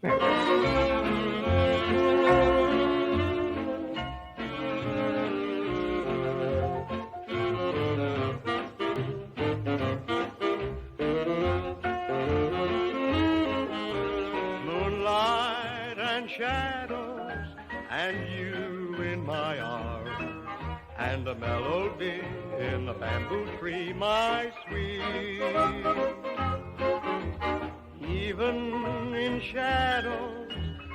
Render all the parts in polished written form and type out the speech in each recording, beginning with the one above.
Moonlight and shadows, and you in my arms, and a melody in the bamboo tree, my sweet. Even in shadows,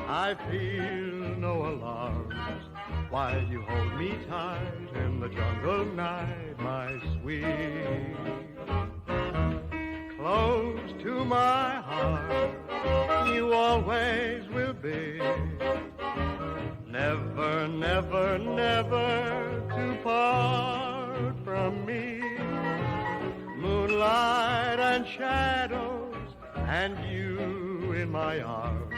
I feel no alarms, while you hold me tight in the jungle night, my sweet. Close to my heart, you always will be. Never, never, never to part from me. Moonlight and shadows, and you in my arms.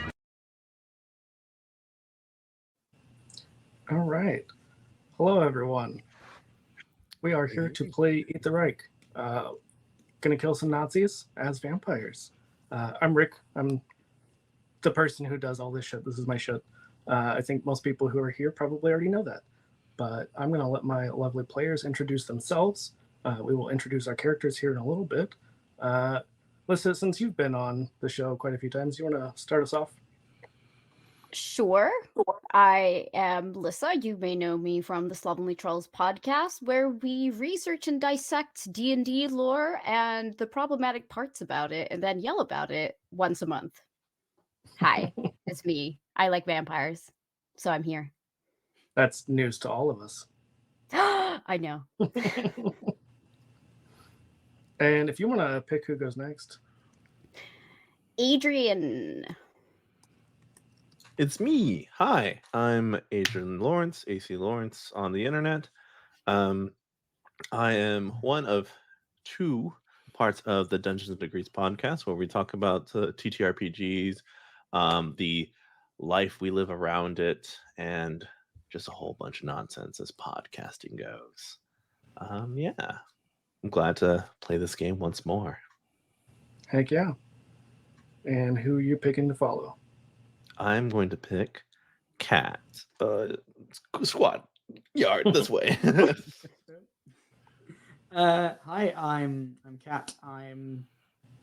All right. Hello, everyone. We are here to play Eat the Reich. Gonna kill some Nazis as vampires. I'm Rick. I'm the person who does all this shit. This is my shit. I think most people who are here probably already know that. But I'm gonna let my lovely players introduce themselves. We will introduce our characters here in a little bit. Lisa, since you've been on the show quite a few times, you want to start us off? Sure. I am Lissa. You may know me from the Slovenly Trolls podcast, where we research and dissect D&D lore and the problematic parts about it, and then yell about it once a month. Hi, it's me. I like vampires, so I'm here. That's news to all of us. I know. And if you want to pick who goes next. Adrian. It's me. Hi, I'm Adrian Lawrence, AC Lawrence on the internet. I am one of two parts of the Dungeons and Degrees podcast, where we talk about TTRPGs, the life we live around it, and just a whole bunch of nonsense as podcasting goes. Yeah, I'm glad to play this game once more. Heck yeah. And who are you picking to follow? I'm going to pick Cat. Squad, yard, this way. Hi, I'm Kat. I'm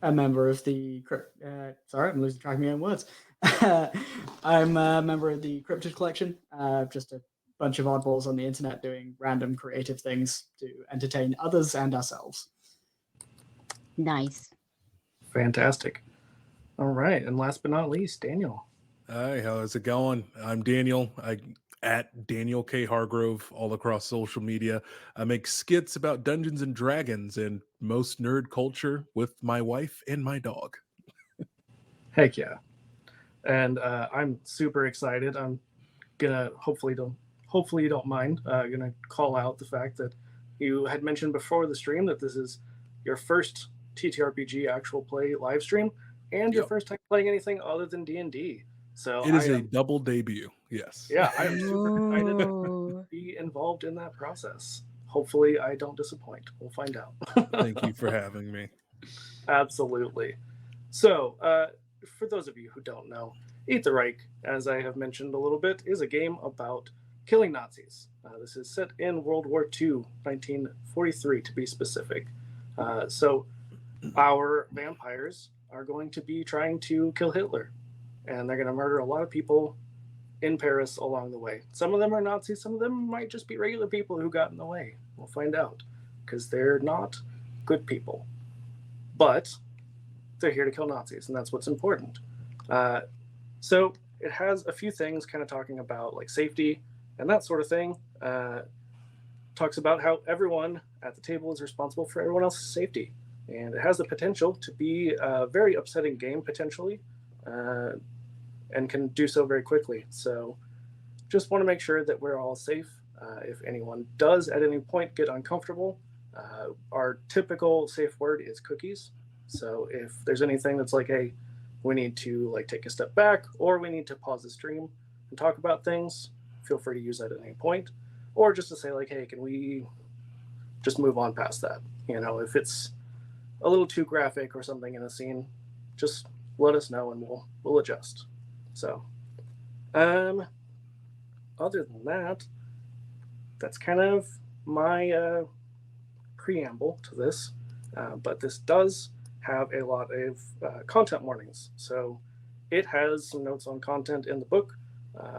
a member of the sorry, I'm losing track of my own words. I'm a member of the Cryptid Collection. Just a bunch of oddballs on the internet doing random creative things to entertain others and ourselves. Nice. Fantastic. All right, and last but not least, Daniel. Hi, how's it going? I'm Daniel. At Daniel K. Hargrove all across social media. I make skits about Dungeons and Dragons and most nerd culture with my wife and my dog. Heck yeah. And I'm super excited. I'm gonna hopefully you don't mind. Gonna call out the fact that you had mentioned before the stream that this is your first TTRPG actual play live stream and your first time playing anything other than D&D. So it is a double debut. Yes. Yeah, I'm super excited to be involved in that process. Hopefully I don't disappoint. We'll find out. Thank you for having me. Absolutely. So, for those of you who don't know, Eat the Reich, as I have mentioned a little bit, is a game about killing Nazis. This is set in World War II, 1943 to be specific. So our vampires are going to be trying to kill Hitler, and they're going to murder a lot of people in Paris along the way. Some of them are Nazis, some of them might just be regular people who got in the way. We'll find out, because they're not good people. But they're here to kill Nazis, and that's what's important. So it has a few things kind of talking about like safety and that sort of thing. Talks about how everyone at the table is responsible for everyone else's safety. And it has the potential to be a very upsetting game, potentially, and can do so very quickly. So just want to make sure that we're all safe. If anyone does at any point get uncomfortable, our typical safe word is cookies. So if there's anything that's like, hey, we need to like take a step back, or we need to pause the stream and talk about things, feel free to use that at any point. Or just to say like, hey, can we just move on past that? You know, if it's a little too graphic or something in a scene, just let us know and we'll adjust. So, other than that, that's kind of my preamble to this. But this does have a lot of content warnings. So it has some notes on content in the book.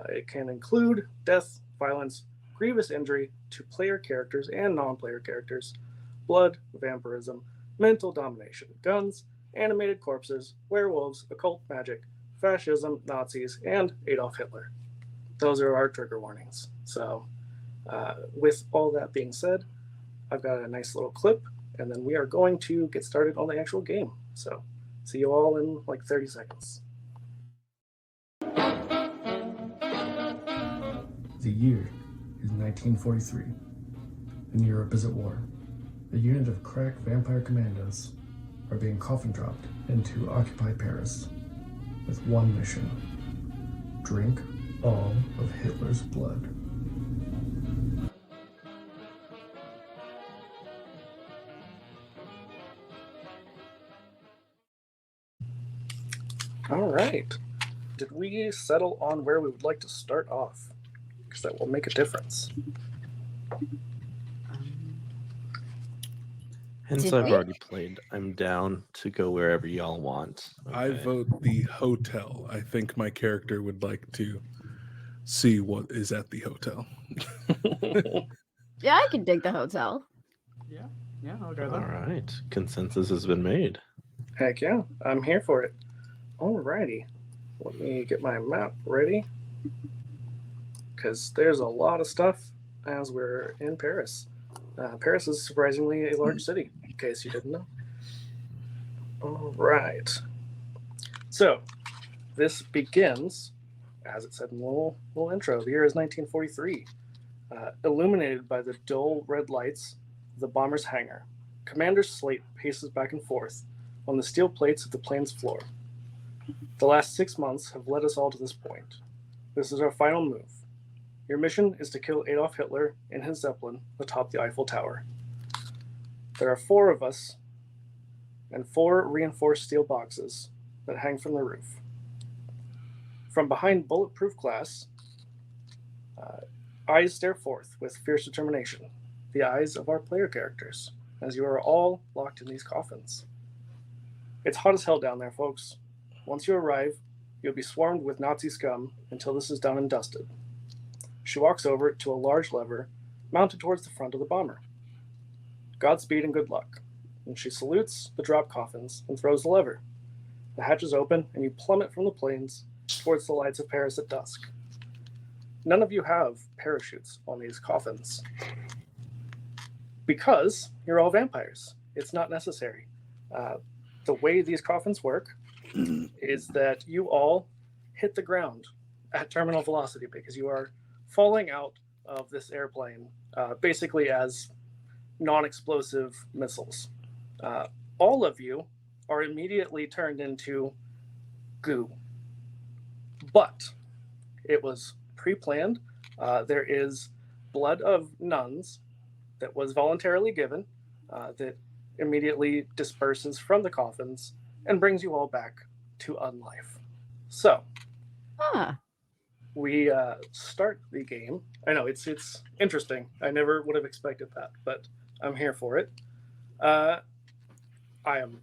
It can include death, violence, grievous injury to player characters and non-player characters, blood, vampirism, mental domination, guns, animated corpses, werewolves, occult magic, fascism, Nazis, and Adolf Hitler. Those are our trigger warnings. So with all that being said, I've got a nice little clip, and then we are going to get started on the actual game. So see you all in like 30 seconds. The year is 1943, and Europe is at war. A unit of crack Vampire Commandos are being coffin dropped into occupied Paris with one mission: drink all of Hitler's blood. All right. Did we settle on where we would like to start off? Because that will make a difference. Hence, Did I've we? already played. I'm down to go wherever y'all want. I Okay. vote the hotel. I think my character would like to see what is at the hotel. Yeah, I can dig the hotel. Yeah, I'll go All there. right. Consensus has been made. Heck yeah, I'm here for it. Alrighty. Let me get my map ready. Because there's a lot of stuff as we're in Paris. Paris is surprisingly a large city, in case you didn't know. All right. So, this begins, as it said in the little intro, the year is 1943. Illuminated by the dull red lights of the bomber's hangar, Commander Slate paces back and forth on the steel plates of the plane's floor. The last 6 months have led us all to this point. This is our final move. Your mission is to kill Adolf Hitler in his Zeppelin atop the Eiffel Tower. There are 4 of us and 4 reinforced steel boxes that hang from the roof. From behind bulletproof glass, eyes stare forth with fierce determination, the eyes of our player characters, as you are all locked in these coffins. It's hot as hell down there, folks. Once you arrive, you'll be swarmed with Nazi scum until this is done and dusted. She walks over to a large lever mounted towards the front of the bomber. Godspeed and good luck. And she salutes the drop coffins and throws the lever. The hatches open and you plummet from the planes towards the lights of Paris at dusk. None of you have parachutes on these coffins. Because you're all vampires. It's not necessary. The way these coffins work is that you all hit the ground at terminal velocity because you are falling out of this airplane basically as non-explosive missiles. All of you are immediately turned into goo. But it was pre-planned. There is blood of nuns that was voluntarily given that immediately disperses from the coffins and brings you all back to unlife. So, we start the game. I know it's interesting. I never would have expected that, but I'm here for it. I am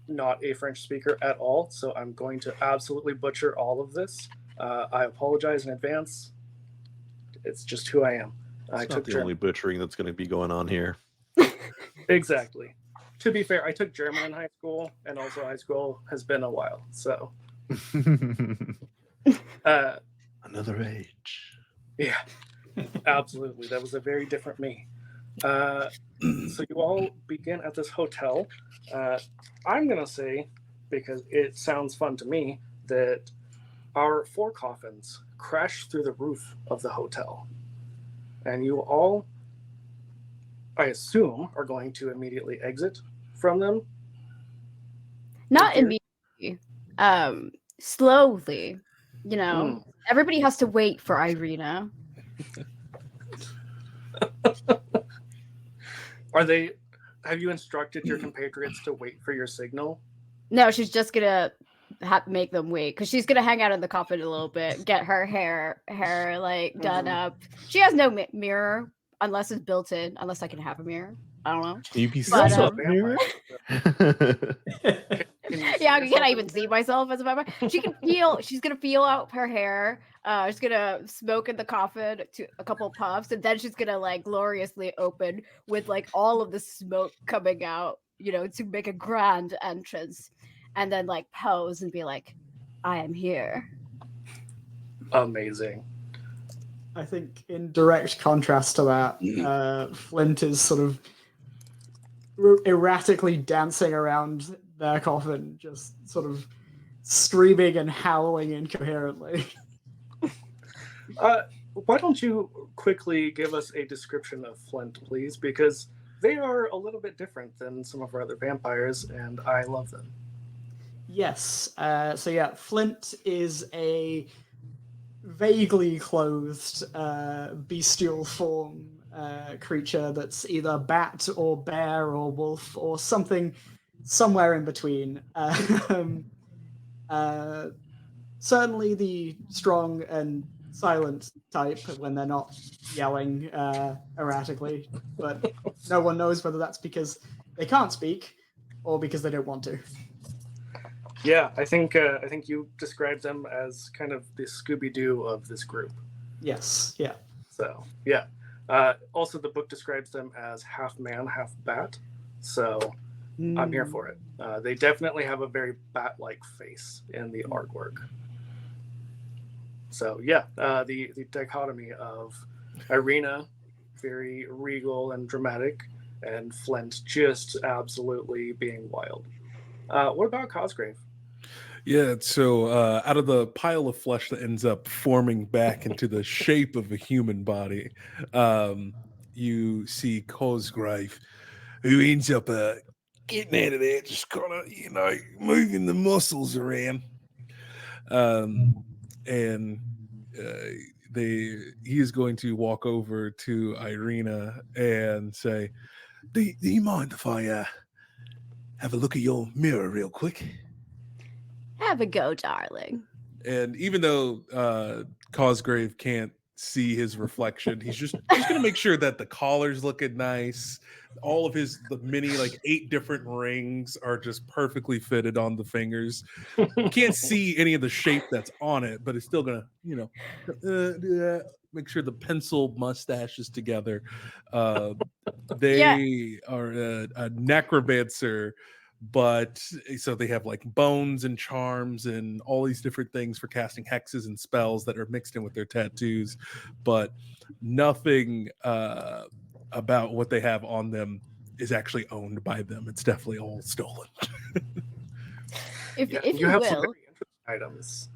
not a French speaker at all, so I'm going to absolutely butcher all of this. I apologize in advance. It's just who I am. I It's took not the only butchering that's going to be going on here. Exactly. To be fair, I took German in high school, and also high school has been a while. So, Another age. yeah, absolutely. That was a very different me. So you all begin at this hotel. I'm going to say, because it sounds fun to me, that our 4 coffins crash through the roof of the hotel. And you all, I assume, are going to immediately exit from them. Not Here. immediately. Slowly. You know, everybody has to wait for Irina. Have you instructed your compatriots to wait for your signal? No, she's just gonna make them wait because she's gonna hang out in the coffin a little bit, get her hair like done up. She has no mirror unless it's built in. Unless I can have a mirror. I don't know. Can you be But, set up, um, mirror? Yeah, can I even see myself as a vampire? She can feel. She's gonna feel out her hair. She's gonna smoke in the coffin to a couple puffs, and then she's gonna like gloriously open with like all of the smoke coming out, to make a grand entrance, and then like pose and be like, "I am here." Amazing. I think in direct contrast to that, Flint is sort of erratically dancing around their coffin, just sort of screaming and howling incoherently. Why don't you quickly give us a description of Flint, please? Because they are a little bit different than some of our other vampires, and I love them. Yes. So yeah, Flint is a vaguely clothed bestial form creature that's either bat or bear or wolf or something somewhere in between. Certainly the strong and silent type when they're not yelling erratically, but no one knows whether that's because they can't speak or because they don't want to. Yeah, I think you described them as kind of the Scooby-Doo of this group. Yes, yeah. So, yeah. Also, the book describes them as half man, half bat. So, I'm here for it. They definitely have a very bat-like face in the artwork. So, yeah, the dichotomy of Irina, very regal and dramatic, and Flint just absolutely being wild. What about Cosgrave? Yeah, so out of the pile of flesh that ends up forming back into the shape of a human body, you see Cosgrave, who ends up getting out of there, just kind of, moving the muscles around. And he is going to walk over to Irina and say, do you mind if I have a look at your mirror real quick? Have a go, darling. And even though Cosgrave can't see his reflection, he's just going to make sure that the collar's looking nice. All of the many, 8 different rings are just perfectly fitted on the fingers. You can't see any of the shape that's on it, but it's still going to, make sure the pencil mustache is together. They are a necromancer, but so they have bones and charms and all these different things for casting hexes and spells that are mixed in with their tattoos, but nothing about what they have on them is actually owned by them. It's definitely all stolen. If you have will, some very interesting items.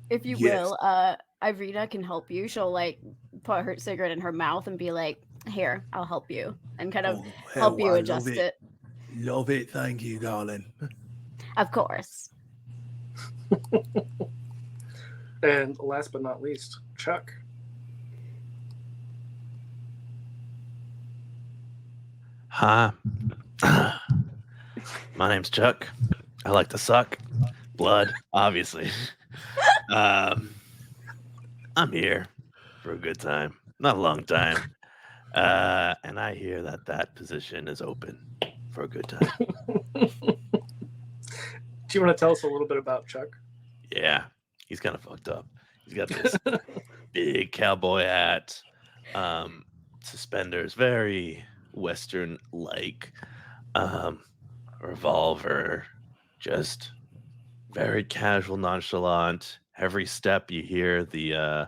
if you Yes. will, Irina can help you. She'll put her cigarette in her mouth and be like, "Here, I'll help you," and kind of help you adjust it. Love it. Thank you, darling. Of course. And last but not least, Chuck. Hi. My name's Chuck. I like to suck blood, obviously. I'm here for a good time, not a long time. And I hear that position is open for a good time. Do you want to tell us a little bit about Chuck? Yeah, he's kind of fucked up. He's got this big cowboy hat, suspenders, very Western-like, revolver, just very casual, nonchalant. Every step you hear the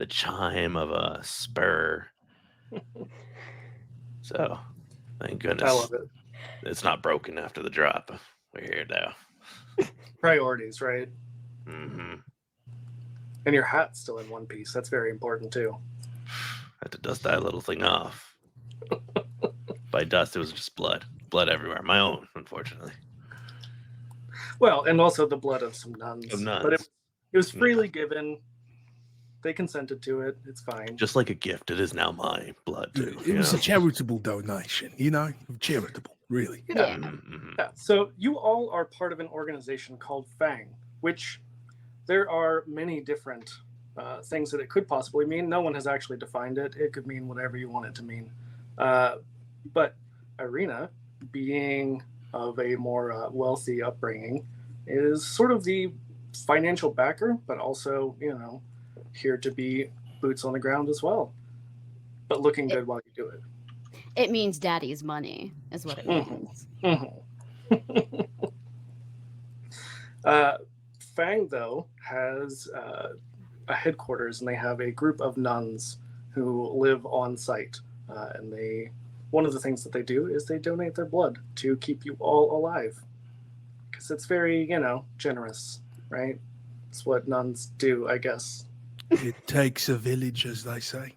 chime of a spur. So, thank goodness I love it. it's not broken after the drop. We're here now. Priorities, right? Mm-hmm. And your hat's still in one piece. That's very important too. Had to dust that little thing off. By dust, it was just blood. Blood everywhere. My own, unfortunately. Well, and also the blood of some nuns. Of nuns. But it was freely given. They consented to it. It's fine. Just like a gift, it is now my blood too. It was a charitable donation, charitable. Really? Yeah. Mhm. Yeah. So you all are part of an organization called FANG, which there are many different things that it could possibly mean. No one has actually defined it. It could mean whatever you want it to mean. But Irina, being of a more wealthy upbringing, is sort of the financial backer, but also, here to be boots on the ground as well. But looking good while you do it. It means daddy's money, is what it means. Fang, though, has a headquarters, and they have a group of nuns who live on site. And one of the things that they do is they donate their blood to keep you all alive. Because it's very, generous, right? It's what nuns do, I guess. It takes a village, as they say.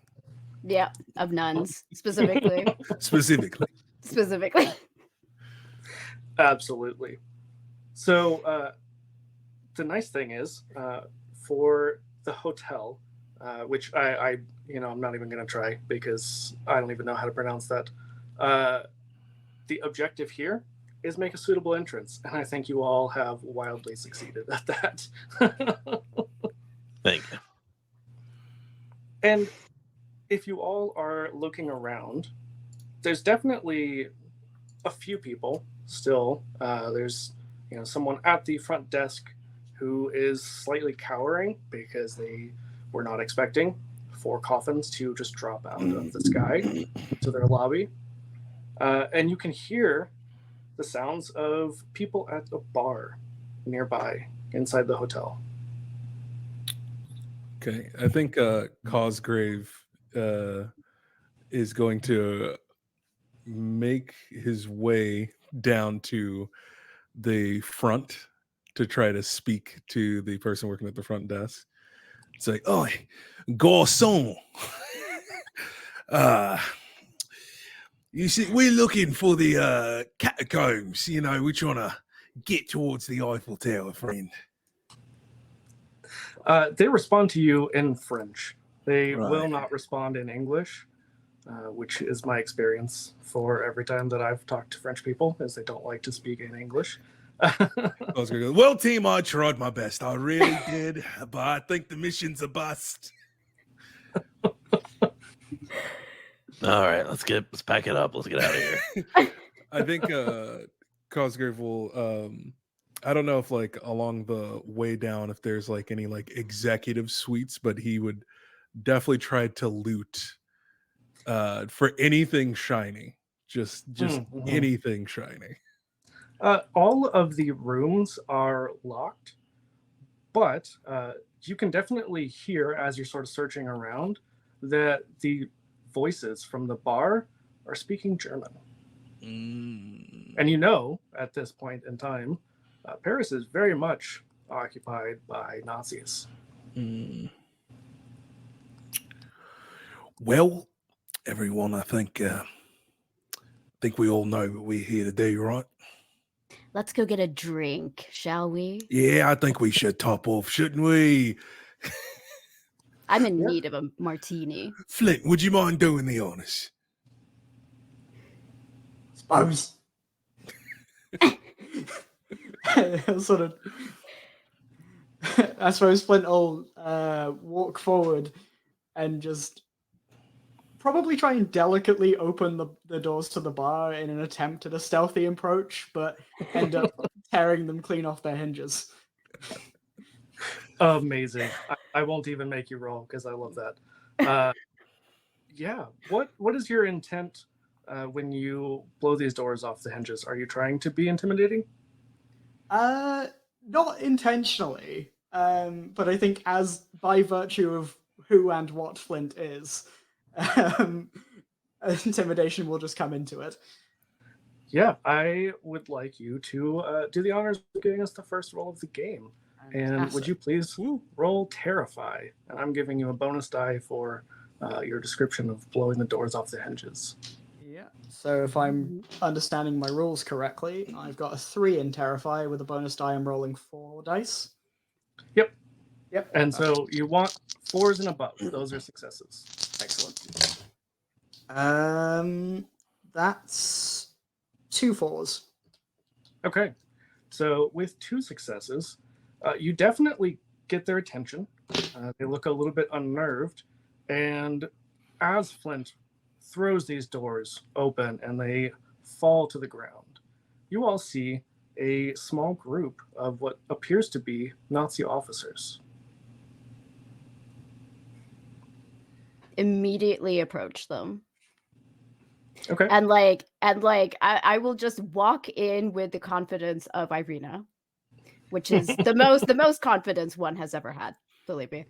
Yeah, of nuns, specifically. Specifically. Absolutely. So the nice thing is, for the hotel, which I'm not even going to try because I don't even know how to pronounce that. The objective here is make a suitable entrance, and I think you all have wildly succeeded at that. Thank you. And if you all are looking around, there's definitely a few people still. There's someone at the front desk who is slightly cowering because they were not expecting 4 coffins to just drop out of the sky to their lobby. And you can hear the sounds of people at a bar nearby inside the hotel. Okay, I think Cosgrave is going to make his way down to the front to try to speak to the person working at the front desk. It's like, oh, garçon. You see, we're looking for the catacombs. We're trying to get towards the Eiffel Tower, friend. They respond to you in French. They Right. will not respond in English, which is my experience for every time that I've talked to French people, is they don't like to speak in English. I was gonna go, well, team, I tried my best. I really did, but I think the mission's a bust. All right, let's pack it up. Let's get out of here. I think Cosgrave will I don't know if along the way down if there's any executive suites, but he would definitely try to loot for anything shiny. Just anything shiny. All of the rooms are locked, but you can definitely hear, as you're sort of searching around, that the voices from the bar are speaking German. And at this point in time, Paris is very much occupied by Nazis. Well, everyone, I think we all know what we're here to do, right? Let's go get a drink, shall we? Yeah, I think we should top off, shouldn't we? I'm in need of a martini. Flint, would you mind doing the honors? Suppose. Sort of. I suppose Flint will walk forward and just probably try and delicately open the doors to the bar in an attempt at a stealthy approach, but end up tearing them clean off their hinges. Amazing. I won't even make you roll because I love that. Yeah. What is your intent when you blow these doors off the hinges? Are you trying to be intimidating? Not intentionally, but I think as by virtue of who and what Flint is, intimidation will just come into it. Yeah, I would like you to do the honors of giving us the first roll of the game. And would you please roll Terrify? And I'm giving you a bonus die for your description of blowing the doors off the hinges. Yeah. So if I'm understanding my rules correctly, I've got a 3 in Terrify. With a bonus die, I'm rolling 4 dice. Yep. And so you want 4s and above. Those are successes. Excellent. That's 2 4s. Okay. So with 2 successes, you definitely get their attention. They look a little bit unnerved. And as Flint throws these doors open and they fall to the ground, you all see a small group of what appears to be Nazi officers. Immediately approach them. Okay. And I will just walk in with the confidence of Irina, which is the most confidence one has ever had, believe me.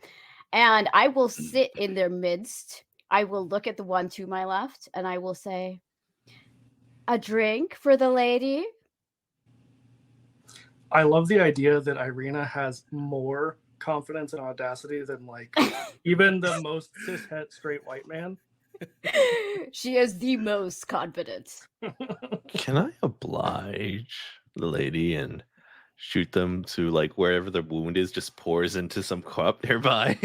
And I will sit in their midst. I will look at the one to my left and I will say, "A drink for the lady?" I love the idea that Irina has more confidence and audacity than like even the most cishet straight white man. She is the most confident. Can I oblige the lady and shoot them to like wherever their wound is, just pours into some cup nearby?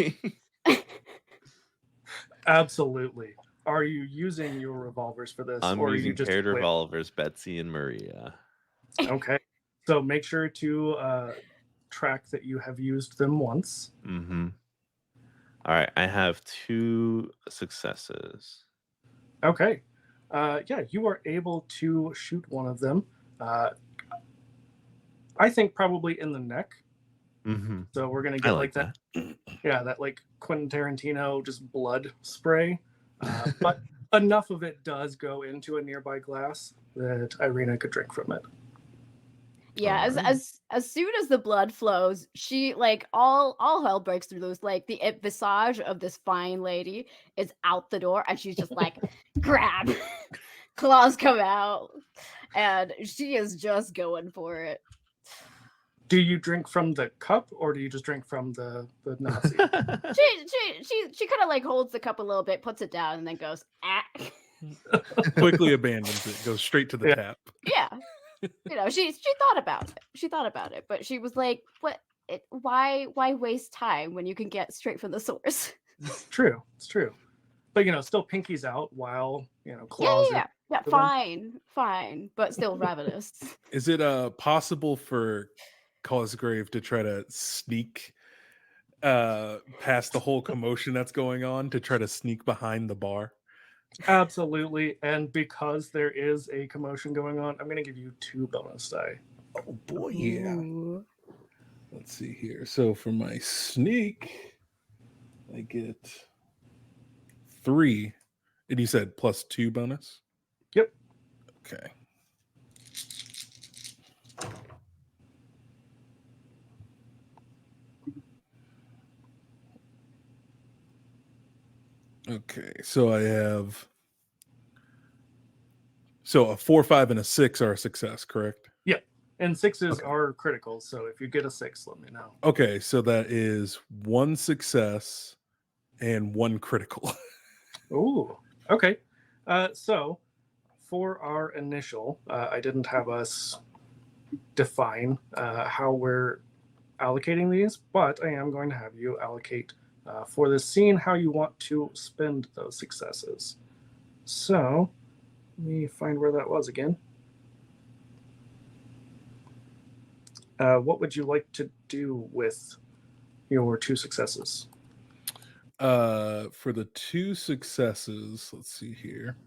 Absolutely. Are you using your revolvers for this? I'm or are using you just paired equipped? revolvers, Betsy and Maria. Okay. So make sure to track that you have used them once. Mm-hmm. All right, I have 2 successes. Okay. Yeah, you are able to shoot one of them. I think probably in the neck. Mm-hmm. So we're gonna I get like that. Yeah, that like Quentin Tarantino just blood spray. But enough of it does go into a nearby glass that Irina could drink from it. Yeah, Alright. as soon as the blood flows, she like all hell breaks loose. Like the visage of this fine lady is out the door, and she's just like, grab, claws come out, and she is just going for it. Do you drink from the cup or do you just drink from the Nazi? She kind of like holds the cup a little bit, puts it down, and then goes, ah. Quickly abandons it, goes straight to the Yeah. tap. Yeah. You know, she thought about it. She thought about it, but she was like, "What? Why waste time when you can get straight from the source?" True, it's true. But still pinkies out while Yeah, claws. yeah, yeah. Fine, but still ravenous. Is it possible for Cosgrave to try to sneak past the whole commotion that's going on, to try to sneak behind the bar? Absolutely, and because there is a commotion going on, I'm going to give you 2 bonus die. Oh boy, yeah. Ooh. Let's see here. So for my sneak, I get 3. And you said +2 bonus? Yep. Okay. Okay, so I have a 4, 5, and a 6 are a success, correct? Yep. And 6s Okay. are critical, so if you get a 6, let me know. Okay, so that is 1 success and 1 critical. Ooh. Okay. So for our initial, I didn't have us define how we're allocating these, but I am going to have you allocate for this scene how you want to spend those successes. So let me find where that was again. What would you like to do with your 2 successes? For the 2 successes, let's see here.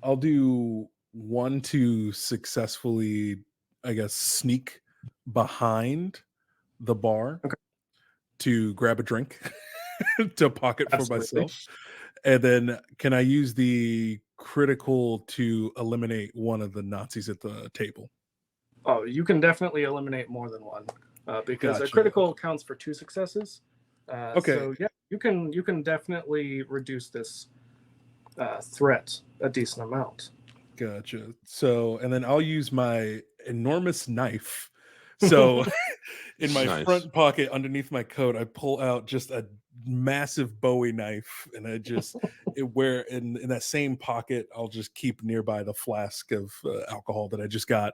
I'll do 1 to successfully, I guess, sneak behind the bar to grab a drink to pocket for myself. And then can I use the critical to eliminate one of the Nazis at the table? Oh, you can definitely eliminate more than one because a Gotcha. critical counts for 2 successes. Okay. So yeah, you can definitely reduce this threat a decent amount. Gotcha. So, and then I'll use my enormous knife. So, in my Nice. front pocket underneath my coat, I pull out just a massive Bowie knife, and I just where in that same pocket, I'll just keep nearby the flask of alcohol that I just got,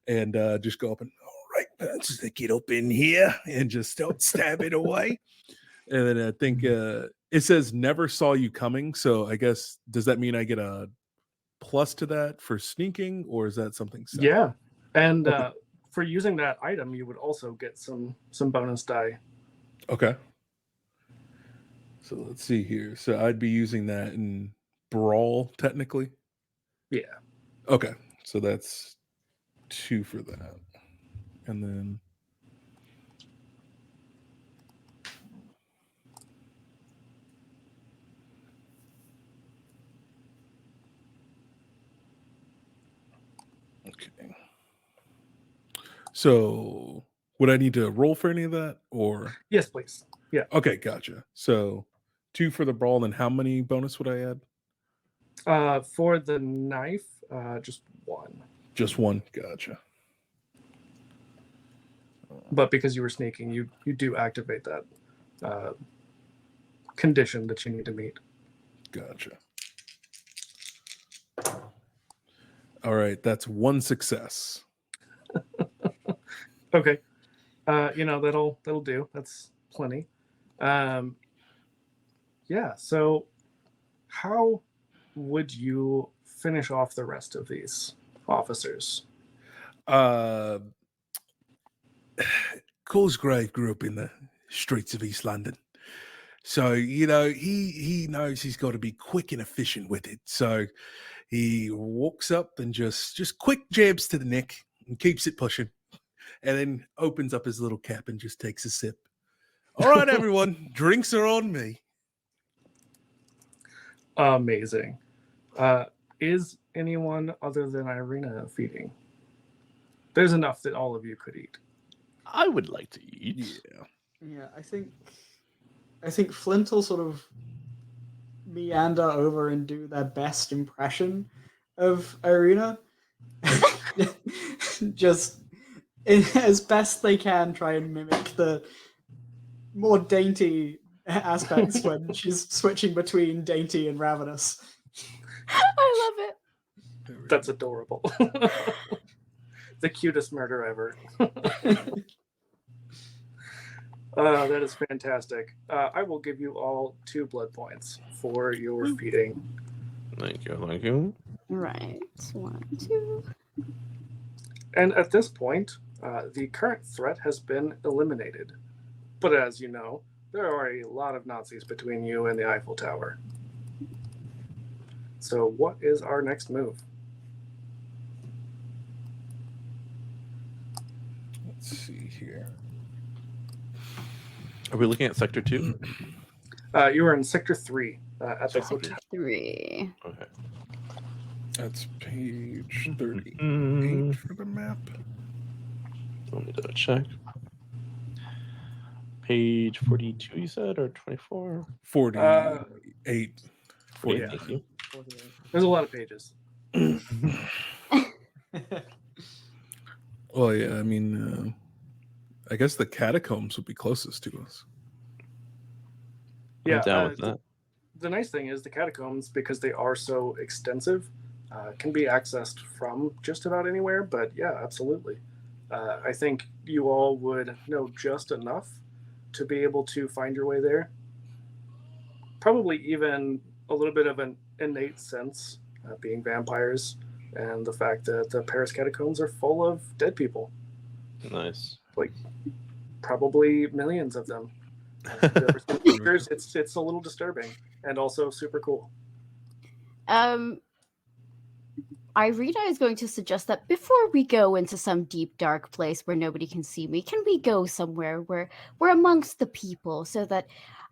and just go up and all right, let's stick it up in here and just don't stab it away. And then I think it says never saw you coming. So I guess does that mean I get a plus to that for sneaking, or is that something separate? Yeah, and Okay. for using that item, you would also get some bonus die. Okay. So let's see here. So I'd be using that in brawl, technically. Yeah. Okay. So that's 2 for that. And then okay. So would I need to roll for any of that, or? Yes, please. Yeah. Okay, gotcha. So 2 for the brawl, and how many bonus would I add? For the knife, just 1. Just 1. Gotcha. But because you were sneaking, you do activate that condition that you need to meet. Gotcha. All right, that's 1 success. Okay. That'll do. That's plenty. Yeah. So, how would you finish off the rest of these officers? Cosgrave grew up in the streets of East London. So, he knows he's got to be quick and efficient with it. So he walks up and just quick jabs to the neck and keeps it pushing. And then opens up his little cap and just takes a sip. All right, everyone, drinks are on me. Amazing. Is anyone other than Irina feeding? There's enough that all of you could eat. I would like to eat. Yeah, I think Flint will sort of meander over and do their best impression of Irina. Just as best they can, try and mimic the more dainty aspects when she's switching between dainty and ravenous. I love it. That's adorable. The cutest murder ever. That is fantastic. I will give you all 2 blood points for your feeding. Thank you. Right. 1, 2. And at this point, the current threat has been eliminated. But as you know, there are a lot of Nazis between you and the Eiffel Tower. So what is our next move? Let's see here. Are we looking at Sector 2? You are in Sector 3 at the hotel. 3. Okay. That's page 38 for the map. Let me double check. Page 42, you said, or 24? 48. 48, Yeah. thank you. There's a lot of pages. Well, yeah, I mean, I guess the catacombs would be closest to us. Yeah, I'm down with that. The nice thing is the catacombs, because they are so extensive, can be accessed from just about anywhere. But yeah, absolutely. I think you all would know just enough to be able to find your way there. Probably even a little bit of an innate sense, being vampires, and the fact that the Paris catacombs are full of dead people. Nice. Like, probably millions of them. If you've ever seen pictures, it's a little disturbing and also super cool. Irina is going to suggest that before we go into some deep dark place where nobody can see me, can we go somewhere where we're amongst the people so that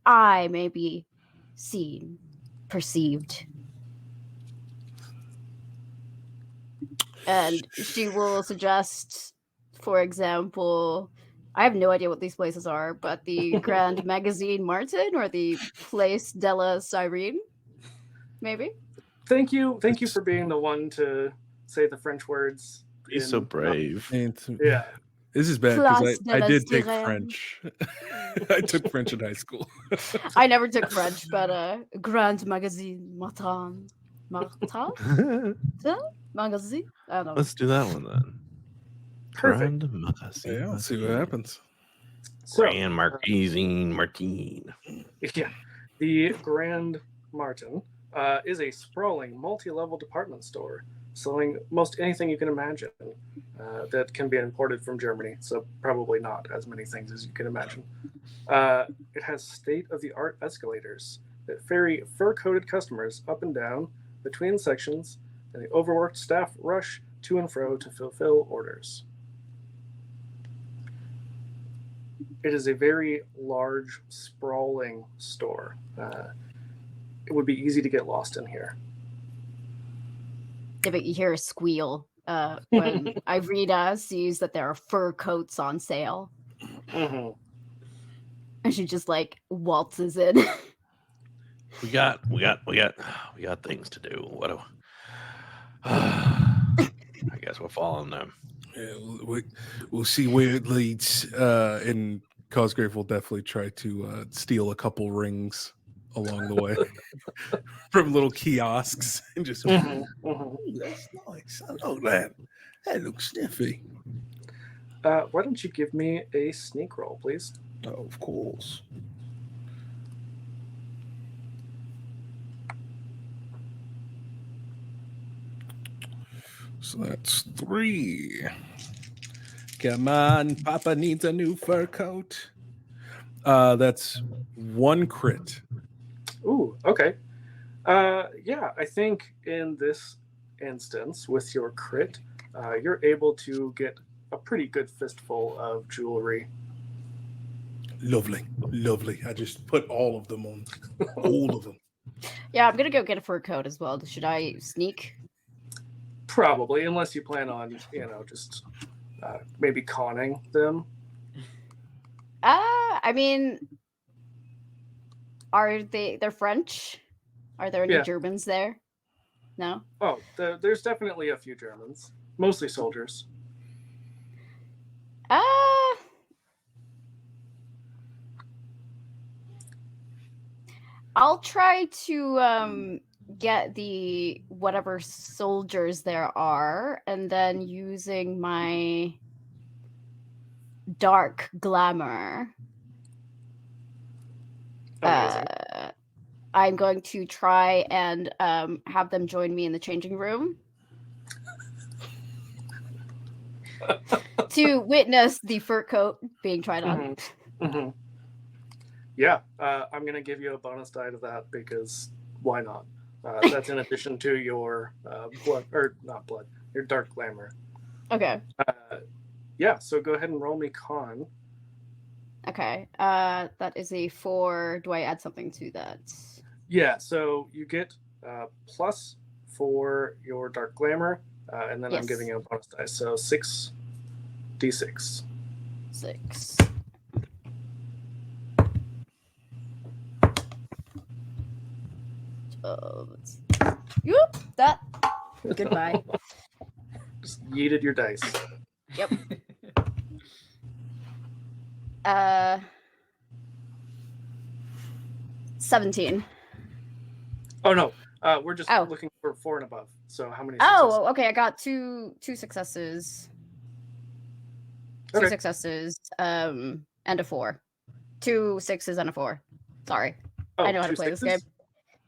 I may be seen, perceived? And she will suggest, for example, I have no idea what these places are, but the Grand Magazine Martin or the Place de la Sirene, maybe? Thank you for being the one to say the French words. He's so brave. Yeah. This is bad Place because de I la did take Sirene. French. I took French in high school. I never took French, but Grand Magazine Martin. Magazine? I don't know. Let's do that one then. Perfect. Grand Magazine. Yeah, let's see what happens. So, Grand Magazine Martin. yeah, the Grand Martin is a sprawling, multi-level department store selling most anything you can imagine that can be imported from Germany. So probably not as many things as you can imagine. It has state-of-the-art escalators that ferry fur-coated customers up and down between sections, and the overworked staff rush to and fro to fulfill orders. It is a very large, sprawling store. It would be easy to get lost in here. Yeah, but you hear a squeal when Irina sees that there are fur coats on sale. Mm-hmm. And she just like waltzes in. We got things to do. What do I guess we're following them. Yeah, we'll see where it leads. And Cosgrave will definitely try to steal a couple rings along the way from little kiosks and just. Ooh, that's nice. I like that. That looks sniffy. Why don't you give me a sneak roll, please? Oh, of course. So that's 3. Come on, Papa needs a new fur coat. That's 1 crit. Ooh, okay. Yeah, I think in this instance, with your crit, you're able to get a pretty good fistful of jewelry. Lovely. I just put all of them on. All of them. Yeah, I'm gonna go get a fur coat as well. Should I sneak? Probably, unless you plan on, just maybe conning them. I mean, they're French? Are there any Germans there? No? Oh, there's definitely a few Germans. Mostly soldiers. I'll try to get the whatever soldiers there are, and then using my dark glamour, I'm going to try and have them join me in the changing room to witness the fur coat being tried on. Mm-hmm. Yeah, I'm going to give you a bonus die to that because why not? That's in addition to your your dark glamour. Okay. Yeah, so go ahead and roll me con. Okay. That is a 4. Do I add something to that? Yeah, so you get plus for your dark glamour, and then I'm giving you a bonus die. So 6d6. 6. Whoop, that. Goodbye. Just yeeted your dice. Yep. 17. Oh no, we're just looking for 4 and above. So how many? Oh, okay. I got two successes. Two successes, and a 4. 2 6s and a 4. Sorry, I know how to play this game.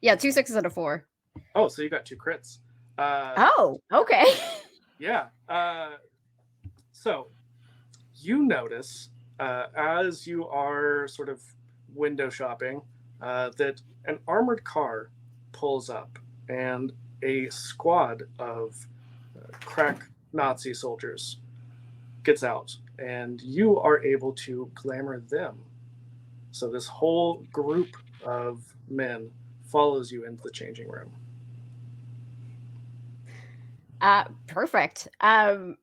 Yeah, 2 6s and a 4. Oh, so you got 2 crits. Oh, okay. Yeah. So you notice as you are sort of window shopping that an armored car pulls up and a squad of crack Nazi soldiers gets out, and you are able to glamour them. So this whole group of men follows you into the changing room. Perfect. And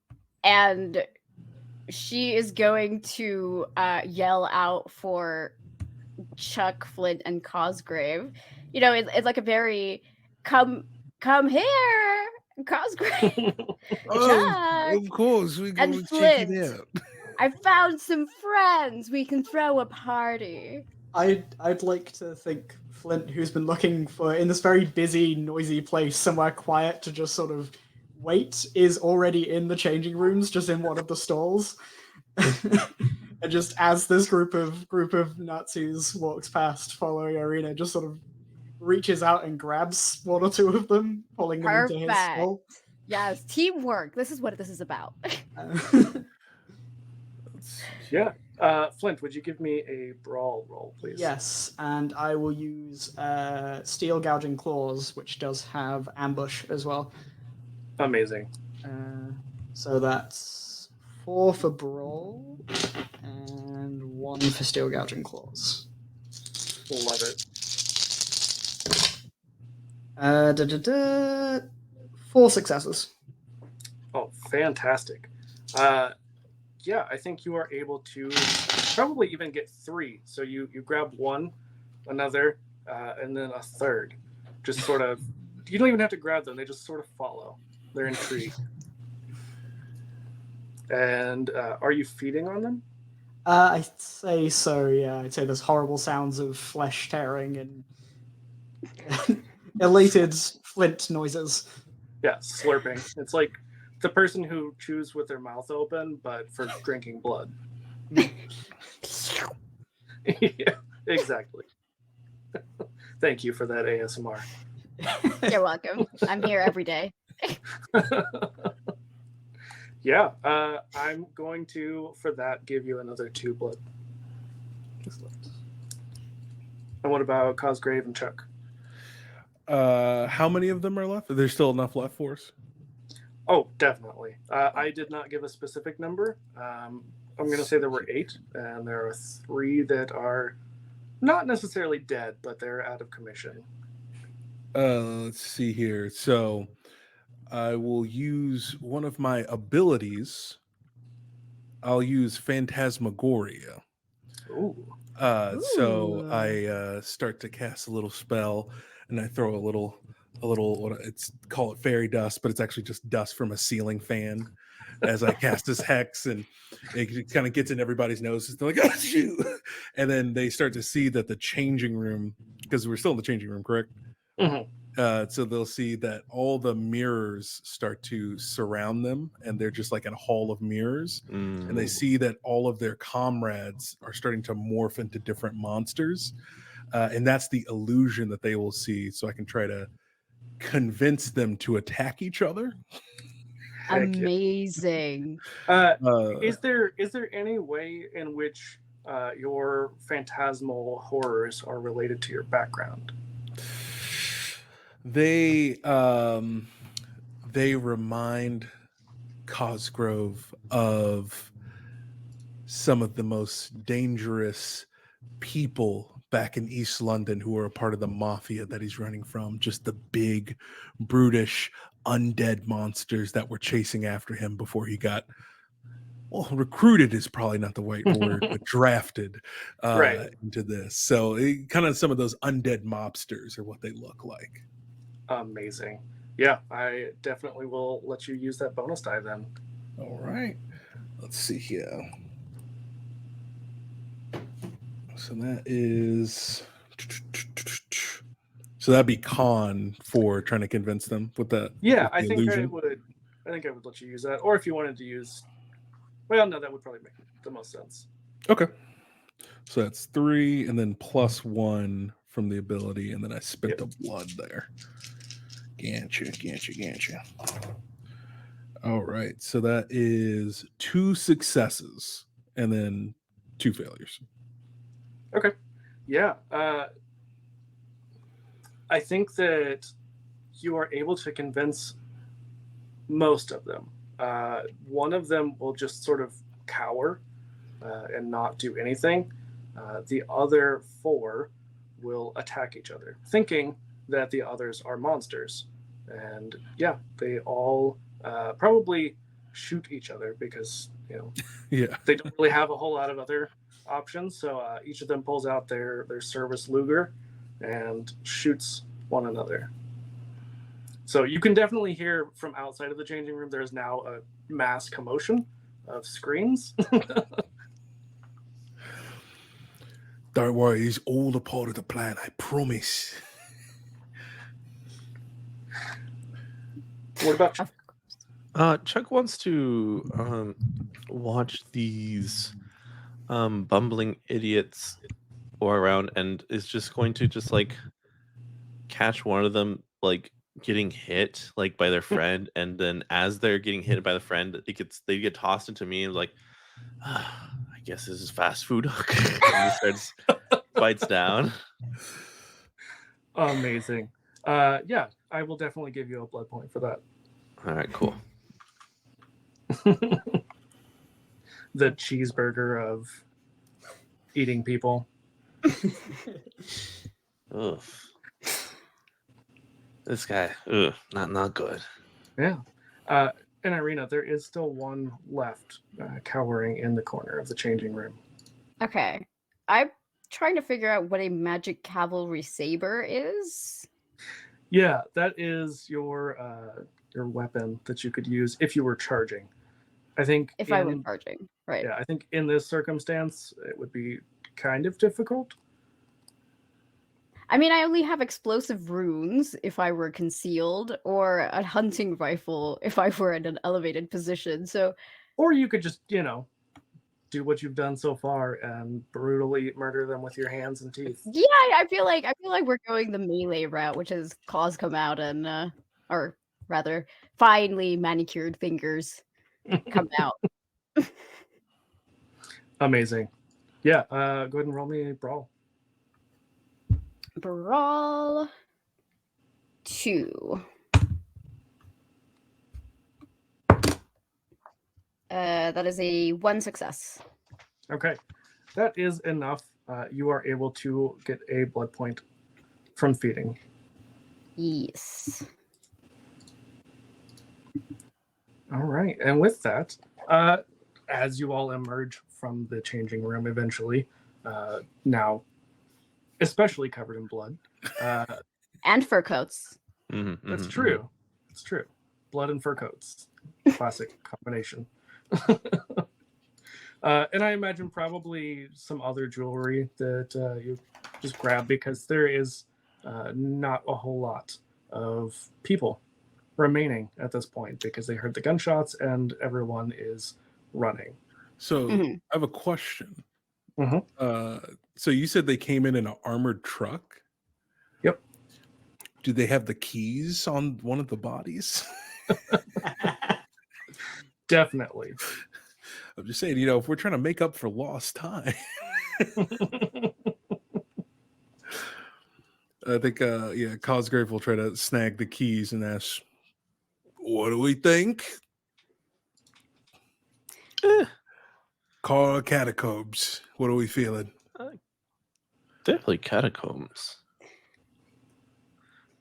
she is going to yell out for Chuck, Flint, and Cosgrave. It's like a very come here, Cosgrave. Oh, of course, we go check it out. I found some friends. We can throw a party. I'd like to think Flint, who's been looking for in this very busy, noisy place somewhere quiet to just sort of wait, is already in the changing rooms, just in one of the stalls. And just as this group of Nazis walks past, following Irina, just sort of reaches out and grabs one or two of them, pulling them into his Perfect. skull. Yes, teamwork. This is what this is about. Yeah. Flint, would you give me a brawl roll, please? Yes, and I will use Steel Gouging Claws, which does have ambush as well. Amazing. So that's 4 for brawl and 1 for Steel Gouging Claws. Love it. 4 successes. Oh, fantastic. Yeah, I think you are able to probably even get 3. So you grab one, another, and then a third. Just sort of, you don't even have to grab them. They just sort of follow. They're intrigued. And are you feeding on them? I'd say so, yeah. I'd say there's horrible sounds of flesh tearing and elated Flint noises. Yeah, slurping. It's like the person who chews with their mouth open, but for drinking blood. Yeah, exactly. Thank you for that ASMR. You're welcome. I'm here every day. Yeah, I'm going to, for that, give you another 2 blood. And what about Cosgrave and Chuck? How many of them are left? There's still enough left for us? Oh, definitely. I did not give a specific number. I'm going to say there were 8, and there are 3 that are not necessarily dead, but they're out of commission. Let's see here. So I will use one of my abilities. I'll use Phantasmagoria. Ooh. So I start to cast a little spell, and I throw a little it's call it fairy dust, but it's actually just dust from a ceiling fan as I cast this hex, and it kind of gets in everybody's noses. They're like, oh, shoot. And then they start to see that the changing room, because we're still in the changing room, correct? Mm-hmm. So they'll see that all the mirrors start to surround them, and they're just like in a hall of mirrors. And they see that all of their comrades are starting to morph into different monsters. And that's the illusion that they will see. So I can try to convince them to attack each other. Amazing. Is there any way in which your phantasmal horrors are related to your background? They remind Cosgrove of some of the most dangerous people back in East London who are a part of the mafia that he's running from. Just the big, brutish, undead monsters that were chasing after him before he got, well, recruited is probably not the right word, but drafted into this. So kind of some of those undead mobsters are what they look like. Amazing. Yeah, I definitely will let you use that bonus die then. All right. Let's see here. So that is... So that'd be con for trying to convince them with that. Yeah, I think I would let you use that. Or if you wanted to use... Well, no, that would probably make the most sense. Okay. So that's 3, and then +1 from the ability, and then I spent the blood there. Gotcha. All right. So that is 2 successes, and then 2 failures. Okay. Yeah. I think that you are able to convince most of them. One of them will just sort of cower and not do anything. The other 4 will attack each other, thinking that the others are monsters. And yeah, they all probably shoot each other because, they don't really have a whole lot of other options. So each of them pulls out their service Luger and shoots one another. So you can definitely hear from outside of the changing room, there's now a mass commotion of screams. Don't worry, it's all a part of the plan, I promise. What about Chuck? Chuck wants to watch these bumbling idiots go around, and is just going to catch one of them like getting hit like by their friend, and then as they're getting hit by the friend, they get tossed into me and like, I guess this is fast food. And he starts bites down. Amazing. Yeah, I will definitely give you a blood point for that. All right, cool. The cheeseburger of eating people. Ugh. This guy, not good. Yeah. In Irina, there is still one left cowering in the corner of the changing room. Okay. I'm trying to figure out what a magic cavalry saber is. Yeah, that is your weapon that you could use if you were charging. I think If I were charging, right. Yeah, I think in this circumstance, it would be kind of difficult. I mean, I only have explosive runes if I were concealed, or a hunting rifle if I were in an elevated position. So, or you could just, do what you've done so far and brutally murder them with your hands and teeth. yeah, I feel like we're going the melee route, which is claws come out and, or rather, finely manicured fingers come out. Amazing. Yeah, go ahead and roll me a brawl. Brawl 2. That is a 1 success. Okay, that is enough. You are able to get a blood point from feeding. Yes. All right, and with that, as you all emerge from the changing room eventually, now especially covered in blood. And fur coats. That's true. It's true. Blood and fur coats. Classic combination. And I imagine probably some other jewelry that you just grab, because there is not a whole lot of people remaining at this point, because they heard the gunshots and everyone is running. So I have a question. So you said they came in an armored truck? Yep. Do they have the keys on one of the bodies? Definitely. I'm just saying, if we're trying to make up for lost time. I think, Cosgrave will try to snag the keys and ask, what do we think? Car catacombs. What are we feeling? Definitely catacombs.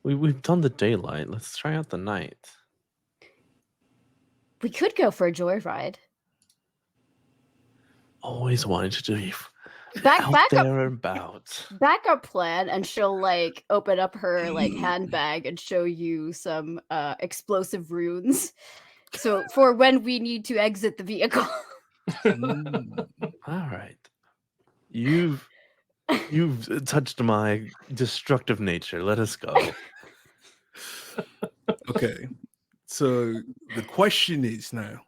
We've done the daylight. Let's try out the night. We could go for a joyride. Always wanted to do Backup plan, and she'll like open up her like handbag and show you some explosive runes. So for when we need to exit the vehicle. All right. You've touched my destructive nature. Let us go. Okay. So the question is now,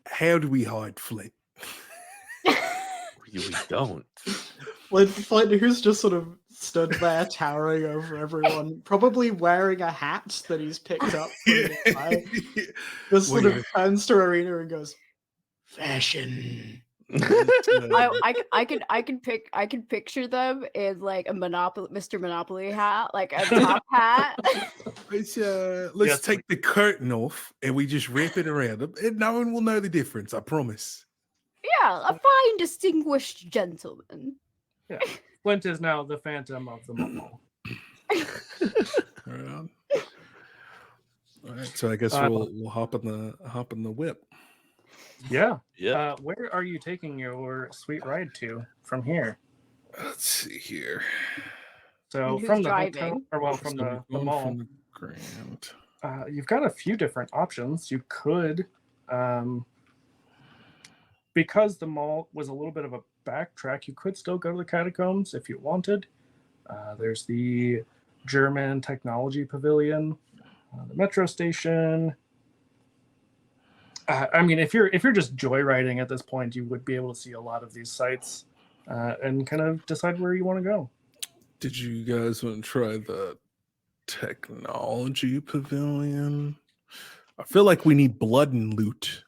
how do we hide Flint? We don't. Flint, who's just sort of stood there towering over everyone, probably wearing a hat that he's picked up from the guy, just sort of turns to Arena and goes, "Fashion." I can picture them in like a Mr. Monopoly hat, like a top hat. Let's take the curtain off and we just wrap it around them, and no one will know the difference. I promise. Yeah, a fine, distinguished gentleman. Yeah, Flint is now the Phantom of the mall. All right, so I guess we'll hop in the whip. Yeah. Yeah. Where are you taking your sweet ride to from here? Let's see here. So Who's from the driving? hotel, from the mall, from the Grand. you've got a few different options. You could, because the mall was a little bit of a backtrack, you could still go to the catacombs if you wanted. There's the German Technology Pavilion, the metro station. I mean, if you're just joyriding at this point, you would be able to see a lot of these sites and kind of decide where you want to go. Did you guys want to try the technology pavilion? I feel like we need blood and loot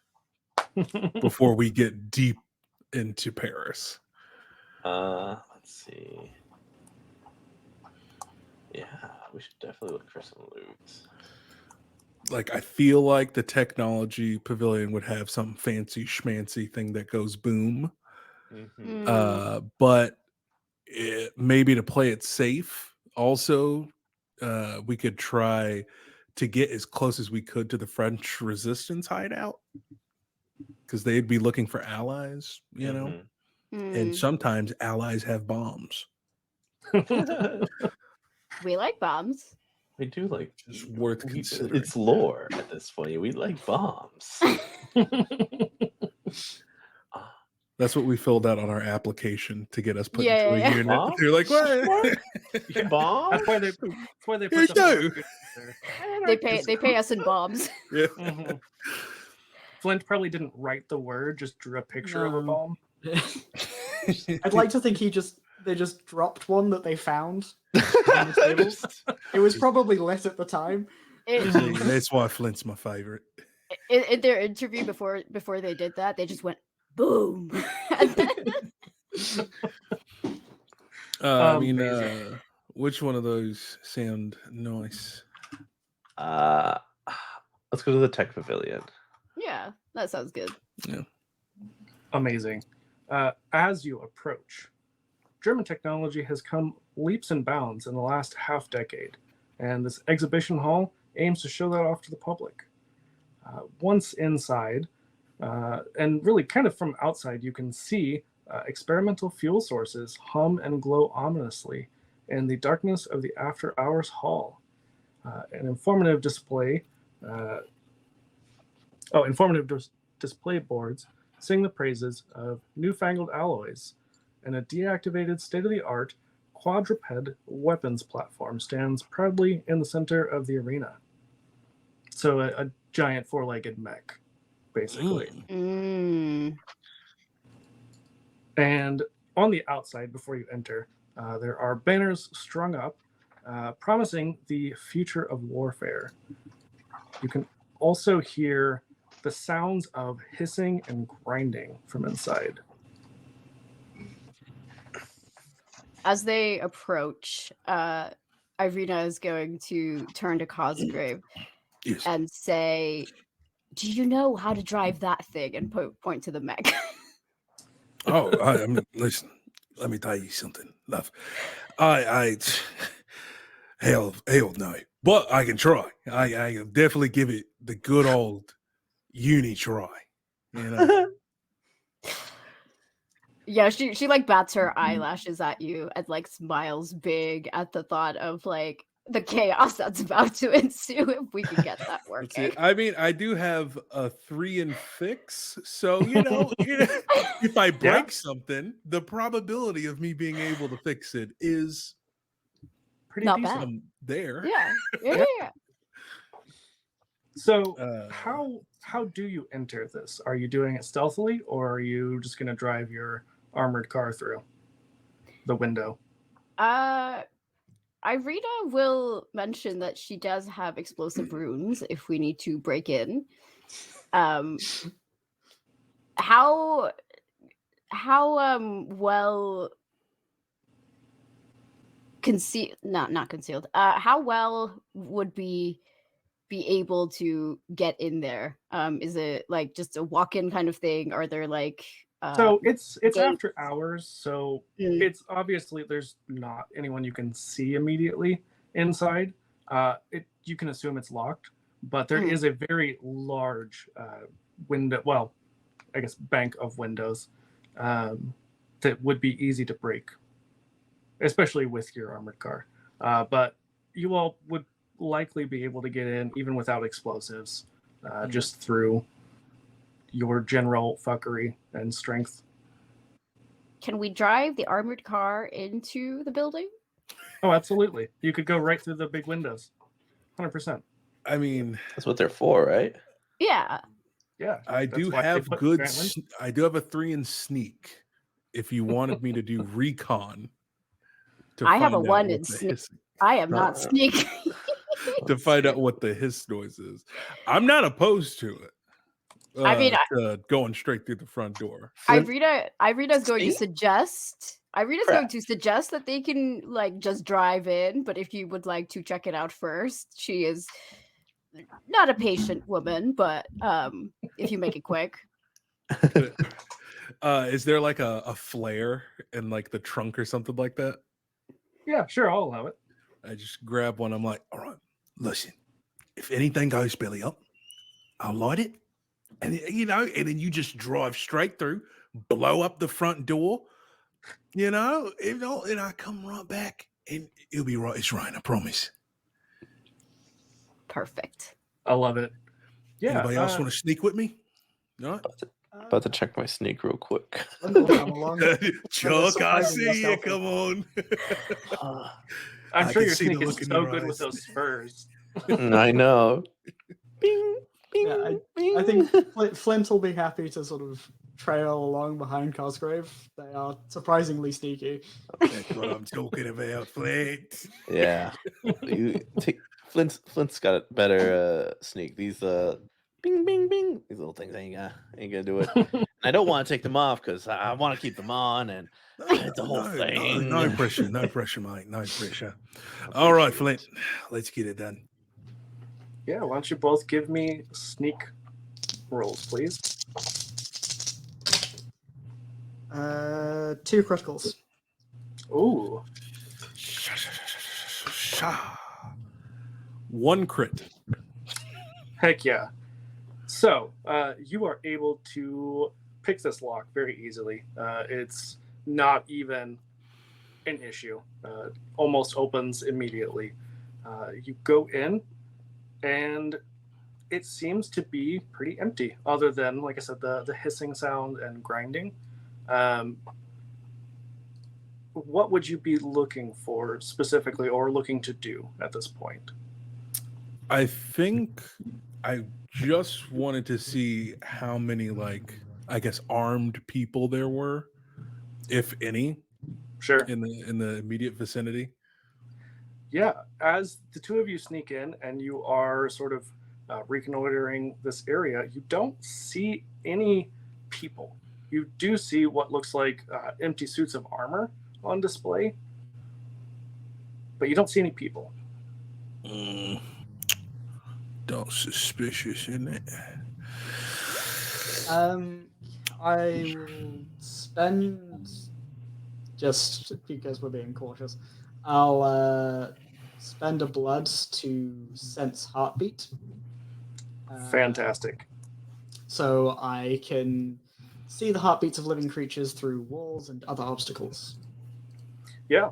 before we get deep into Paris. Let's see. Yeah, we should definitely look for some loot. Like, I feel like the technology pavilion would have some fancy schmancy thing that goes boom. But maybe to play it safe, also, we could try to get as close as we could to the French resistance hideout, because they'd be looking for allies, you know, and sometimes allies have bombs. We like bombs. We do like It's worth considering. It's lore at this point. We like bombs. That's what we filled out on our application to get us put Yeah, into yeah, a yeah. unit. Bombs? They're like, what? Bombs? That's why they Here put you them there. They pay us in bombs. Yeah. Mhm. Flint probably didn't write the word, just drew a picture of a No. bomb. I'd like to think they just dropped one that they found on the table. It was probably lit at the time. That's why Flint's my favorite. In their interview before they did that, they just went boom. And then- I mean, Amazing. which one of those sound nice? Let's go to the tech pavilion. yeah, that sounds good. Amazing. As you approach, German technology has come leaps and bounds in the last half decade, and this exhibition hall aims to show that off to the public. Once inside, and really kind of from outside, you can see experimental fuel sources hum and glow ominously in the darkness of the after hours hall. An informative display, display boards sing the praises of newfangled alloys, and a deactivated state-of-the-art quadruped weapons platform stands proudly in the center of the arena. So a giant four-legged mech, basically. And on the outside, before you enter, there are banners strung up promising the future of warfare. You can also hear the sounds of hissing and grinding from inside. As they approach, Irina is going to turn to Cosgrave Yes. and say, "Do you know how to drive that thing?" And point to the mech. Oh, I mean, listen, let me tell you something, love. I hell no, but I can try. I definitely give it the good old uni try. You know, Yeah, she like bats her eyelashes at you and like smiles big at the thought of like the chaos that's about to ensue if we can get that that's working. it. I mean, I do have a 3 in fix, so you know, if I break something, the probability of me being able to fix it is Pretty Not decent. bad. there. Yeah. So Uh, how do you enter this? Are you doing it stealthily, or are you just going to drive your armored car through the window? Irina will mention that she does have explosive runes if we need to break in. How well concealed, not concealed. How well would be able to get in there? Is it like just a walk-in kind of thing? Are there like So it's gates? after hours, so Mm. it's obviously there's not anyone you can see immediately inside. You can assume it's locked, but there is a very large window. Well, I guess bank of windows that would be easy to break, especially with your armored car. But you all would likely be able to get in even without explosives, just through your general fuckery and strength. Can we drive the armored car into the building? Oh, absolutely. You could go right through the big windows. 100%. I mean, That's what they're for, right? Yeah. Yeah. I that's do why they have put good. giant windows. I do have a 3 in sneak. If you wanted me to do recon, I have a find out 1 what in the sneak. hiss- I am not sneaking. to find out what the hiss noise is. I'm not opposed to it. I mean, Going straight through the front door. Irina's going to See? suggest. Irina's Crap. going to suggest that they can like just drive in, but if you would like to check it out first, she is not a patient woman, but if you make it quick. Is there like a flare in like the trunk or something like that? Yeah, sure, I'll allow it. I just grab one. I'm like, all right, listen, if anything goes belly up, I'll light it. And and then you just drive straight through, blow up the front door, and I come right back and it'll be right. It's right, I promise. Perfect. I love it. Yeah. Anybody else want to sneak with me? No? About to check my sneak real quick. Chuck, I see you. Come on. I'm I sure can your see the sneak is look in so your good eyes. with those spurs. I know. Bing, bing, Yeah, bing. I think Flint will be happy to sort of trail along behind Cosgrave. They are surprisingly sneaky. That's what I'm talking about, Flint. Yeah. Flint's got a better sneak. These bing bing bing. These little things ain't gonna do it. I don't want to take them off because I want to keep them on and the whole thing. No pressure, mate. No pressure. All right, Flint. Let's get it done. Yeah, why don't you both give me sneak rolls, please? 2 criticals. Ooh. 1 crit. Heck yeah. So, you are able to pick this lock very easily. It's not even an issue. Almost opens immediately. You go in, and it seems to be pretty empty, other than, like I said, the hissing sound and grinding. What would you be looking for specifically, or looking to do at this point? I think I just wanted to see how many, armed people there were, if any, Sure. in the immediate vicinity. Yeah, as the two of you sneak in and you are sort of reconnoitering this area, you don't see any people. You do see what looks like empty suits of armor on display, but you don't see any people. Don't suspicious, isn't it? I will spend, just because we're being cautious, I'll spend a blood to sense heartbeat. Fantastic. So I can see the heartbeats of living creatures through walls and other obstacles. Yeah.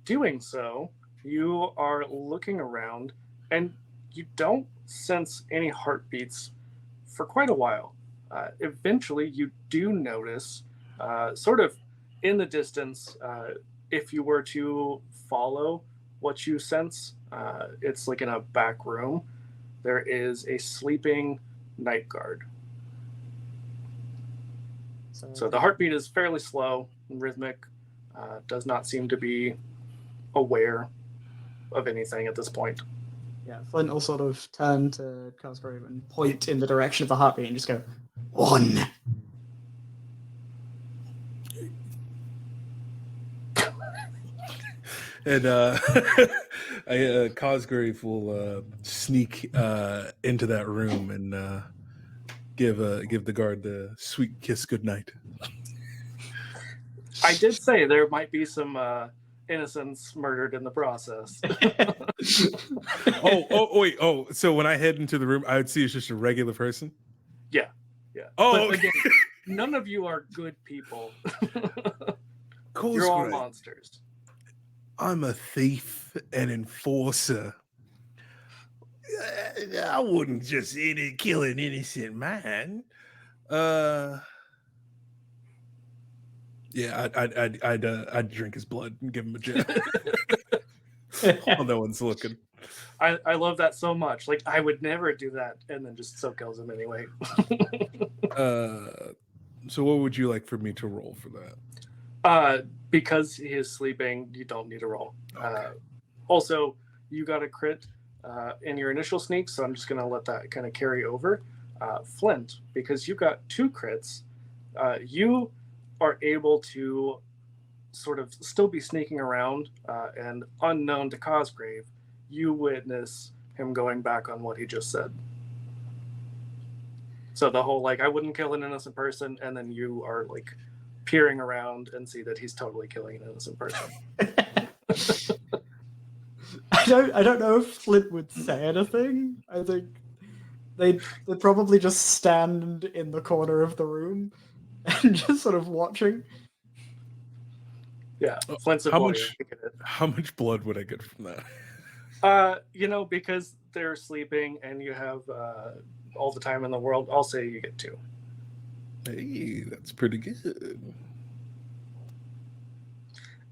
Doing so, you are looking around and you don't sense any heartbeats for quite a while. Eventually, you do notice, sort of in the distance, if you were to follow what you sense, it's like in a back room, there is a sleeping night guard. So the heartbeat is fairly slow and rhythmic, does not seem to be aware of anything at this point. Yeah, Flint will sort of turn to Cosgrave and point in the direction of the heartbeat and just go, 1. And Cosgrave will sneak into that room and give the guard the sweet kiss goodnight. I did say there might be some innocents murdered in the process. Wait. So when I head into the room, I would see it's just a regular person? Yeah. Oh, but again, none of you are good people. Cosgrave. You're all monsters. I'm a thief and enforcer. I wouldn't just kill an innocent man. Yeah, I'd drink his blood and give him a jab. While no one's looking. I love that so much. Like, I would never do that, and then just so kills him anyway. So what would you like for me to roll for that? Because he is sleeping, you don't need a roll. Okay. Also, you got a crit in your initial sneak, so I'm just going to let that kind of carry over. Flint, because you got 2 crits, you are able to sort of still be sneaking around, and unknown to Cosgrave, you witness him going back on what he just said. So the whole, like, I wouldn't kill an innocent person, and then you are, like, peering around and see that he's totally killing an innocent person. I don't know if Flint would say anything. I think they'd probably just stand in the corner of the room and just sort of watching. Yeah, Flint's a How boy. much blood would I get from that? Because they're sleeping and you have all the time in the world, I'll say you get 2. Hey, that's pretty good.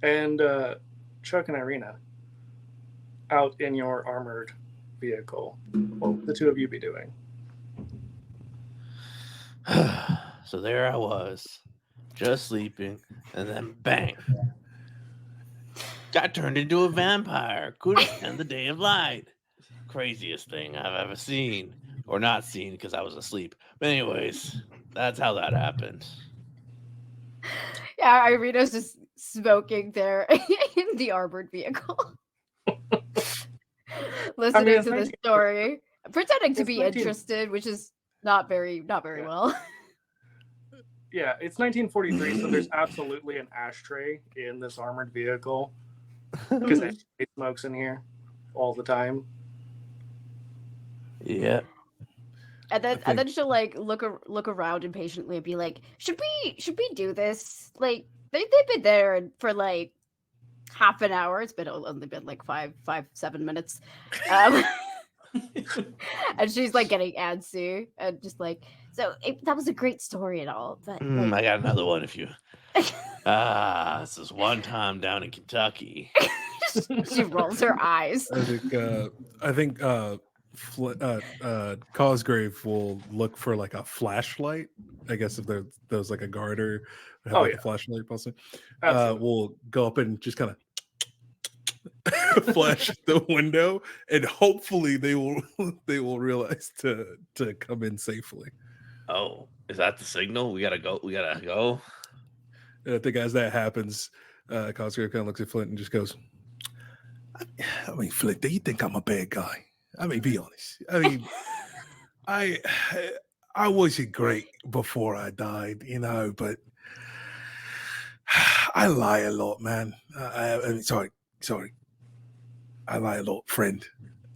And Chuck and Irina, out in your armored vehicle, what would the 2 of you be doing? So there I was, just sleeping, and then bang. Got turned into a vampire. Couldn't stand the day of light. Craziest thing I've ever seen. Or not seen because I was asleep. But anyways, that's how that happened. Yeah, Irina's just smoking there in the armored vehicle. Listening to the story. Pretending to be interested, which is not very well. Yeah, it's 1943, so there's absolutely an ashtray in this armored vehicle. Because everybody smokes in here all the time. Yeah. And then she'll like look around impatiently and be like, "Should we do this? Like they've been there for like half an hour. It's only been like 5-7 minutes." And she's like getting antsy and just like, so that was a great story and all, but I got another one if you. This is one time down in Kentucky. She rolls her eyes. I think Cosgrave will look for like a flashlight. I guess if there's like a garter, have a flashlight possibly. We'll go up and just kind of flash the window, and hopefully they will realize to come in safely. Oh, is that the signal? We gotta go. I think as that happens, Cosgrave kind of looks at Flint and just goes, I mean, Flint, do you think I'm a bad guy? I mean, be honest. I mean, I wasn't great before I died, but I lie a lot, man. I mean, sorry. I lie a lot, friend.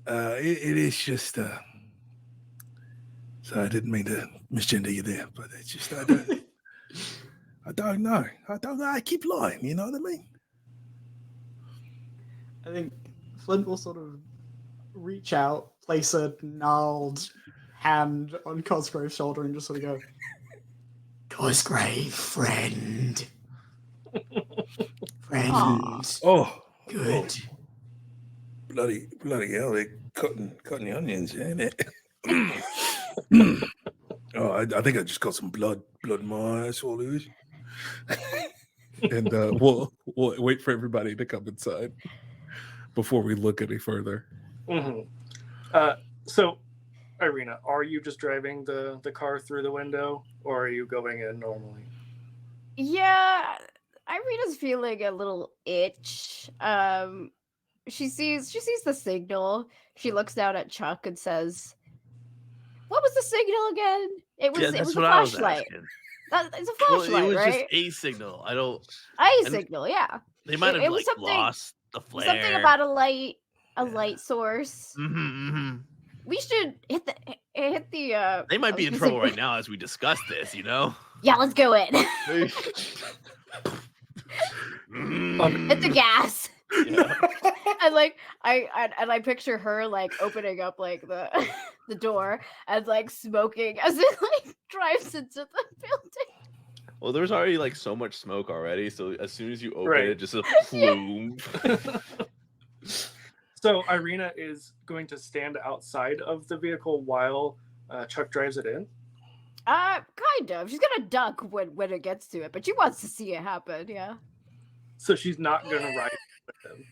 It is just, so I didn't mean to misgender you there, but it's just, I don't know. I keep lying, you know what I mean? I think Flint will sort of reach out, place a gnarled hand on Cosgrave's shoulder, and just sort of go, "Cosgrave, friend. Friend. Oh, Good. Bloody hell, they're cutting the onions, ain't it? Oh, I think I just got some blood in my eye, that's all it is. And we'll wait for everybody to come inside before we look any further. Mm-hmm. So, Irina, are you just driving the car through the window, or are you going in normally? Yeah, Irina's feeling a little itch. She sees the signal. She looks down at Chuck and says, "What was the signal again?" It was a flashlight. It's a flashlight, it was right? just a signal. Signal, yeah. They might have lost the flare. Something about a light source. Mm-hmm. We should hit the. They might be in trouble right now as we discuss this. Yeah, let's go in. Hit the gas. Yeah. And I picture her like opening up like the door and like smoking as it like drives into the building. Well, there's already like so much smoke already, so as soon as you open it, just a plume. So Irina is going to stand outside of the vehicle while Chuck drives it in. Kind of. She's gonna duck when it gets to it, but she wants to see it happen. Yeah. So she's not gonna ride with him.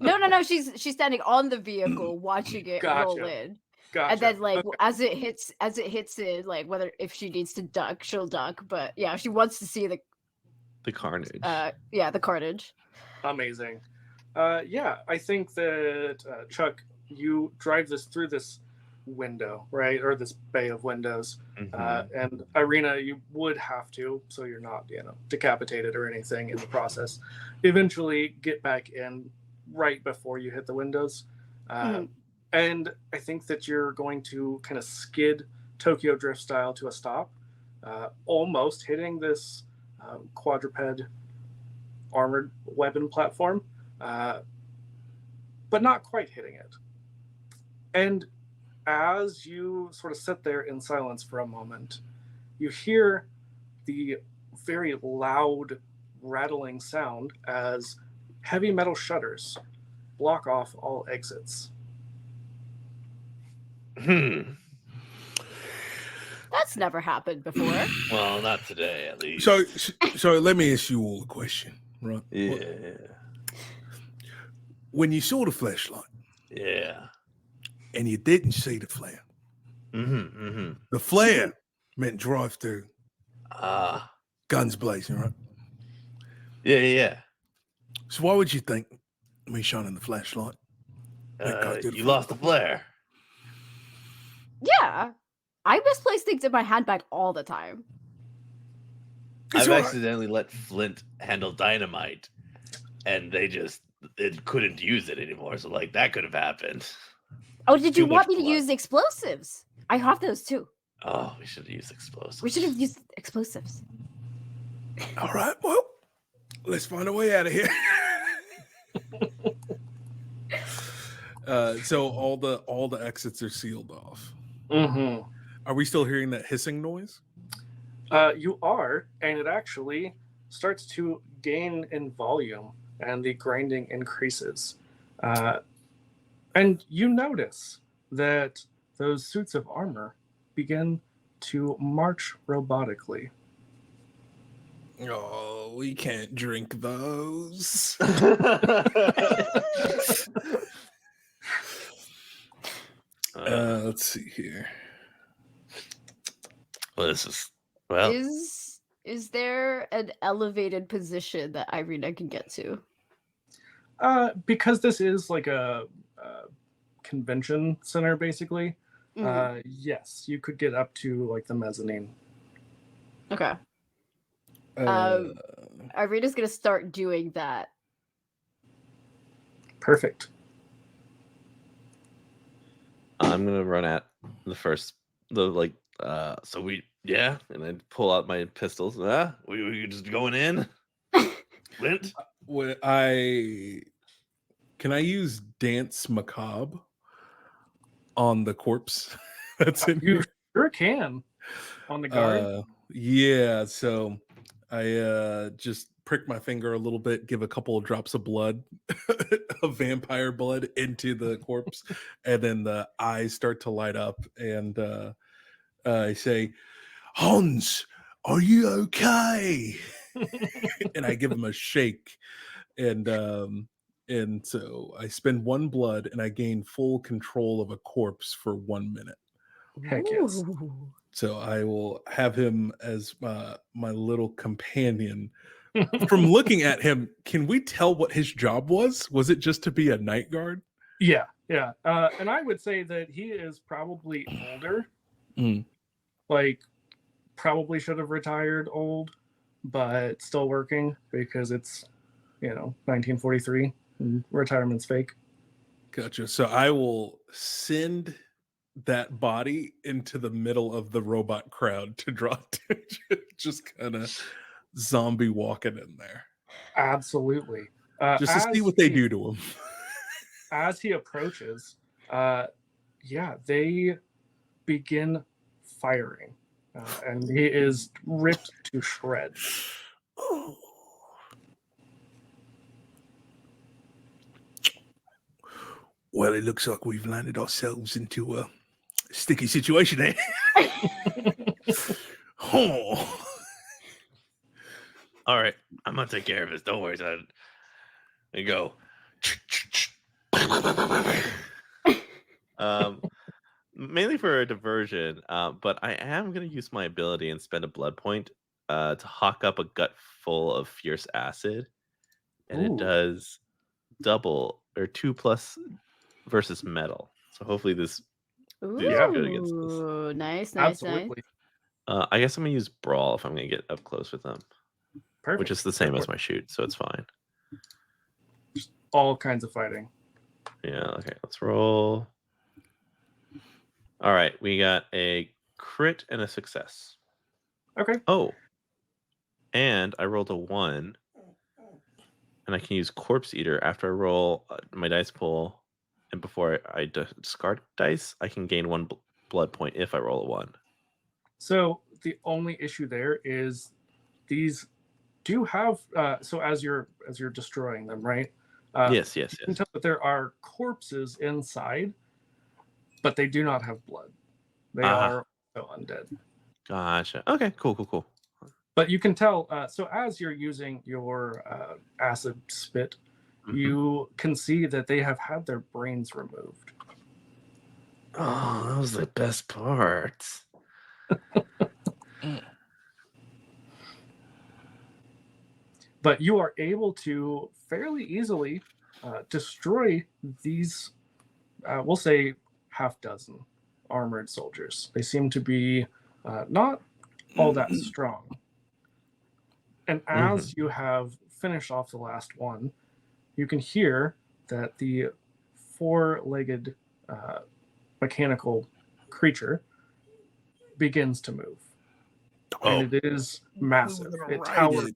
No. She's standing on the vehicle, watching it roll Gotcha. in, Gotcha. and then like Okay. as it hits it, like whether if she needs to duck, she'll duck. But yeah, she wants to see the carnage. The carnage. Amazing. Yeah, I think that Chuck, you drive this through this window, right, or this bay of windows, and Irina, you would have to, so you're not, decapitated or anything in the process. Eventually, get back in right before you hit the windows, and I think that you're going to kind of skid Tokyo Drift style to a stop, almost hitting this quadruped armored weapon platform, but not quite hitting it. And as you sort of sit there in silence for a moment, you hear the very loud rattling sound as heavy metal shutters block off all exits. That's never happened before. Well, not today, at least. So let me ask you all a question, right? Yeah. When you saw the flashlight, and you didn't see the flare, the flare meant drive through, guns blazing, right? Yeah. So why would you think me shining the flashlight? You lost the flare. Yeah. I misplace things in my handbag all the time. It's I've all right. accidentally let Flint handle dynamite, and it couldn't use it anymore. So like that could have happened. Oh, did you Too want much me to blood. use the explosives? I have those too. Oh, we should have used explosives. We should have used explosives. All right, well, let's find a way out of here. So all the exits are sealed off. Are we still hearing that hissing noise? You are, and it actually starts to gain in volume, and the grinding increases. And you notice that those suits of armor begin to march robotically. Oh, we can't drink those. Let's see here. Well, Is there an elevated position that Irina can get to? Because this is like a convention center, basically. Yes, you could get up to like the mezzanine. Okay. Irina's gonna start doing that. Perfect. I'm gonna run at and then pull out my pistols. We just going in. Flint. Can I use Dance Macabre on the corpse that's in You here? sure can. On the guard. Yeah, so I just prick my finger a little bit, give a couple of drops of blood, of vampire blood into the corpse, and then the eyes start to light up, and I say, "Hans, are you okay?" And I give him a shake, and so I spend one blood, and I gain full control of a corpse for 1 minute. Heck yes. Ooh. So I will have him as my little companion. From looking at him, can we tell what his job was? Was it just to be a night guard? Yeah. And I would say that he is probably older. Like, probably should have retired old, but still working because it's, 1943 and retirement's fake. Gotcha. So I will send that body into the middle of the robot crowd to draw attention. Just kind of zombie walking in there. Absolutely. Just to see what they do to him. As he approaches, they begin firing. And he is ripped to shreds. Well, it looks like we've landed ourselves into a sticky situation, eh? Oh. All right, I'm gonna take care of this. Don't worry, son. There you go. Mainly for a diversion, but I am gonna use my ability and spend a blood point to hawk up a gut full of fierce acid, and it Ooh. does double or 2+ versus metal. So hopefully this Ooh, these are good against this. nice. Absolutely. I guess I'm gonna use brawl if I'm gonna get up close with them, Perfect. which is the same as my shoot, so it's fine. All kinds of fighting. Yeah. Okay. Let's roll. All right, we got a crit and a success. Okay. Oh, and I rolled a 1, and I can use Corpse Eater after I roll my dice pool, and before I discard dice, I can gain 1 blood point if I roll a 1. So the only issue there is these do have so as you're destroying them, right? Yes. You can tell that there are corpses inside, but they do not have blood. They are also undead. Gotcha. Okay. Cool. But you can tell. So as you're using your acid spit, you can see that they have had their brains removed. Oh, that was the best part. But you are able to fairly easily destroy these, we'll say, half dozen armored soldiers. They seem to be not all that strong. And as you have finished off the last one, you can hear that the 4-legged mechanical creature begins to move. Oh. And it is massive. It Right. towers.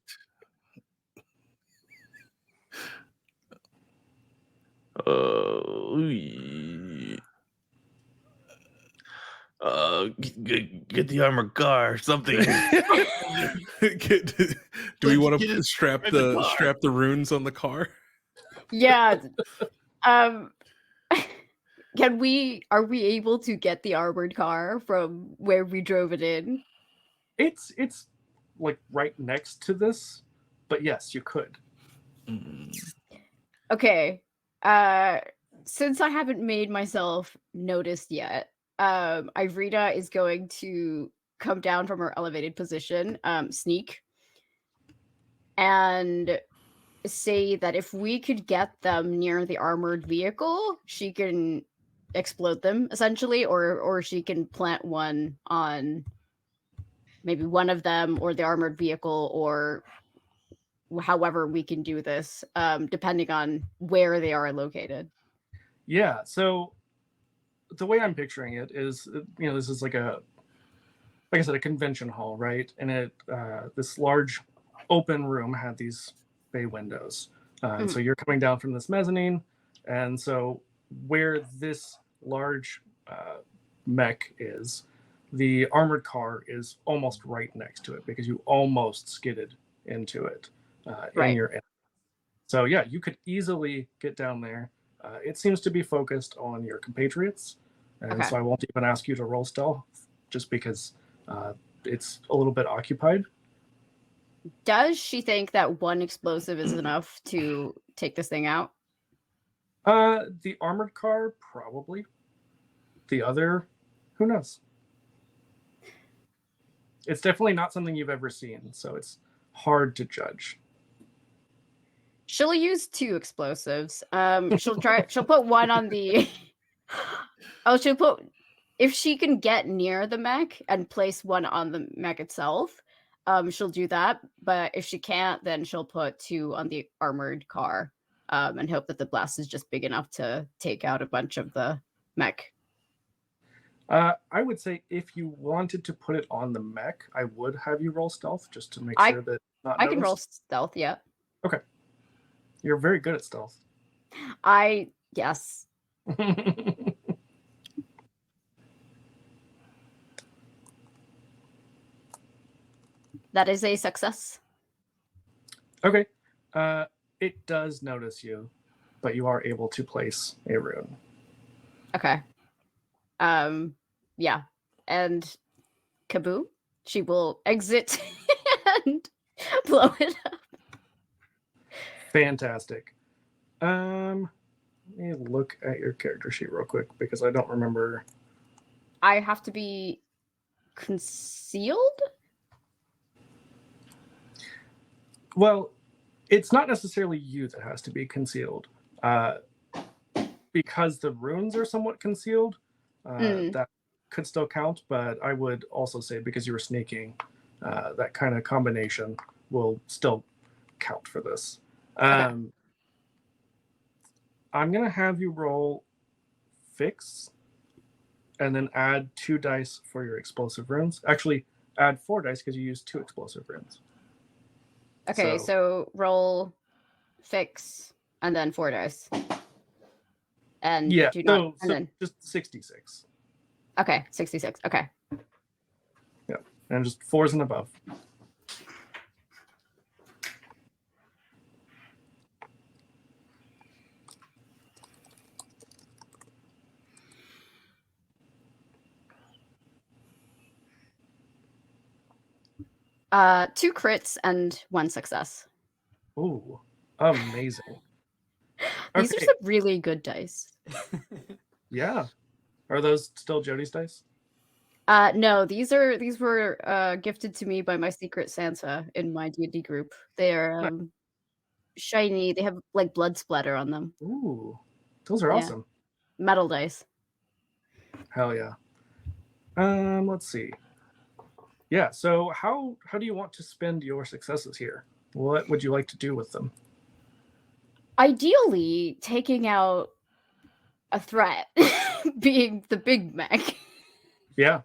Get the armored car, something. Do we want to strap the runes on the car? Yeah. Are we able to get the armored car from where we drove it in? It's like right next to this, but yes, you could. Okay. Since I haven't made myself noticed yet, Irina is going to come down from her elevated position, sneak, and say that if we could get them near the armored vehicle, she can explode them essentially, or she can plant one on maybe one of them or the armored vehicle, or however we can do this, depending on where they are located. Yeah, so the way I'm picturing it is, this is like I said, a convention hall, right? And it this large open room had these bay windows. And so you're coming down from this mezzanine, and so where this large mech is, the armored car is almost right next to it because you almost skidded into it in your end. So yeah, you could easily get down there. It seems to be focused on your compatriots, and so I won't even ask you to roll stealth just because it's a little bit occupied. Does she think that one explosive is enough to take this thing out? The armored car, probably. The other, who knows? It's definitely not something you've ever seen, so it's hard to judge. She'll use 2 explosives. She'll put one on the. If she can get near the mech and place one on the mech itself, she'll do that. But if she can't, then she'll put 2 on the armored car, and hope that the blast is just big enough to take out a bunch of the mech. I would say if you wanted to put it on the mech, I would have you roll stealth just to make sure that it's not I can roll noticed. stealth, yeah. Okay. You're very good at stealth. Yes. That is a success. Okay. It does notice you, but you are able to place a rune. Okay. Yeah. And Kaboo? she will exit and blow it up. Fantastic. Let me look at your character sheet real quick because I don't remember. I have to be concealed? Well, it's not necessarily you that has to be concealed. Because the runes are somewhat concealed, that could still count, but I would also say because you were sneaking, that kind of combination will still count for this. Okay. I'm going to have you roll fix and then add 2 dice for your explosive runes. Actually, add 4 dice because you used 2 explosive runes. Okay, so roll, fix, and then 4 dice. And Yeah, do not, and then just 66. okay, 66. Okay. Yeah, and just 4s and above. Two crits and 1 success. Ooh, amazing. These are Okay. some really good dice. Yeah. Are those still Jody's dice? No, these were gifted to me by my secret Santa in my D&D group. They're shiny. They have like blood splatter on them. Ooh, those are Yeah. awesome. Metal dice. Hell yeah. Let's see. Yeah, so how do you want to spend your successes here? What would you like to do with them? Ideally, taking out a threat, being the Big Mac. Yeah.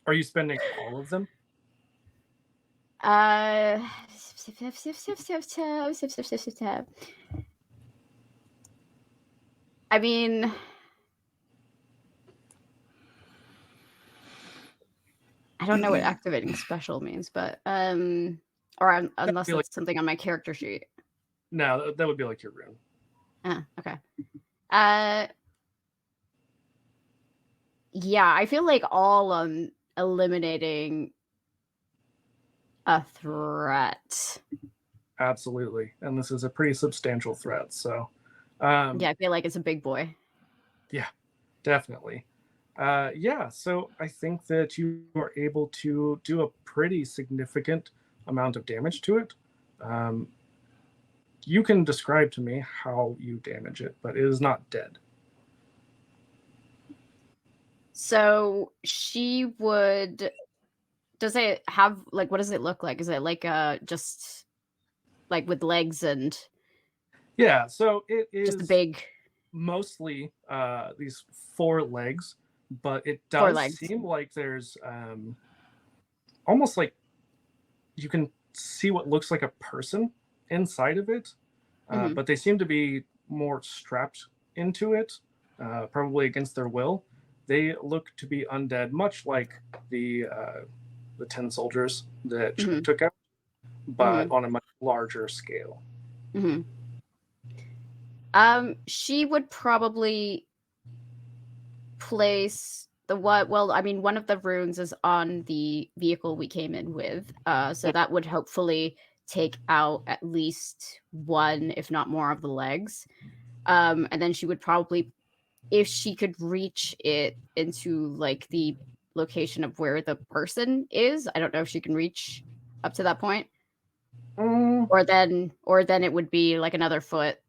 Are you spending all of them? I mean, I don't know what activating special means, but unless be like- that's something on my character sheet. No, that would be like your rune. Okay. Yeah, I feel like all on eliminating a threat. Absolutely. And this is a pretty substantial threat, so Yeah, I feel like it's a big boy. yeah, definitely. Yeah, so I think that you are able to do a pretty significant amount of damage to it. You can describe to me how you damage it, but it is not dead. So she would. Does it have like what does it look like? Is it like just like with legs and Yeah, so it is just a big mostly these 4 legs, but it 4 does legs? seem like there's almost like you can see what looks like a person inside of it, Mhm. but they seem to be more strapped into it, probably against their will. They look to be undead, much like the 10 soldiers that she Mhm. took out, but Mhm. on a much larger scale. Mhm. She would probably place the what? Well, I mean, one of the runes is on the vehicle we came in with, so that would hopefully take out at least 1, if not more, of the legs. And then she would probably, if she could reach it into like the location of where the person is. I don't know if she can reach up to that point, Mm, or then it would be like another foot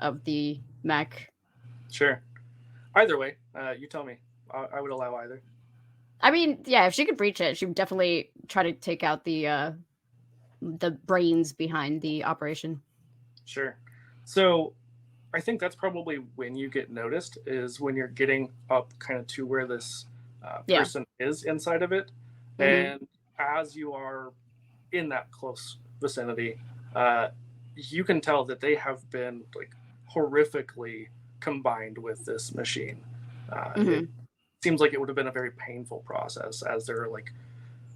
of the mech. sure. Either way, you tell me. I would allow either. I mean, yeah, if she could reach it, she would definitely try to take out the brains behind the operation. Sure. So I think that's probably when you get noticed, is when you're getting up kind of to where this person is inside of it. And as you are in that close vicinity, you can tell that they have been like horrifically combined with this machine. It seems like it would have been a very painful process, as there are like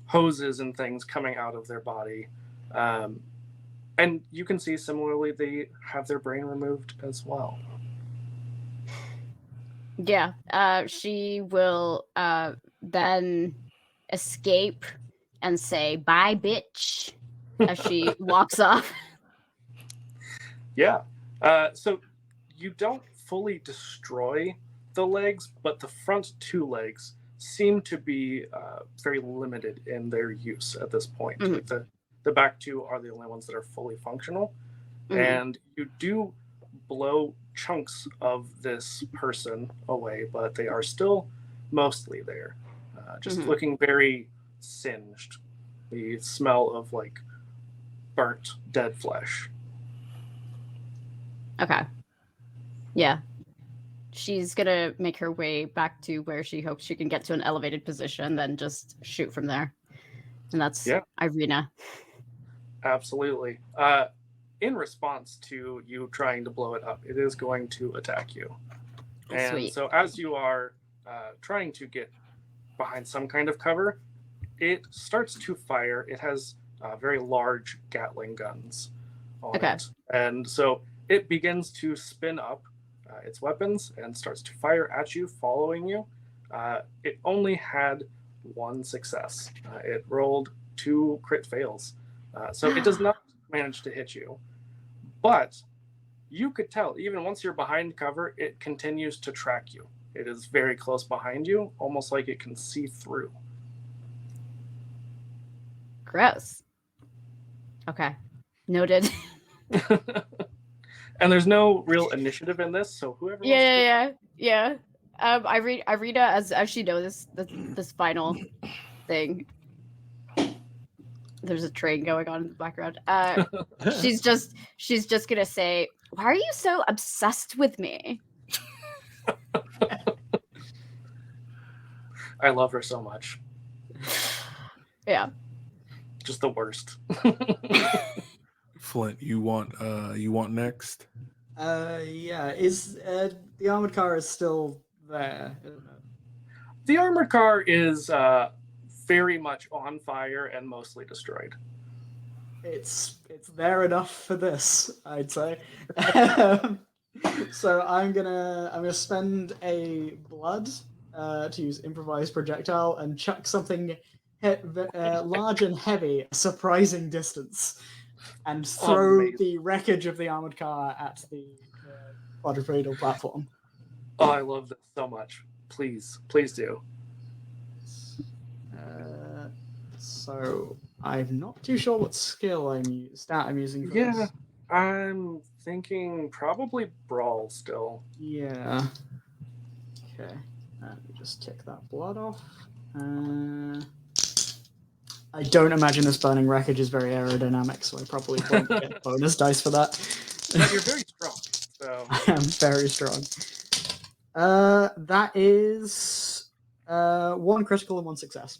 hoses and things coming out of their body. And you can see similarly they have their brain removed as well. Yeah, she will then escape and say, "Bye, bitch," as she walks off. Yeah. So you don't fully destroy the legs, but the front two legs seem to be very limited in their use at this point. Mhm. Like the back two are the only ones that are fully functional. Mhm. And you do blow chunks of this person away, but they are still mostly there. Just Mhm. looking very singed. The smell of like burnt dead flesh. Okay. Yeah. She's gonna make her way back to where she hopes she can get to an elevated position, then just shoot from there. And that's Yeah. Irina. Absolutely. In response to you trying to blow it up, it is going to attack you. And Sweet. so as you are trying to get behind some kind of cover, it starts to fire. It has very large Gatling guns on Okay. it. And so it begins to spin up its weapons and starts to fire at you, following you. It only had one success. It rolled 2 crit fails. So it does not manage to hit you. But you could tell, even once you're behind cover, it continues to track you. It is very close behind you, almost like it can see through. Gross. Okay. Noted. And there's no real initiative in this, so whoever wants to Yeah. Irina, as she knows this final thing. There's a train going on in the background. She's just gonna say, "Why are you so obsessed with me?" I love her so much. Yeah. Just the worst. Flint, you want next? Yeah. Is the armored car is still there? Isn't it? The armored car is very much on fire and mostly destroyed. It's there enough for this, I'd say. So I'm gonna spend a blood to use improvised projectile and chuck something large and heavy, a surprising distance, and throw Amazing. the wreckage of the armored car at the quadrupedal platform. Oh, I love this so much. Please do. So I'm not too sure what skill I'm using for Yeah, this. I'm thinking probably brawl still. Yeah. Okay. Let me just tick that blood off. I don't imagine this burning wreckage is very aerodynamic, so I probably won't get bonus dice for that. But you're very strong, so I am very strong. That is 1 critical and 1 success.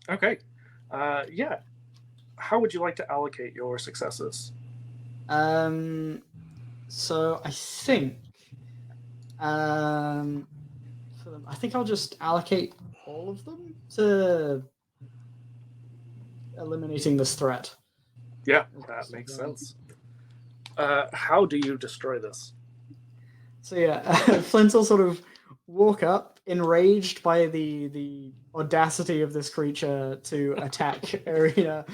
okay. Yeah. How would you like to allocate your successes? So I think for them, I think I'll just allocate all of them to eliminating this threat. Yeah, that makes sense. How do you destroy this? So yeah, Flint will sort of walk up, enraged by the audacity of this creature to attack Arena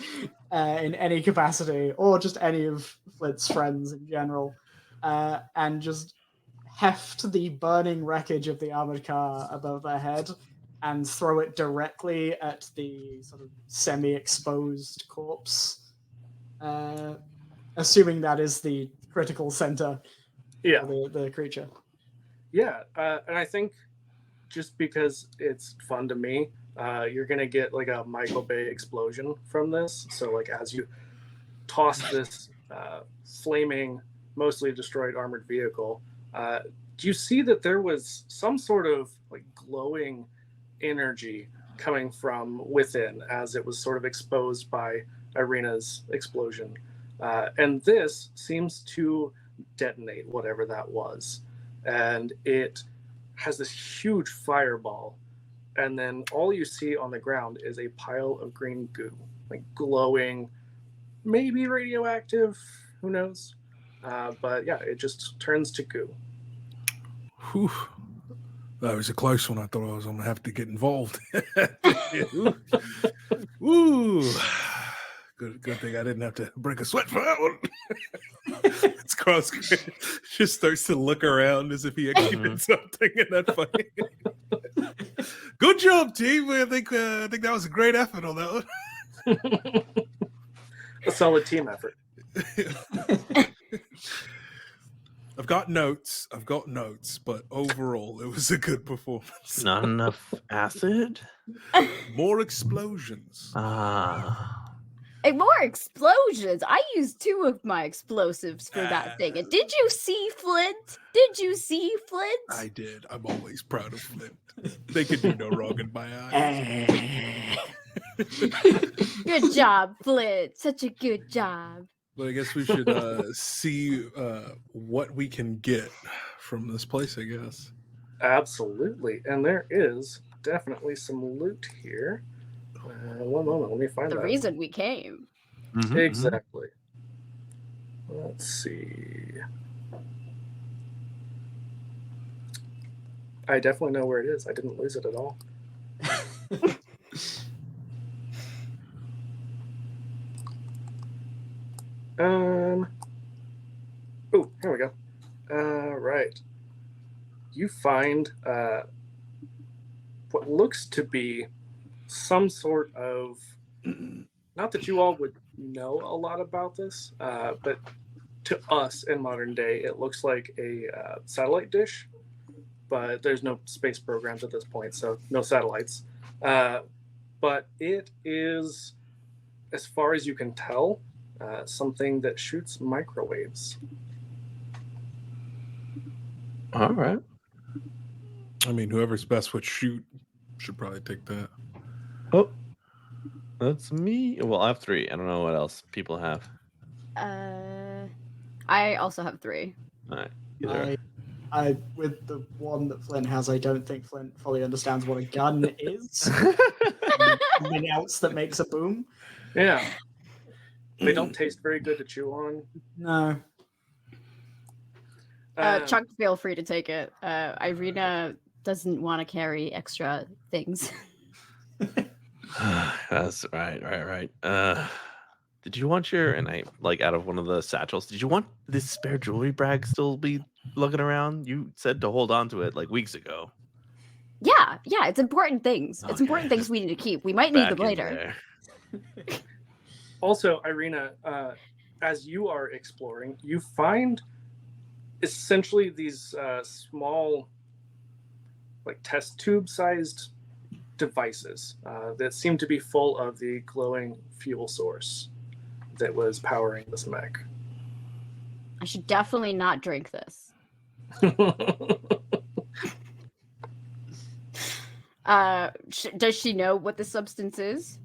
in any capacity, or just any of Flint's friends in general, and just heft the burning wreckage of the armored car above their head and throw it directly at the sort of semi-exposed corpse, assuming that is the critical center. Yeah. The creature. Yeah, and I think just because it's fun to me, you're gonna get like a Michael Bay explosion from this. So like as you toss this flaming, mostly destroyed armored vehicle, do you see that there was some sort of like glowing energy coming from within as it was sort of exposed by Irina's explosion? And this seems to detonate whatever that was. And it has this huge fireball. And then all you see on the ground is a pile of green goo, like glowing, maybe radioactive, who knows? But yeah, it just turns to goo. Whew. That was a close one. I thought I was going to have to get involved. Ooh. Good thing I didn't have to break a sweat for that one. It's cross. Just starts to look around as if he actually did something in that fight. Good job, team. I think that was a great effort on that one. A solid team effort. I've got notes, but overall, it was a good performance. Not enough acid? More explosions. And more explosions. I used 2 of my explosives for that thing. And did you see Flint? I did. I'm always proud of Flint. They can do no wrong in my eyes. Good job, Flint. Such a good job. But I guess we should see what we can get from this place, I guess. Absolutely. And there is definitely some loot here. One moment, let me find The that. reason we came. Exactly. Let's see. I definitely know where it is. I didn't lose it at all. Oh, here we go. Right. You find what looks to be some sort of, not that you all would know a lot about this, but to us in modern day, it looks like a satellite dish, but there's no space programs at this point, so no satellites. But it is, as far as you can tell, something that shoots microwaves. All right. I mean, whoever's best with shoot should probably take that. Oh, that's me. Well, I have 3. I don't know what else people have. I also have 3. All right. Either. I with the one that Flint has, I don't think Flint fully understands what a gun is. Something else that makes a boom. Yeah. They don't taste very good to chew on. No. Chuck, feel free to take it. Irina doesn't want to carry extra things. That's right. Did you want your, and I like out of one of the satchels, did you want this spare jewelry bag still be lugging around? You said to hold on to it like weeks ago. Yeah, it's important things. It's important things we need to keep. We might need them Back in later. there. Also, Irina, as you are exploring, you find essentially these small, like test tube sized devices that seem to be full of the glowing fuel source that was powering this mech. I should definitely not drink this. Does she know what the substance is?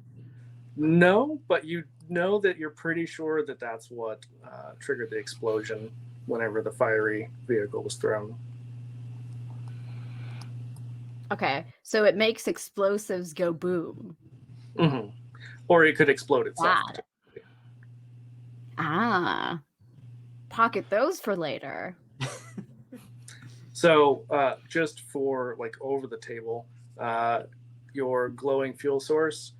No, but you know that you're pretty sure that that's what triggered the explosion whenever the fiery vehicle was thrown. Okay, so it makes explosives go boom. Mm-hmm. Or it could explode itself. Wow. Ah. Pocket those for later. So just for like over the table, your glowing fuel source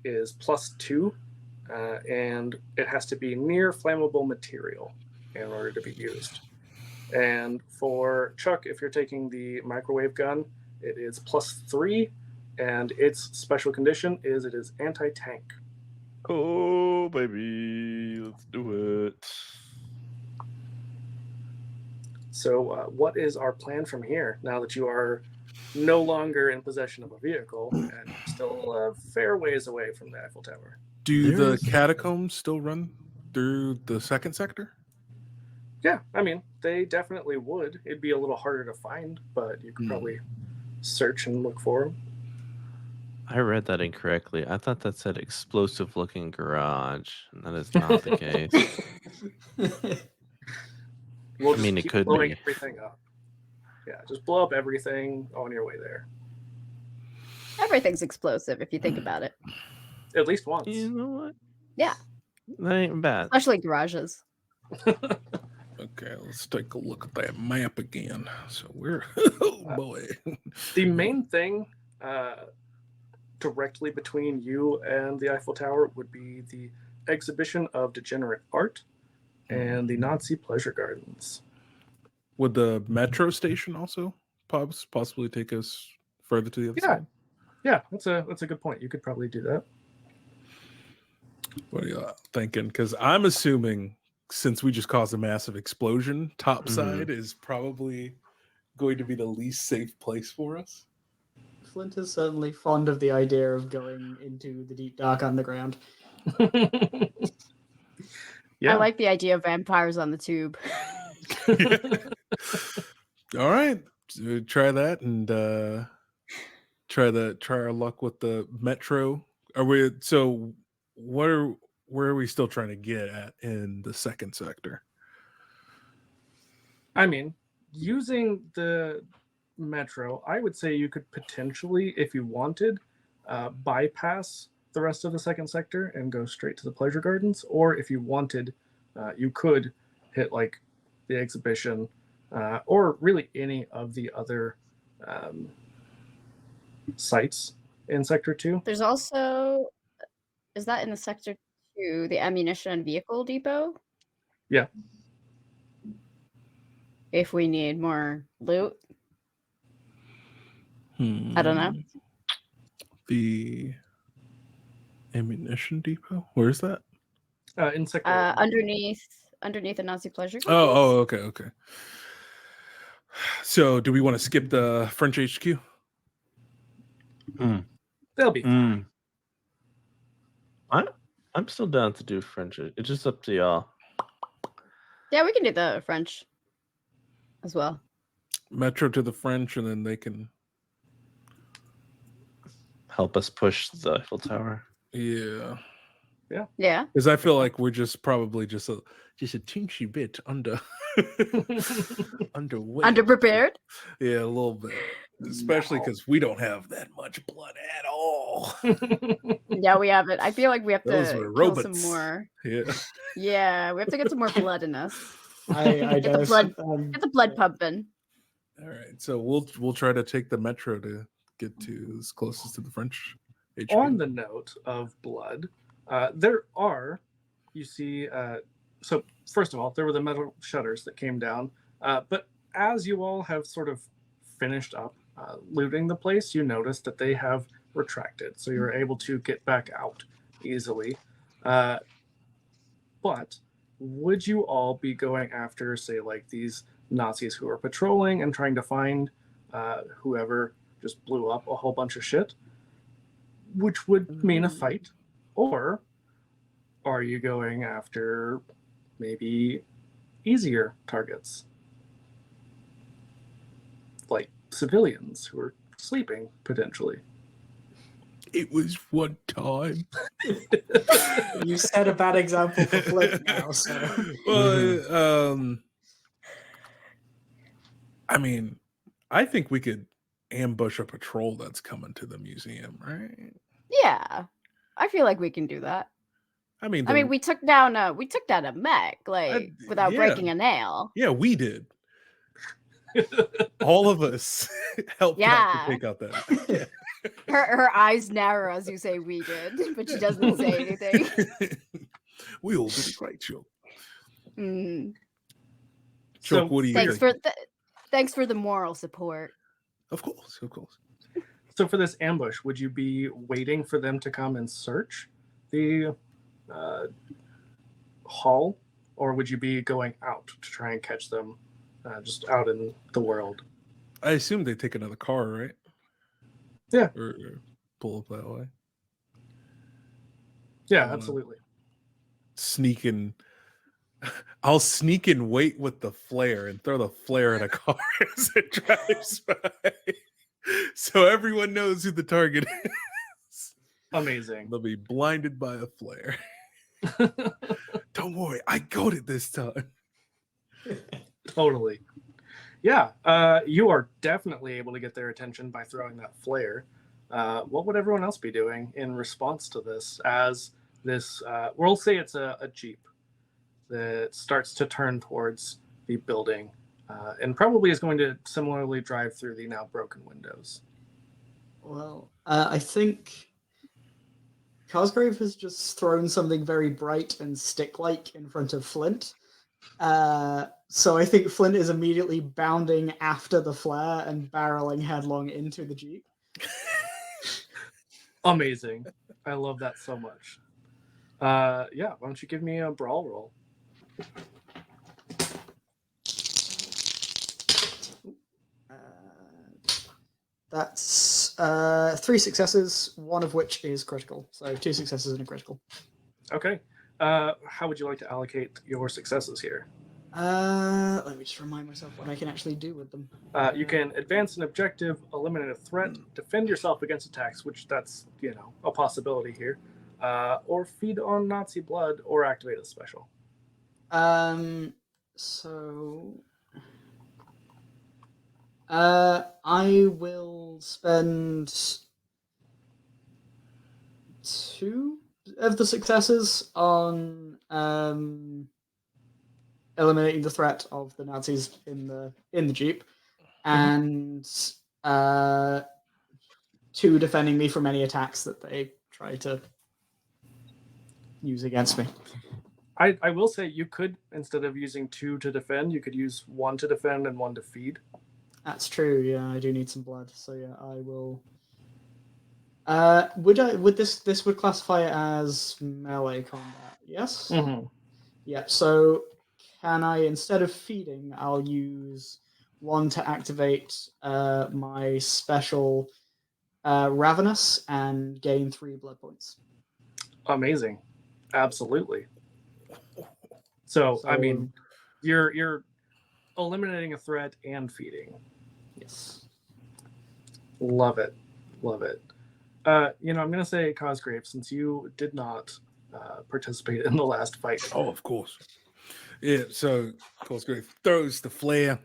is +2, and it has to be near flammable material in order to be used. And for Chuck, if you're taking the microwave gun, it is +3, and its special condition is it is anti-tank. Oh, baby. Let's do it. So what is our plan from here now that you are no longer in possession of a vehicle and still a fair ways away from the Eiffel Tower? Do the catacombs still run through the second sector? Yeah, I mean, they definitely would. It'd be a little harder to find, but you could probably search and look for them. I read that incorrectly. I thought that said explosive looking garage, and that is not the case. We'll I mean, just it keep could blowing be. everything up. Yeah, just blow up everything on your way there. Everything's explosive if you think about it. At least once. You know what? Yeah. That ain't bad. Especially garages. Okay, let's take a look at that map again. So we're oh boy. The main thing directly between you and the Eiffel Tower would be the exhibition of degenerate art and the Nazi pleasure gardens. Would the metro station also possibly take us further to the other side? Yeah, that's a good point. You could probably do that. What are you thinking? Because I'm assuming, since we just caused a massive explosion, topside is probably going to be the least safe place for us. Flint is certainly fond of the idea of going into the deep dark underground. Yeah. I like the idea of vampires on the tube. All right, so try that and try our luck with the metro. Where are we still trying to get at in the second sector? I mean, using the metro, I would say you could potentially, if you wanted, bypass the rest of the second sector and go straight to the pleasure gardens. Or if you wanted, you could hit like the exhibition or really any of the other sites in Sector 2. There's also, is that in the Sector 2, the ammunition and vehicle depot? Yeah. If we need more loot. I don't know. The ammunition depot? Where is that? In Sector Underneath the Nazi pleasure gardens. Oh, okay. So, do we want to skip the French HQ? They'll be fine. I'm still down to do French. It's just up to y'all. Yeah, we can do the French as well. Metro to the French, and then they can Help us push the Eiffel Tower. Yeah. Yeah. Because I feel like we're just probably just a teensy bit underweight. Underprepared? Yeah, a little bit. Especially because we don't have that much blood at all. Yeah, we have it. I feel like we have Those to were kill some robots. more. Yeah. Yeah, we have to get some more blood in us. I Get the guess. blood. Get the blood pumping. All right. So we'll try to take the metro to get to as close as to the French HQ. On the note of blood, there are, you see, so first of all, there were the metal shutters that came down, but as you all have sort of finished up looting the place, you notice that they have retracted, so you're able to get back out easily. But would you all be going after, say, like these Nazis who are patrolling and trying to find whoever just blew up a whole bunch of shit, which would mean a fight? Or are you going after maybe easier targets, like civilians who are sleeping potentially? It was one time. You set a bad example for Flip now. So. Well, I mean, I think we could ambush a patrol that's coming to the museum, right? Yeah, I feel like we can do that. I mean, we took down a mech without yeah. breaking a nail. Yeah, we did. All of us helped out Yeah. to take out that. Yeah. Her eyes narrow as you say we did, but she doesn't say anything. We all did a great job. Mm. Chuck, what do you Thanks think? Thanks for the moral support. Of course. So for this ambush, would you be waiting for them to come and search the hall, or would you be going out to try and catch them just out in the world? I assume they take another car, right? Yeah. Or pull up that way. Yeah, absolutely. I'll sneak and wait with the flare and throw the flare in a car as it drives by. So everyone knows who the target is. Amazing. They'll be blinded by a flare. Don't worry, I got it this time. Totally. Yeah, you are definitely able to get their attention by throwing that flare. What would everyone else be doing in response to this? As this, we'll say it's a Jeep that starts to turn towards the building, and probably is going to similarly drive through the now broken windows. Well, I think Cosgrave has just thrown something very bright and stick-like in front of Flint. So I think Flint is immediately bounding after the flare and barreling headlong into the Jeep. Amazing. I love that so much. Why don't you give me a brawl roll? That's 3 successes, one of which is critical. So 2 successes and a critical. Okay. How would you like to allocate your successes here? Let me just remind myself what I can actually do with them. You can advance an objective, eliminate a threat, defend yourself against attacks, which that's, a possibility here, or feed on Nazi blood or activate a special. I will spend 2 of the successes on eliminating the threat of the Nazis in the Jeep, and 2 defending me from any attacks that they try to use against me. I will say you could, instead of using 2 to defend, you could use 1 to defend and 1 to feed. That's true. Yeah, I do need some blood. So yeah, I will. Would this would classify it as melee combat? Yes. Mm-hmm. Yeah. So can I, instead of feeding, I'll use 1 to activate my special Ravenous and gain 3 blood points. Amazing. Absolutely. So I mean, you're eliminating a threat and feeding. Yes. Love it. I'm going to say, Cosgrave, since you did not participate in the last fight. Oh, of course. Yeah, so Cosgrave throws the flare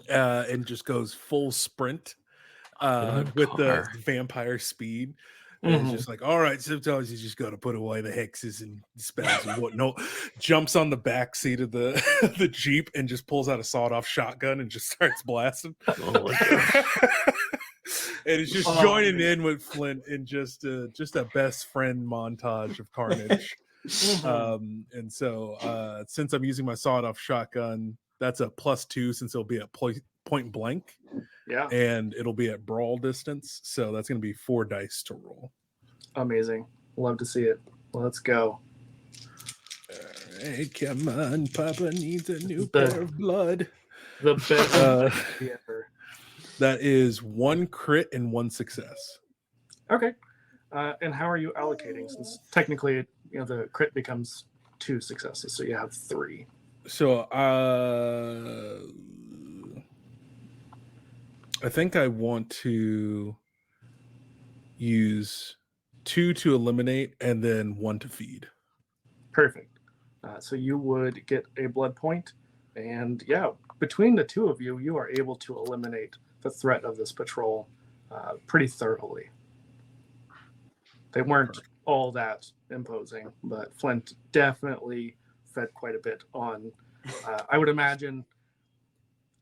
and just goes full sprint with the vampire speed. And it's just like, all right, sometimes you just got to put away the hexes and spells and whatnot. Jumps on the back seat of the the Jeep and just pulls out a sawed-off shotgun and just starts blasting. Oh my God. And it's just joining in with Flint in just a best friend montage of carnage. And so since I'm using my sawed-off shotgun, that's a +2 since it'll be at point blank. Yeah. And it'll be at brawl distance. So that's going to be 4 dice to roll. Amazing. Love to see it. Let's go. All right, come on. Papa needs a new pair of blood. The best ever. That is 1 crit and 1 success. Okay. And how are you allocating? Since technically, the crit becomes 2 successes, so you have 3. So I think I want to use 2 to eliminate and then 1 to feed. Perfect. So you would get a blood point, and between the 2 of you, you are able to eliminate the threat of this patrol pretty thoroughly. They weren't all that imposing, but Flint definitely fed quite a bit on, I would imagine,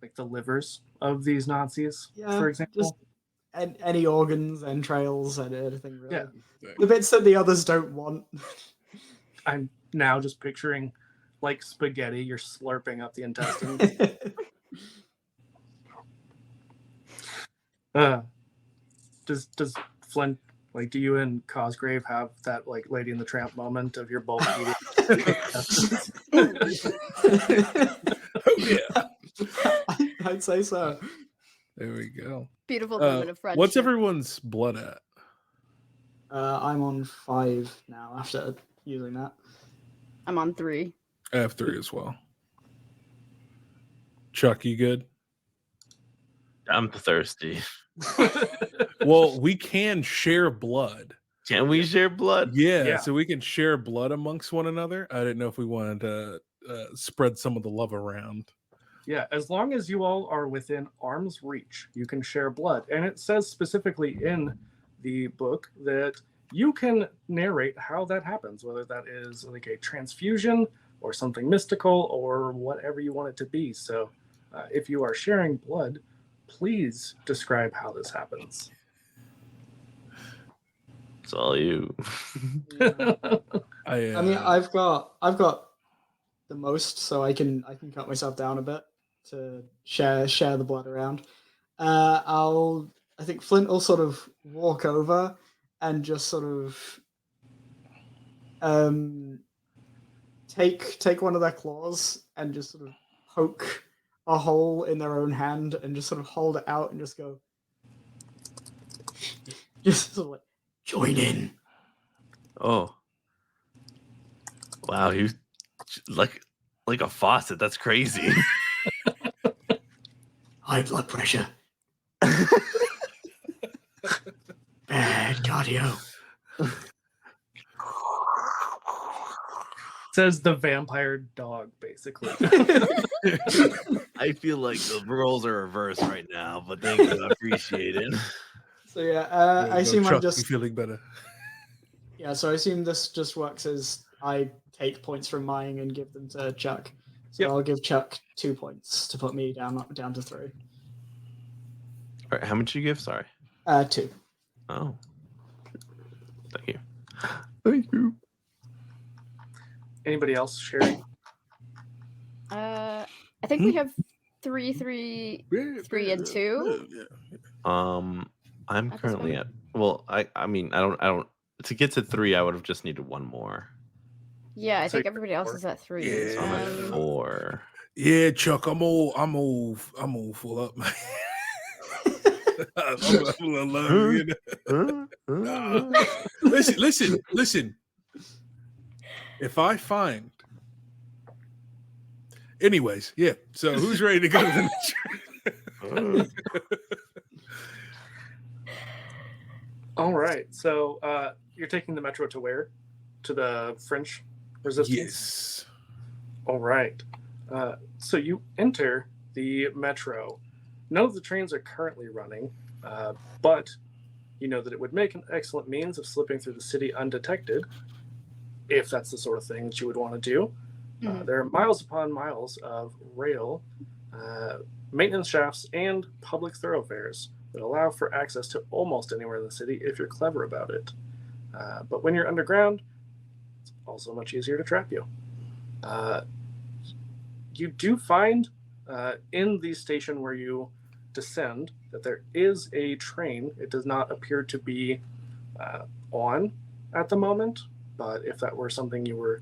like the livers of these Nazis, for example. Just any organs, entrails, and anything really. Yeah. The bits that the others don't want. I'm now just picturing like spaghetti, you're slurping up the intestines. Does Flint, like, do you and Cosgrave have that like Lady and the Tramp moment of your both eating? Oh yeah. I'd say so. There we go. Beautiful moment of friendship. What's everyone's blood at? I'm on 5 now after using that. I'm on 3. I have 3 as well. Chuck, you good? I'm thirsty. Well, we can share blood. Can we share blood? Yeah, so we can share blood amongst one another. I didn't know if we wanted to spread some of the love around. Yeah, as long as you all are within arm's reach, you can share blood. And it says specifically in the book that you can narrate how that happens, whether that is like a transfusion or something mystical or whatever you want it to be. So if you are sharing blood, please describe how this happens. It's all you. I mean, I've got the most, so I can cut myself down a bit to share the blood around. I think Flint will sort of walk over and just sort of take one of their claws and just sort of poke a hole in their own hand and just sort of hold it out and just go, just sort of like, join in. Oh. Wow, you like a faucet. That's crazy. High blood pressure. Bad cardio. Says the vampire dog, basically. I feel like the roles are reversed right now, but thank you. I appreciate it. So yeah, I assume I'm just feeling better. Yeah, so I assume this just works as I take points from mine and give them to Chuck. So Yep. I'll give Chuck 2 points to put me down to 3. All right, how much you give? Sorry. 2. Oh. Thank you. Thank you. Anybody else sharing? I think we have 3, and 2. I'm At this currently point? at. Well, I mean, I don't. To get to 3, I would have just needed one more. Yeah, I So think you're everybody else 4. is at 3. Yeah. So I'm at 4. Yeah, Chuck, I'm all full up, man. I'm alone, you know? Listen. If I find, anyways, yeah. So who's ready to go to the next? All right. So you're taking the metro to where? To the French resistance? Yes. All right. So you enter the metro. None of the trains are currently running, but you know that it would make an excellent means of slipping through the city undetected, if that's the sort of thing that you would want to do. Mhm. There are miles upon miles of rail, maintenance shafts, and public thoroughfares that allow for access to almost anywhere in the city if you're clever about it. But when you're underground, it's also much easier to trap you. You do find in the station where you descend that there is a train. It does not appear to be on at the moment, but if that were something you were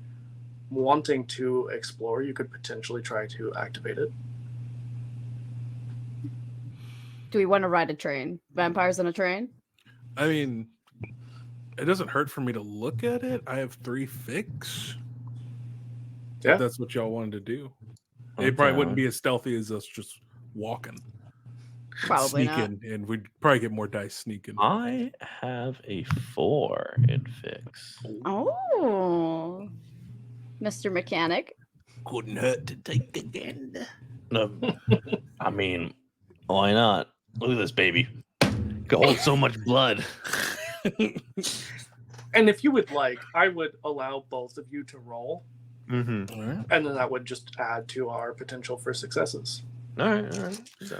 wanting to explore, you could potentially try to activate it. Do we want to ride a train? Vampires on a train? I mean, it doesn't hurt for me to look at it. I have 3 fix. Yeah. If that's what y'all wanted to do. It probably wouldn't be as stealthy as us just walking. Probably not. Sneaking, and we'd probably get more dice sneaking. I have a 4 in fix. Oh, Mr. Mechanic. Couldn't hurt to take again. No, I mean, why not? Look at this baby. It can hold so much blood. And if you would like, I would allow both of you to roll, Mm-hmm. All right. and then that would just add to our potential for successes. All right. So,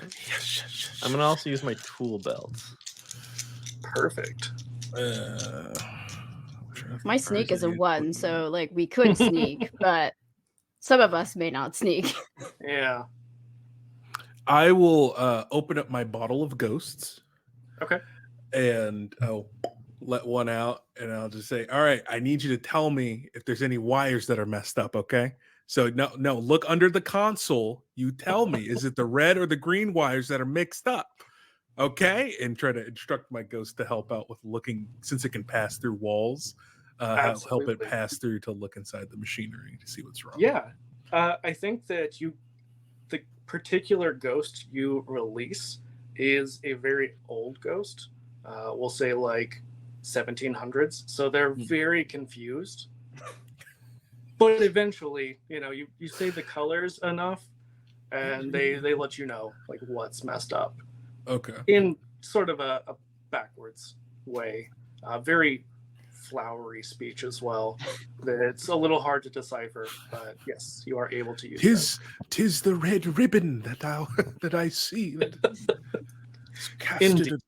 I'm gonna also use my tool belt. Perfect. My sneak is a 1, so like we could sneak, but some of us may not sneak. Yeah. I will open up my bottle of ghosts. Okay. And I'll let one out, and I'll just say, all right, I need you to tell me if there's any wires that are messed up, okay? So no, look under the console. You tell me, is it the red or the green wires that are mixed up? Okay? And try to instruct my ghost to help out with looking, since it can pass through walls, help it Absolutely. pass through to look inside the machinery to see what's wrong. Yeah. I think that the particular ghost you release is a very old ghost. We'll say like 1700s. So they're very confused. But eventually, you say the colors enough, and they let you know like what's messed up Okay. in sort of a backwards way. Very flowery speech as well. It's a little hard to decipher, but yes, you are able to use Tis the red ribbon that I see that is casted Indeed. a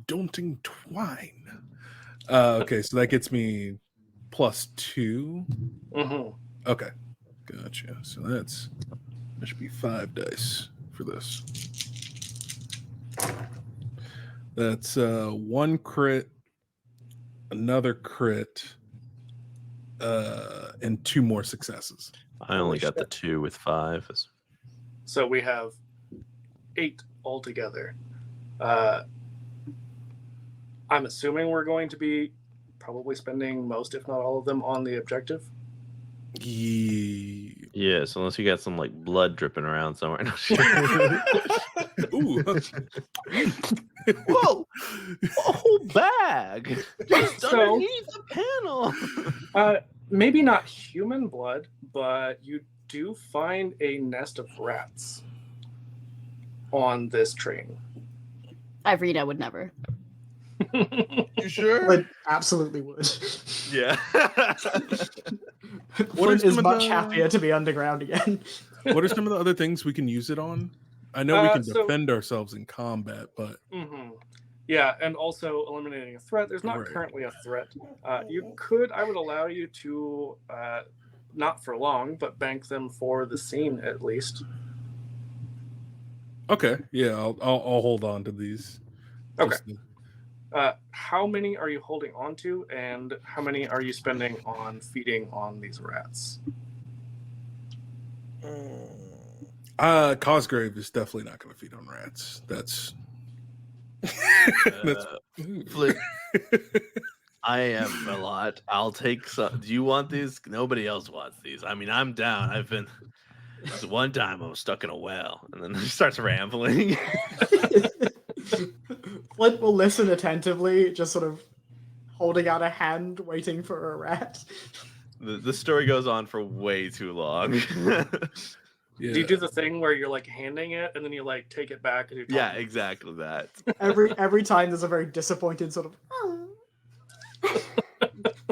daunting twine. Okay, so that gets me +2. Mm-hmm. Okay, gotcha. So that should be 5 dice for this. That's 1 crit, another crit, and 2 more successes. I only got the 2 with 5. So we have 8 altogether. I'm assuming we're going to be probably spending most, if not all of them, on the objective. Yes, unless you got some like blood dripping around somewhere. Ooh. Whoa! A whole bag just So- underneath the panel. Maybe not human blood, but you do find a nest of rats on this train. Irina would never. You sure? Flint absolutely would. Yeah. Flint is some of much the- happier to be underground again. What are some of the other things we can use it on? I know we can So- defend ourselves in combat, but Mm-hmm. Yeah, and also eliminating a threat. There's not Right. currently a threat. I would allow you to, not for long, but bank them for the scene at least. okay, yeah, I'll hold on to these. Okay. Just- How many are you holding on to, and how many are you spending on feeding on these rats? Cosgrave is definitely not going to feed on rats. That's Flip. I am a lot. I'll take some. Do you want these? Nobody else wants these. I mean, I'm down. I've been. This one time I was stuck in a well, and then he starts rambling. Flint will listen attentively, just sort of holding out a hand, waiting for a rat. The story goes on for way too long. yeah. Do you do the thing where you're like handing it and then you like take it back and you're Yeah, talking? exactly that. Every time there's a very disappointed sort of.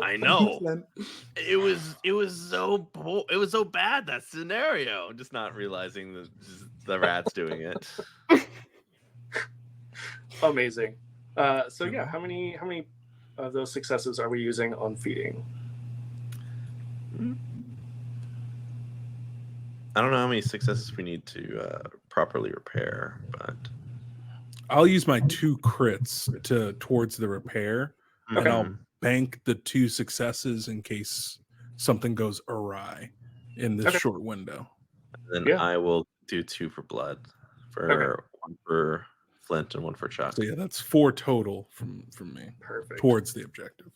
I know. Flint. It was so bad, that scenario. Just not realizing the rat's doing it. Amazing. So yeah, how many of those successes are we using on feeding? I don't know how many successes we need to properly repair, but I'll use my 2 crits towards the repair, and I'll bank the 2 successes in case something goes awry in this Okay. short window. then Yeah. I will do 2 for blood, one for Flint and 1 for Chuck. So yeah, that's 4 total from me Perfect. towards the objective.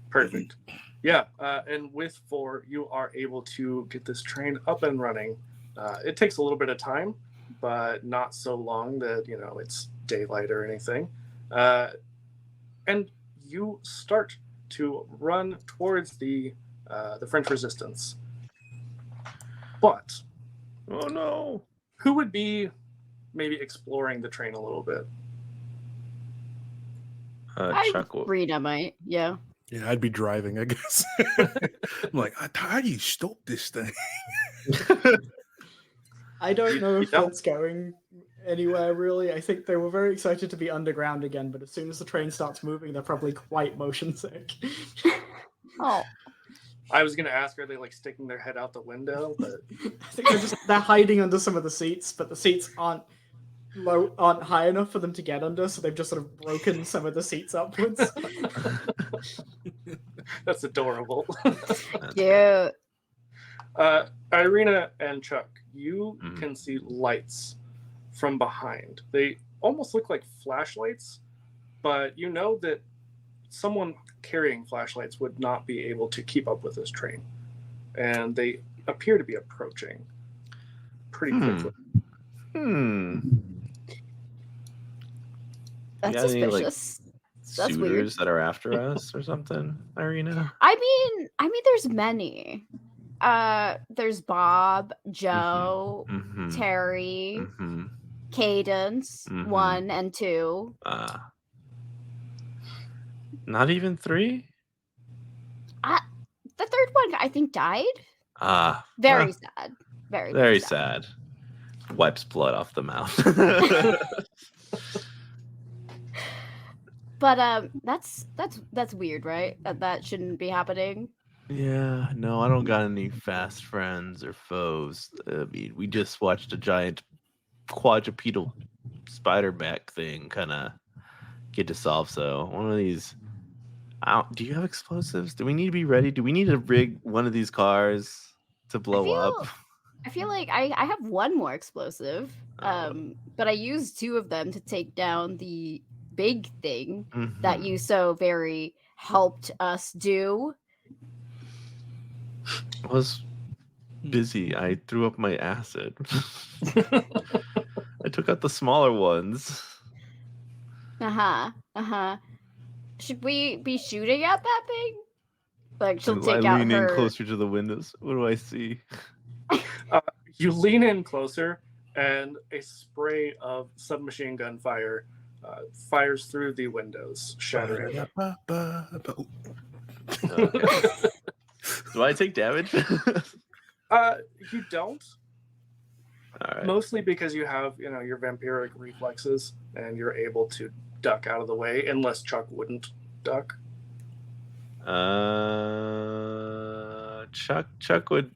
Perfect. Yeah, and with 4, you are able to get this train up and running. It takes a little bit of time, but not so long that it's daylight or anything. And you start to run towards the French Resistance. But Oh no! who would be maybe exploring the train a little bit? Chuck will. Irina might. Yeah. Yeah, I'd be driving, I guess. I'm like, how do you stop this thing? I don't know if You don't? Flint's going anywhere really. I think they were very excited to be underground again, but as soon as the train starts moving, they're probably quite motion sick. Oh, I was going to ask, are they like sticking their head out the window? But I think they're hiding under some of the seats, but the seats aren't high enough for them to get under, so they've just sort of broken some of the seats upwards. that's adorable. cute. Irina and Chuck, you Mhm. can see lights from behind. They almost look like flashlights, but you know that someone carrying flashlights would not be able to keep up with this train. And they appear to be approaching pretty quickly. That's got any, like, suspicious. That's Suitors weird. that are after us or something, Irina? I mean, there's many. There's Bob, Joe, Mm-hmm. Terry, Mm-hmm. Cadence, Mhm. 1 and 2. Not even 3? The third one, I think, died. Very Sad. Very, very sad. Wipes blood off the mouth. But that's weird, right? That shouldn't be happening. Yeah, no, I don't got any fast friends or foes. I mean, we just watched a giant quadrupedal spider back thing kind of get dissolved. So one of these. Do you have explosives? Do we need to be ready? Do we need to rig one of these cars to blow up? I feel like I have one more explosive, but I used 2 of them to take down the big thing that you so very helped us do. I was busy. I threw up my acid. I took out the smaller ones. Should we be shooting at that thing? Like, she'll take I out lean her... in closer to the windows. What do I see? You lean in closer, and a spray of submachine gun fire fires through the windows, shattering. Do I take damage? You don't. All right. Mostly because you have, your vampiric reflexes, and you're able to duck out of the way, unless Chuck wouldn't duck. Chuck would.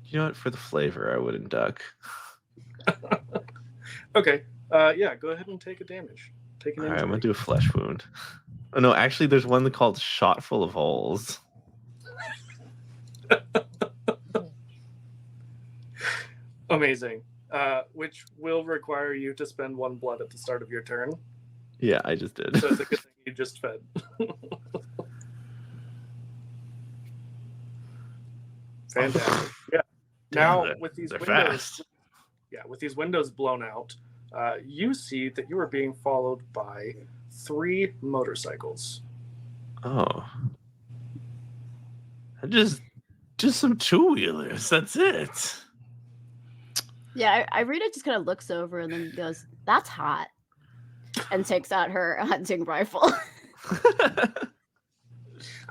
You know what? For the flavor, I wouldn't duck. Okay. Yeah. Go ahead and take a damage. Take an All right, injury. I'm gonna do a flesh wound. Oh no, actually, there's one called "Shot Full of Holes." Amazing. Which will require you to spend 1 blood at the start of your turn. Yeah, I just did. So it's a good thing you just fed. Fantastic. Yeah. Now with these they're windows, fast. with these windows blown out, you see that you are being followed by 3 motorcycles. Oh, just some 2-wheelers. That's it. Yeah, Irina just kind of looks over and then goes, "That's hot," and takes out her hunting rifle.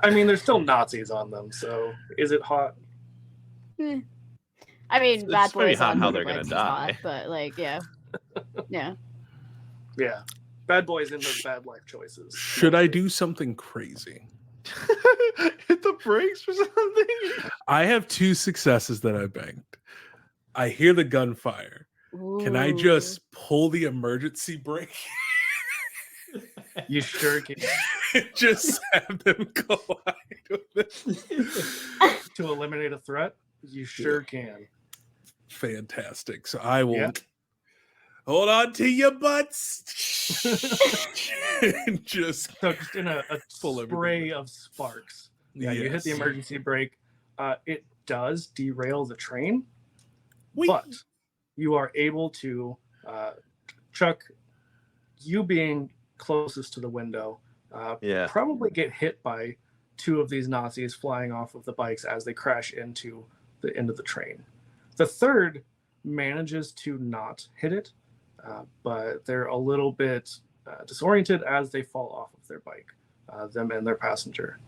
I mean, there's still Nazis on them, so is it hot? I mean, It's bad pretty boys hot on how they're gonna motorbikes is die. hot, but like, yeah. Yeah. Bad boys in those bad life choices. Should I do something crazy? Hit the brakes or something? I have 2 successes that I banked. I hear the gunfire. Can I Ooh. just pull the emergency brake? You sure can. Just have them collide with it. To eliminate a threat? You sure can. Fantastic. So I will Yeah. hold on to your butts. And just So just in a Pull spray of sparks. Yeah, you hit the Yes. emergency brake. It does derail the train, Whee! but you are able to, Chuck, you being closest to the window, Yeah. probably get hit by 2 of these Nazis flying off of the bikes as they crash into the end of the train. The third manages to not hit it, but they're a little bit disoriented as they fall off of their bike, them and their passenger.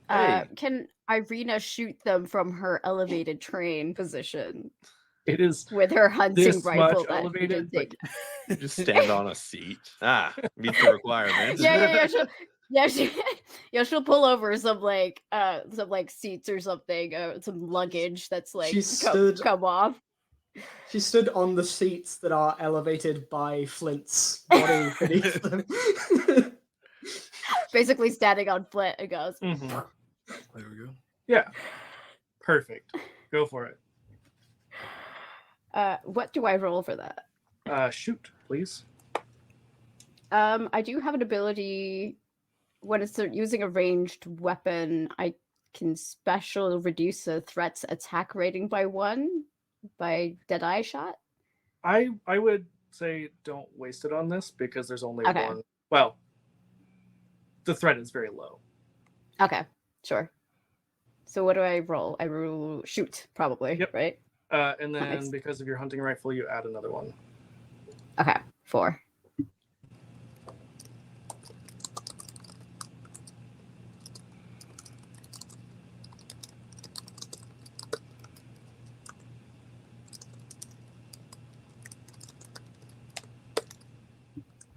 Hey. Can Irina shoot them from her elevated train position It is with her hunting this rifle much that she elevated, did take? Just stand on a seat. Meets the requirements. She'll pull over some seats or something, some luggage that's like She stood- come off. She stood on the seats that are elevated by Flint's body beneath them. Basically standing on Flint and goes, Mhm. There we go. Yeah, perfect. Go for it. what do I roll for that? Shoot, please. I do have an ability when it's using a ranged weapon, I can special reduce a threat's attack rating by 1 by Deadeye shot. I would say don't waste it on this because there's only Okay. 1. Well, the threat is very low. Okay, sure. So what do I roll? I roll shoot, probably, Yep. right? And then Nice. because of your hunting rifle, you add another 1. Okay, 4.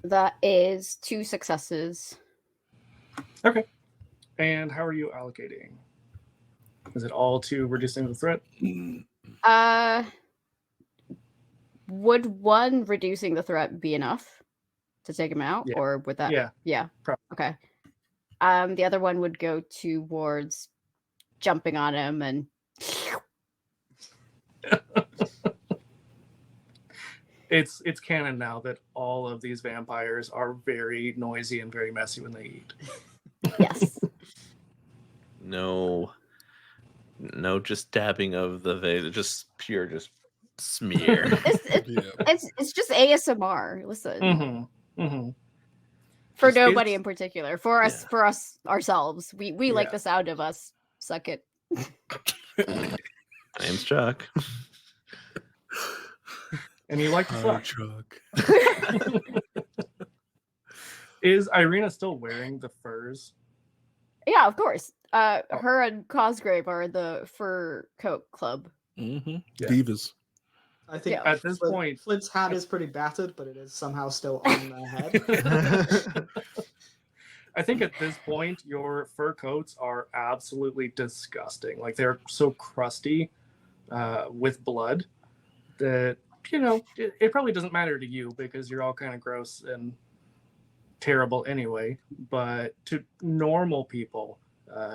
That is 2 successes. Okay. And how are you allocating? Is it all to reducing the threat? Would 1 reducing the threat be enough to take him out? Yeah. Or would that... Yeah. Probably. Okay. The other one would go towards jumping on him and... It's canon now that all of these vampires are very noisy and very messy when they eat. Yes. No, just dabbing of the vein, just pure, just smear. It's just ASMR. Listen, for Just- nobody it's- in particular, for us ourselves, we like Yeah. the sound of us suck it. My name's Chuck. And you like to Hi, fuck. Chuck. Is Irina still wearing the furs? Yeah, of course. Her and Cosgrave are the fur coat club. Yeah. Divas. I think At this point, Flint's hat is pretty battered, but it is somehow still on their head. I think at this point, your fur coats are absolutely disgusting. Like, they're so crusty with blood that, it probably doesn't matter to you because you're all kind of gross and terrible anyway. But to normal people,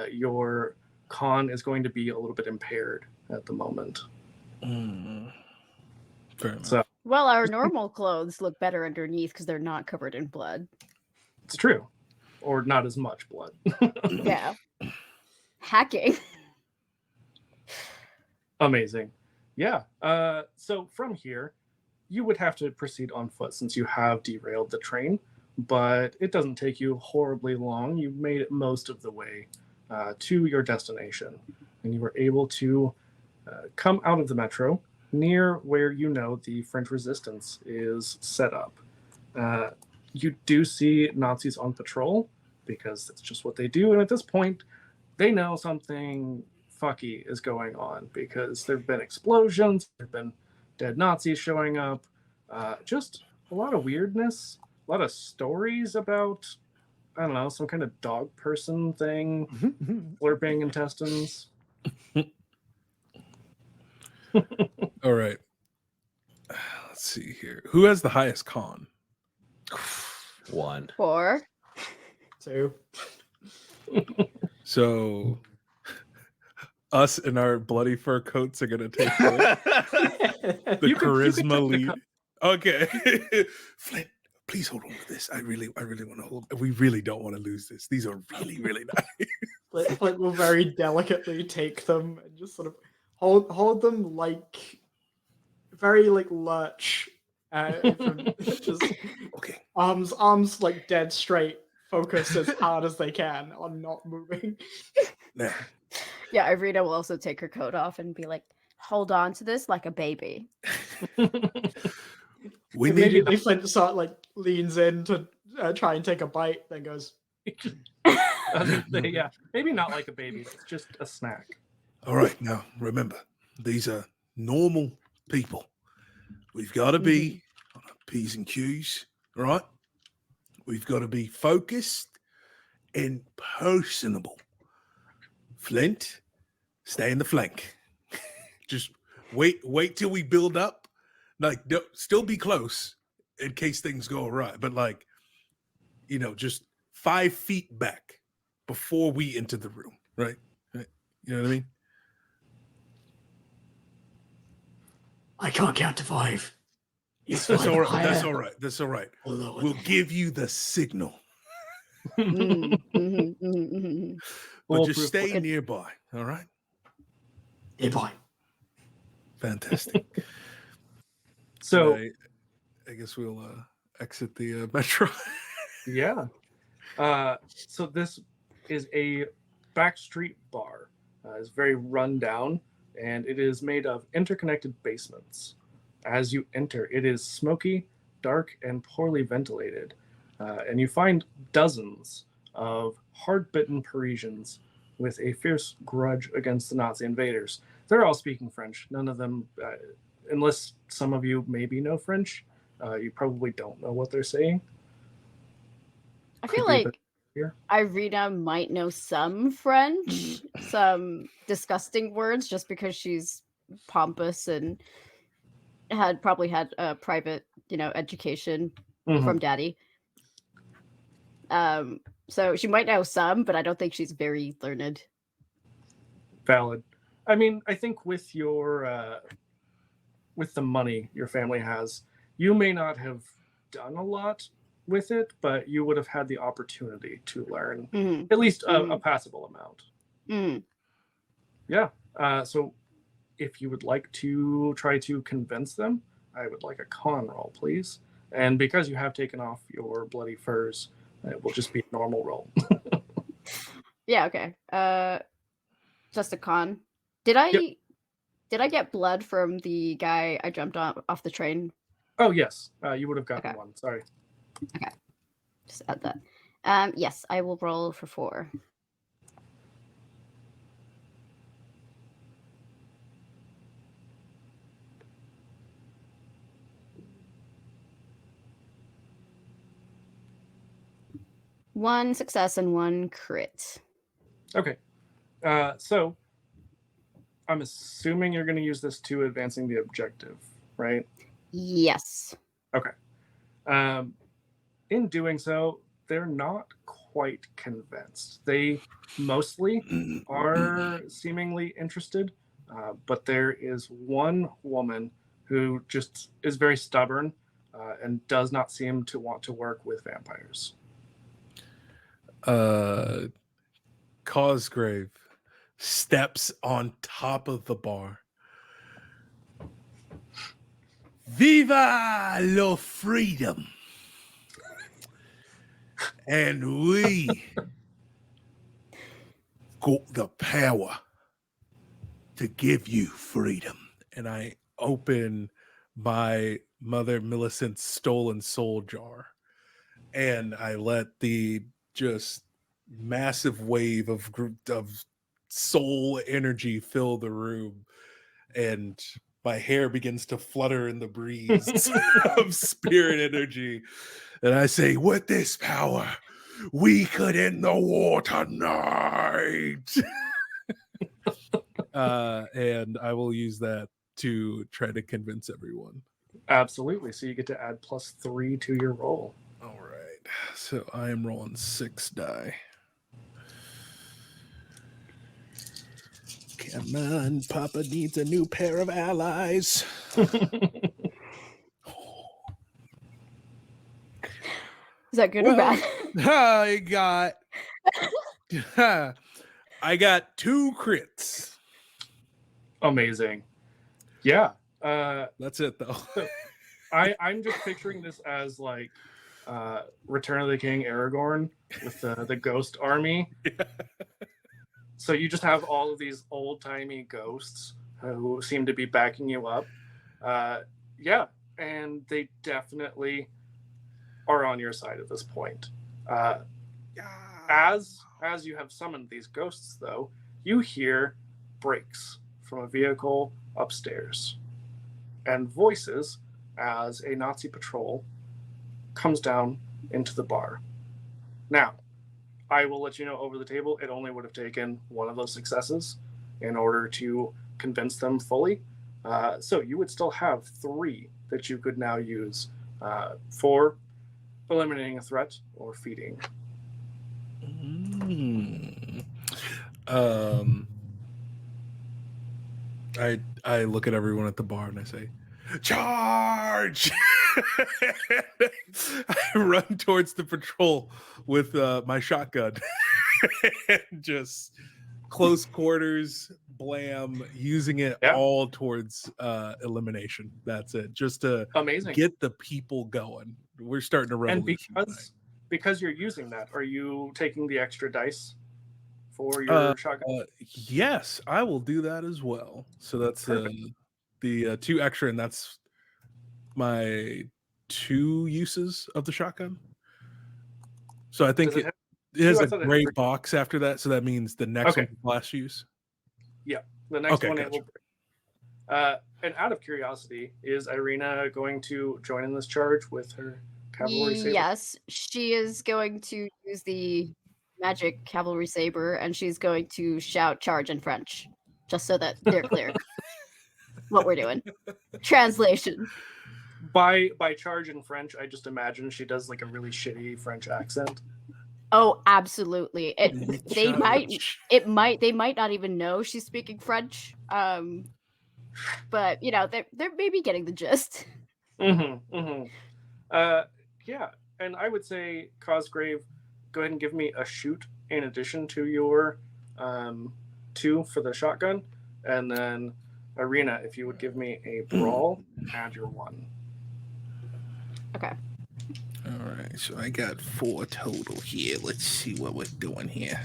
your con is going to be a little bit impaired at the moment. Fair enough. So Well, our normal clothes look better underneath because they're not covered in blood. it's true. Or not as much blood. Yeah. Hacking. Amazing. Yeah. So from here, you would have to proceed on foot since you have derailed the train, but it doesn't take you horribly long. You made it most of the way to your destination, and you were able to come out of the metro near where the French resistance is set up. You do see Nazis on patrol because that's just what they do, and at this point, they know something fucky is going on because there have been explosions, there have been dead Nazis showing up, just a lot of weirdness, a lot of stories about, I don't know, some kind of dog person thing, slurping intestines. All right. Let's see here. Who has the highest con? 1. 4. 2. So us in our bloody fur coats are gonna take the You could charisma take the lead. Okay. Flint, please hold on to this. I really want to hold. We really don't want to lose this. These are really, really nice. Flint will very delicately take them and just sort of hold them like very like lurch. Just Okay. arms like dead straight, focused as hard as they can on not moving. Now, Yeah, Irina will also take her coat off and be like, hold on to this like a baby. we need Immediately Flint leans in to try and take a bite, then goes, Yeah, maybe not like a baby. It's just a snack. All right, now remember, these are normal people. We've got to be on our P's and Q's, all right? We've got to be focused and personable. Flint, stay in the flank. Just wait till we build up. Like, still be close in case things go awry, but just 5 feet back before we enter the room, right? You know what I mean? I can't count to 5. That's all right. That's all right. We'll give you the signal. But just stay nearby, all right? Nearby. Fantastic. So, I guess we'll exit the metro. yeah. So this is a backstreet bar. It's very run down, and it is made of interconnected basements. As you enter, it is smoky, dark, and poorly ventilated. And you find dozens of hard-bitten Parisians with a fierce grudge against the Nazi invaders. They're all speaking French. None of them, unless some of you maybe know French, you probably don't know what they're saying. I feel Could be a bit like here. Irina might know some French, some disgusting words, just because she's pompous and probably had a private, education Mhm. from daddy. So she might know some, but I don't think she's very learned. Valid. I mean, I think with your with the money your family has, you may not have done a lot with it, but you would have had the opportunity to learn Mhm. at least a Mhm. passable amount. Mhm. Yeah. So if you would like to try to convince them, I would like a con roll, please. And because you have taken off your bloody furs, it will just be a normal roll. Yeah, okay. Just a con. Did I Yep. did I get blood from the guy I jumped off the train? Oh, yes. You would have gotten Okay. one. Sorry. Okay. Just add that. Yes, I will roll for 4. One success and 1 crit. Okay. So I'm assuming you're going to use this to advancing the objective, right? Yes. Okay. In doing so, they're not quite convinced. They mostly are seemingly interested, but there is one woman who just is very stubborn and does not seem to want to work with vampires. Cosgrave steps on top of the bar. Viva la freedom! And we got the power to give you freedom. And I open my Mother Millicent's stolen soul jar, and I let the just massive wave of soul energy fill the room, and my hair begins to flutter in the breeze of spirit energy. And I say, with this power, we could end the war tonight. And I will use that to try to convince everyone. Absolutely. So you get to add +3 to your roll. All right. So I am rolling 6 die. Come on, Papa needs a new pair of allies. Is that good or bad? I got 2 crits. Amazing. Yeah. That's it, though. I'm just picturing this as like Return of the King Aragorn with the ghost army. Yeah. So you just have all of these old-timey ghosts who seem to be backing you up. Yeah, and they definitely are on your side at this point. As you have summoned these ghosts, though, you hear brakes from a vehicle upstairs and voices as a Nazi patrol comes down into the bar. Now, I will let you know over the table, it only would have taken one of those successes in order to convince them fully. So you would still have 3 that you could now use for eliminating a threat or feeding. I look at everyone at the bar and I say, charge! I run towards the patrol with my shotgun and just close quarters, blam, using it all towards elimination. That's it. Just to get the people going. We're starting a revolution. And because you're using that, are you taking the extra dice for your shotgun? Yes, I will do that as well. So that's the 2 extra, and that's my 2 uses of the shotgun. So I think it has a gray box after that, so that means the next one's last use. Yeah, the next one gotcha. it will break. And out of curiosity, is Irina going to join in this charge with her cavalry saber? Yes, she is going to use the magic cavalry saber, and she's going to shout "charge" in French, just so that they're clear what we're doing. Translation. By charge in French, I just imagine she does like a really shitty French accent. Oh, absolutely. They might not even know she's speaking French. But they're maybe getting the gist. Mm-hmm. Mm-hmm. Yeah, and I would say Cosgrave, go ahead and give me a shoot in addition to your 2 for the shotgun, and then Arena, if you would give me a brawl, add your 1. Okay. All right, so I got 4 total here. Let's see what we're doing here.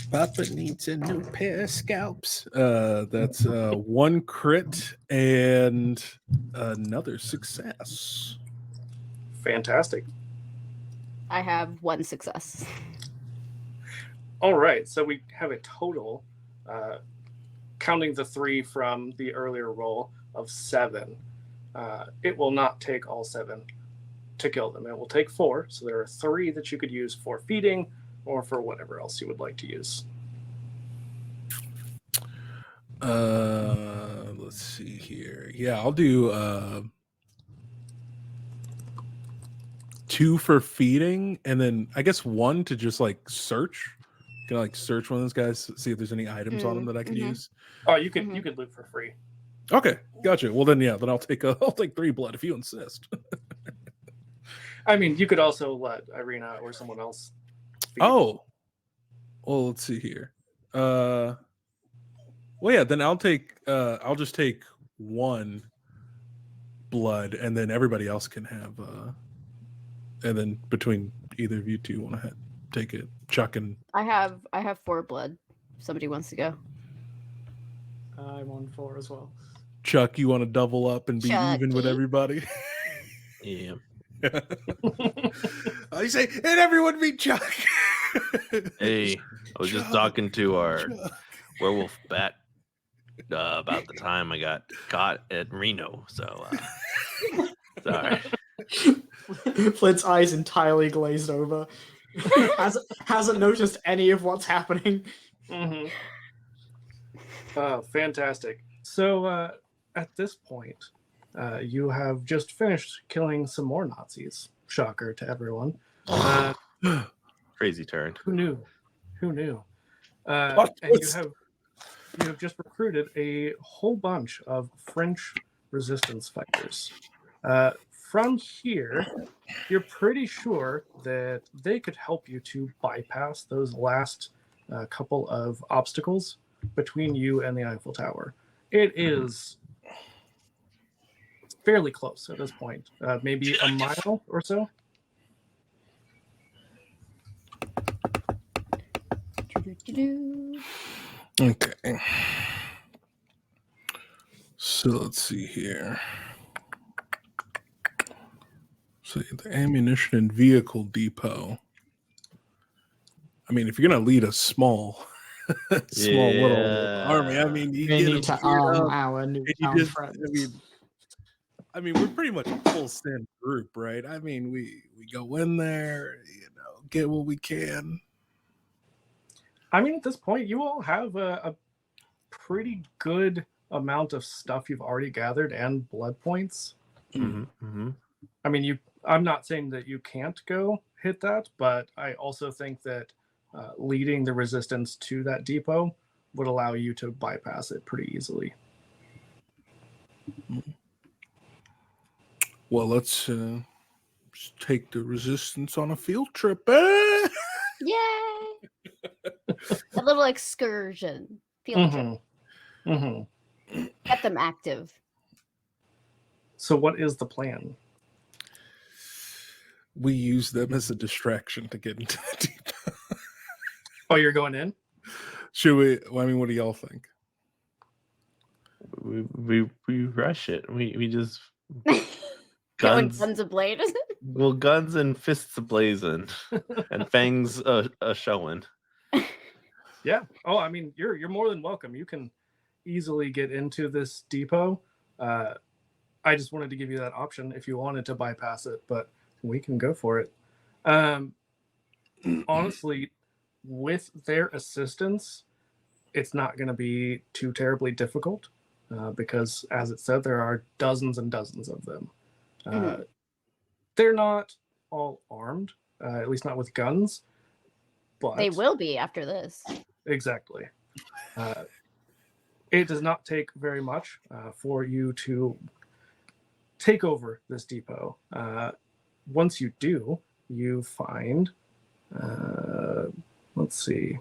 Papa needs a new pair of scalps. That's 1 crit and another success. Fantastic. I have 1 success. All right, so we have a total, counting the 3 from the earlier roll, of 7. It will not take all 7 to kill them. It will take 4, so there are 3 that you could use for feeding or for whatever else you would like to use. Let's see here. Yeah, I'll do 2 for feeding, and then I guess 1 to just like search. Can I like search one of those guys, see if there's any items on them that I could use? Oh, you could loot for free. Okay, gotcha. Well then, yeah, then I'll take 3 blood if you insist. I mean, you could also let Irina or someone else feed. Oh, well, let's see here. Well, yeah, then I'll just take 1 blood, and then everybody else can have. And then between either of you two, want to take it, Chuck and. I have 4 blood. Somebody wants to go. I'm on 4 as well. Chuck, you want to double up and be even with everybody? Yeah. I say, and everyone meet Chuck. Hey, I was just talking to our werewolf bat about the time I got caught at Reno. So, sorry. Flint's eyes entirely glazed over. hasn't noticed any of what's happening. Mm-hmm. Fantastic. So at this point, you have just finished killing some more Nazis. Shocker to everyone. Crazy turn. Who knew? And you have just recruited a whole bunch of French resistance fighters. From here, you're pretty sure that they could help you to bypass those last couple of obstacles between you and the Eiffel Tower. It is fairly close at this point, maybe a mile or so. Okay. So let's see here. So the ammunition and vehicle depot. I mean, if you're gonna lead a small little army, I mean, We need to arm our newfound friends. I mean, we're pretty much a full send group, right? I mean, we go in there, get what we can. I mean, at this point, you all have a pretty good amount of stuff you've already gathered and blood points. Mm-hmm. Mm-hmm. I mean, I'm not saying that you can't go hit that, but I also think that leading the resistance to that depot would allow you to bypass it pretty easily. Well, let's just take the resistance on a field trip. Eh? Yay! A little excursion. Field trip. Mm-hmm. Get them active. So what is the plan? We use them as a distraction to get into the depot. Oh, you're going in? Should we? Well, I mean, what do y'all think? We rush it. We just Guns ablaze. Well, guns and fists ablazing, and fangs a showing. Yeah. Oh, I mean, you're more than welcome. You can easily get into this depot. I just wanted to give you that option if you wanted to bypass it, but we can go for it. Honestly, with their assistance, it's not going to be too terribly difficult because, as it said, there are dozens and dozens of them. They're not all armed, at least not with guns. But They will be after this. Exactly. It does not take very much for you to take over this depot. Once you do, you find, let's see.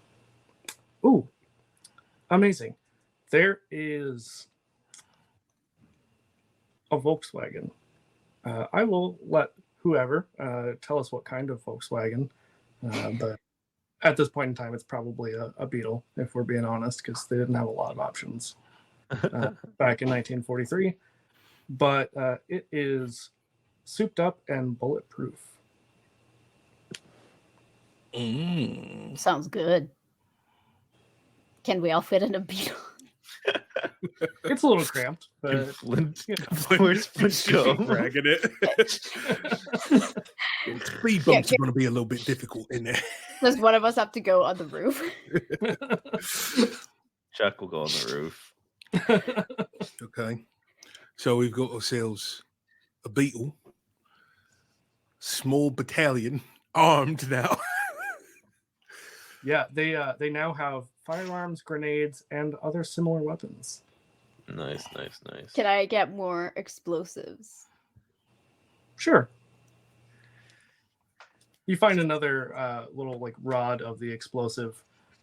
Ooh, amazing. There is a Volkswagen. I will let whoever tell us what kind of Volkswagen, but at this point in time, it's probably a Beetle, if we're being honest, because they didn't have a lot of options back in 1943. But it is souped up and bulletproof. Sounds good. Can we all fit in a Beetle? It's a little cramped, but Where's Flint go? Dragging it. Speed bumps are going to be a little bit difficult in there. Does one of us have to go on the roof? Chuck will go on the roof. Okay. So we've got ourselves a Beetle, small battalion, armed now. Yeah, they now have firearms, grenades, and other similar weapons. Nice. Can I get more explosives? Sure. You find another little like rod of the explosive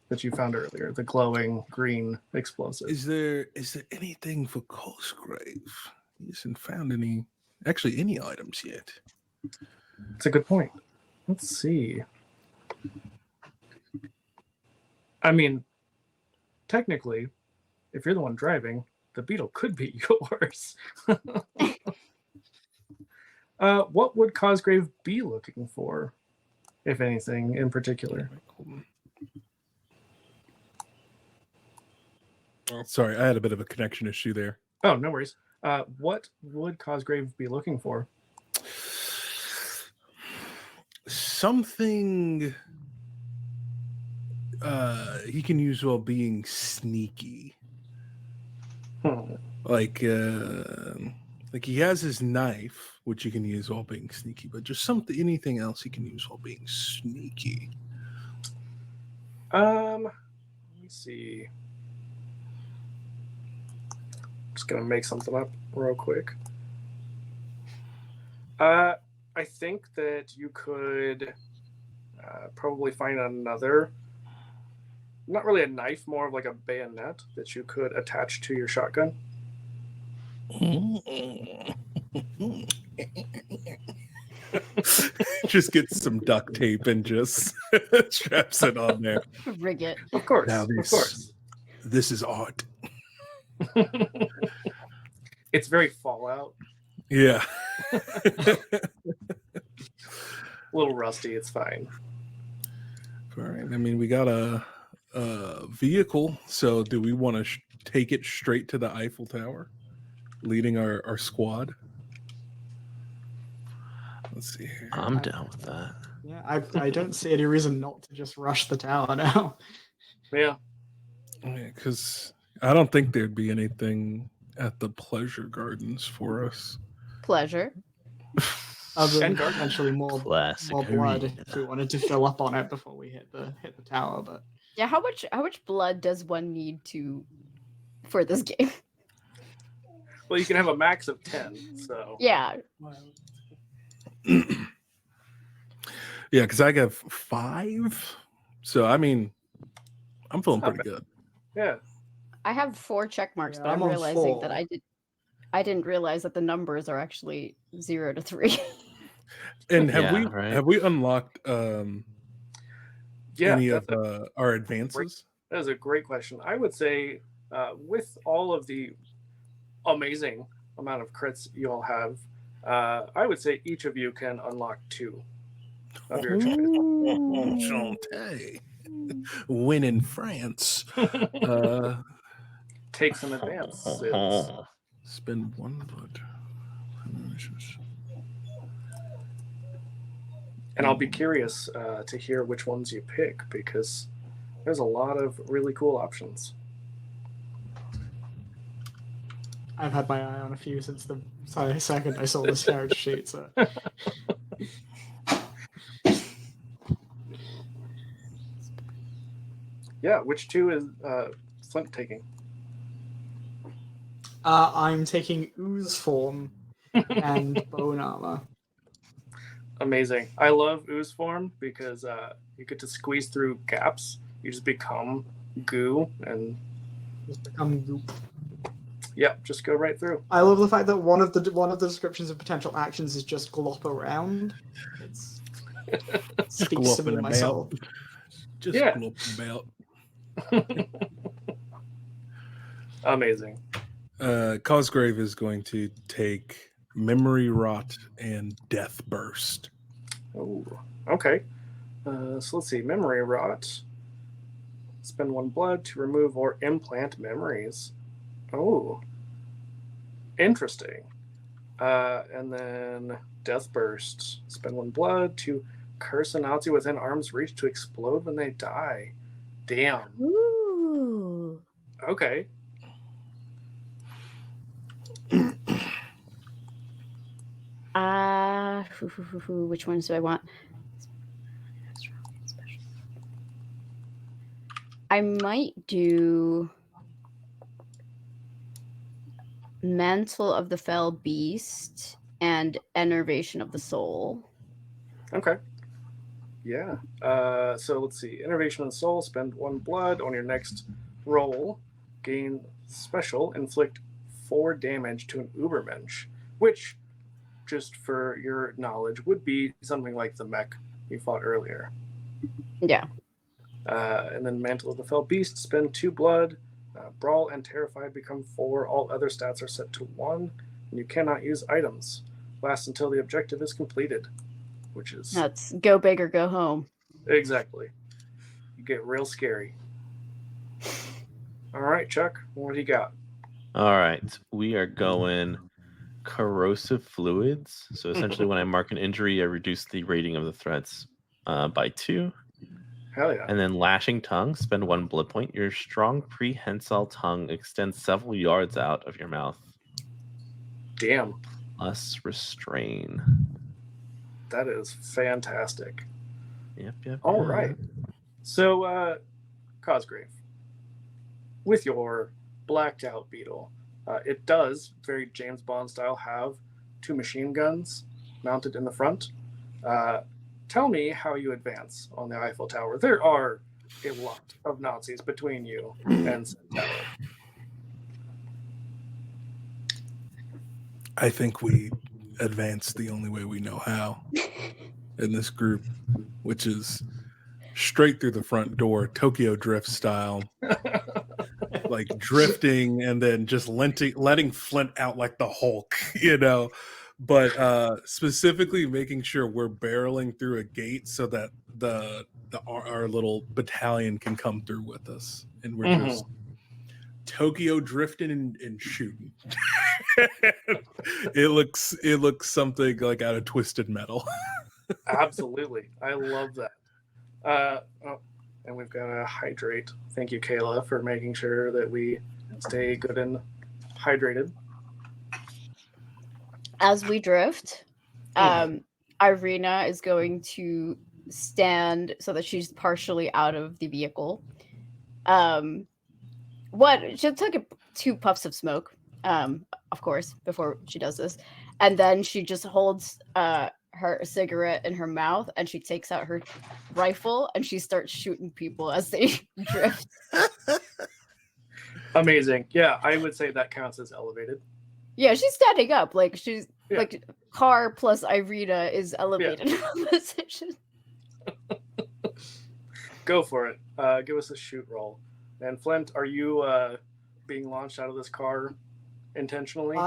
that you found earlier, the glowing green explosive. Is there anything for Cosgrave? He hasn't found any items yet. It's a good point. Let's see. I mean, technically, if you're the one driving, the Beetle could be yours. What would Cosgrave be looking for, if anything, in particular? Oh, sorry, I had a bit of a connection issue there. Oh, no worries. What would Cosgrave be looking for? Something he can use while being sneaky. Like he has his knife, which he can use while being sneaky, but just anything else he can use while being sneaky. Let me see. Just gonna make something up real quick. I think that you could probably find another, not really a knife, more of like a bayonet that you could attach to your shotgun. Just gets some duct tape and just straps it on there. Rig it. Of course. Now Of course. This is art. It's very Fallout. Yeah. A little rusty. It's fine. All right. I mean, we got a vehicle. So do we want to take it straight to the Eiffel Tower, leading our squad? Let's see here. I'm down with that. Yeah, I don't see any reason not to just rush the tower now. Yeah. Because I don't think there'd be anything at the pleasure gardens for us. Pleasure. Other than And garden. potentially more blood arena. if we wanted to fill up on it before we hit the tower. But Yeah, how much blood does one need for this game? Well, you can have a max of 10. So Yeah. Yeah, because I got 5. So I mean, I'm feeling pretty good. yeah. I have 4 check marks, Yeah, but I'm I'm on realizing that 4. I didn't realize that the numbers are actually 0 to 3. And Yeah, have we unlocked Yeah. any that's of our advances? That is a great question. I would say with all of the amazing amount of crits you all have, I would say each of you can unlock 2 of your choice. Enchanté. Win in France. Take some advances. Spend 1 blood. And I'll be curious to hear which ones you pick, because there's a lot of really cool options. I've had my eye on a few since the second I saw this character sheet. So. Yeah, which two is Flint taking? I'm taking ooze form and bone armor. Amazing. I love ooze form because you get to squeeze through gaps. You just become goo and Just become goop. Yep, just go right through. I love the fact that one of the descriptions of potential actions is just glop around. It speaks to me in my soul. Just Yeah. glop about. Amazing. Cosgrave is going to take Memory Rot and Death Burst. Oh, okay. So let's see. Memory Rot. Spend 1 blood to remove or implant memories. Oh, interesting. And then Death Burst. Spend 1 blood to curse a Nazi within arm's reach to explode when they die. Damn. Ooh. Okay. Which ones do I want? I might do Mantle of the Fell Beast and Enervation of the Soul. Okay. Yeah. So let's see. Innervation of the Soul. Spend 1 blood on your next roll. Gain special. Inflict 4 damage to an Ubermensch, which, just for your knowledge, would be something like the mech you fought earlier. Yeah. And then Mantle of the Fell Beast. Spend 2 blood. Brawl and Terrified become 4. All other stats are set to 1. And you cannot use items. Lasts until the objective is completed, which is... That's go big or go home. Exactly. You get real scary. All right, Chuck, what do you got? All right, we are going corrosive fluids. So essentially, when I mark an injury, I reduce the rating of the threats by 2. Hell yeah. And then lashing tongue, spend 1 blood point. Your strong prehensile tongue extends several yards out of your mouth. Damn. Plus restrain. That is fantastic. Yep. All right. So, Cosgrave, with your blacked out beetle, it does, very James Bond style, have 2 machine guns mounted in the front. Tell me how you advance on the Eiffel Tower. There are a lot of Nazis between you and said tower. I think we advance the only way we know how in this group, which is straight through the front door, Tokyo Drift style, like drifting and then just letting Flint out like the Hulk, but specifically making sure we're barreling through a gate so that our little battalion can come through with us, and we're just Tokyo drifting and shooting. It looks something like out of Twisted Metal. Absolutely. I love that. And we've got to hydrate. Thank you, Kayla, for making sure that we stay good and hydrated. As we drift, Irina is going to stand so that she's partially out of the vehicle. She'll take 2 puffs of smoke, of course, before she does this. And then she just holds her cigarette in her mouth, and she takes out her rifle and she starts shooting people as they drift. Amazing. Yeah, I would say that counts as elevated. Yeah, she's standing up. Like she's like car plus Irina is elevated in her position. Go for it. Give us a shoot roll. And Flint, are you being launched out of this car intentionally?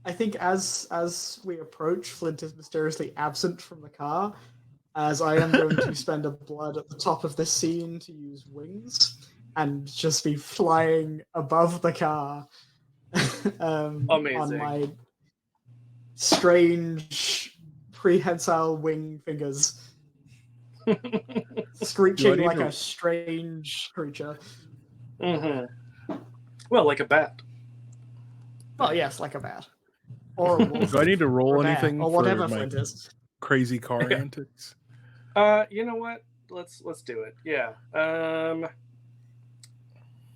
I think as we approach, Flint is mysteriously absent from the car, as I am going to spend a blood at the top of this scene to use wings and just be flying above the car. Amazing. strange prehensile wing fingers, screeching need like to- a strange creature. Well, like a bat. Well, yes, like a bat. Or a wolf. Do I need to or roll a bear, anything or for whatever my Flint is. crazy car antics? You know what? Let's do it. Yeah.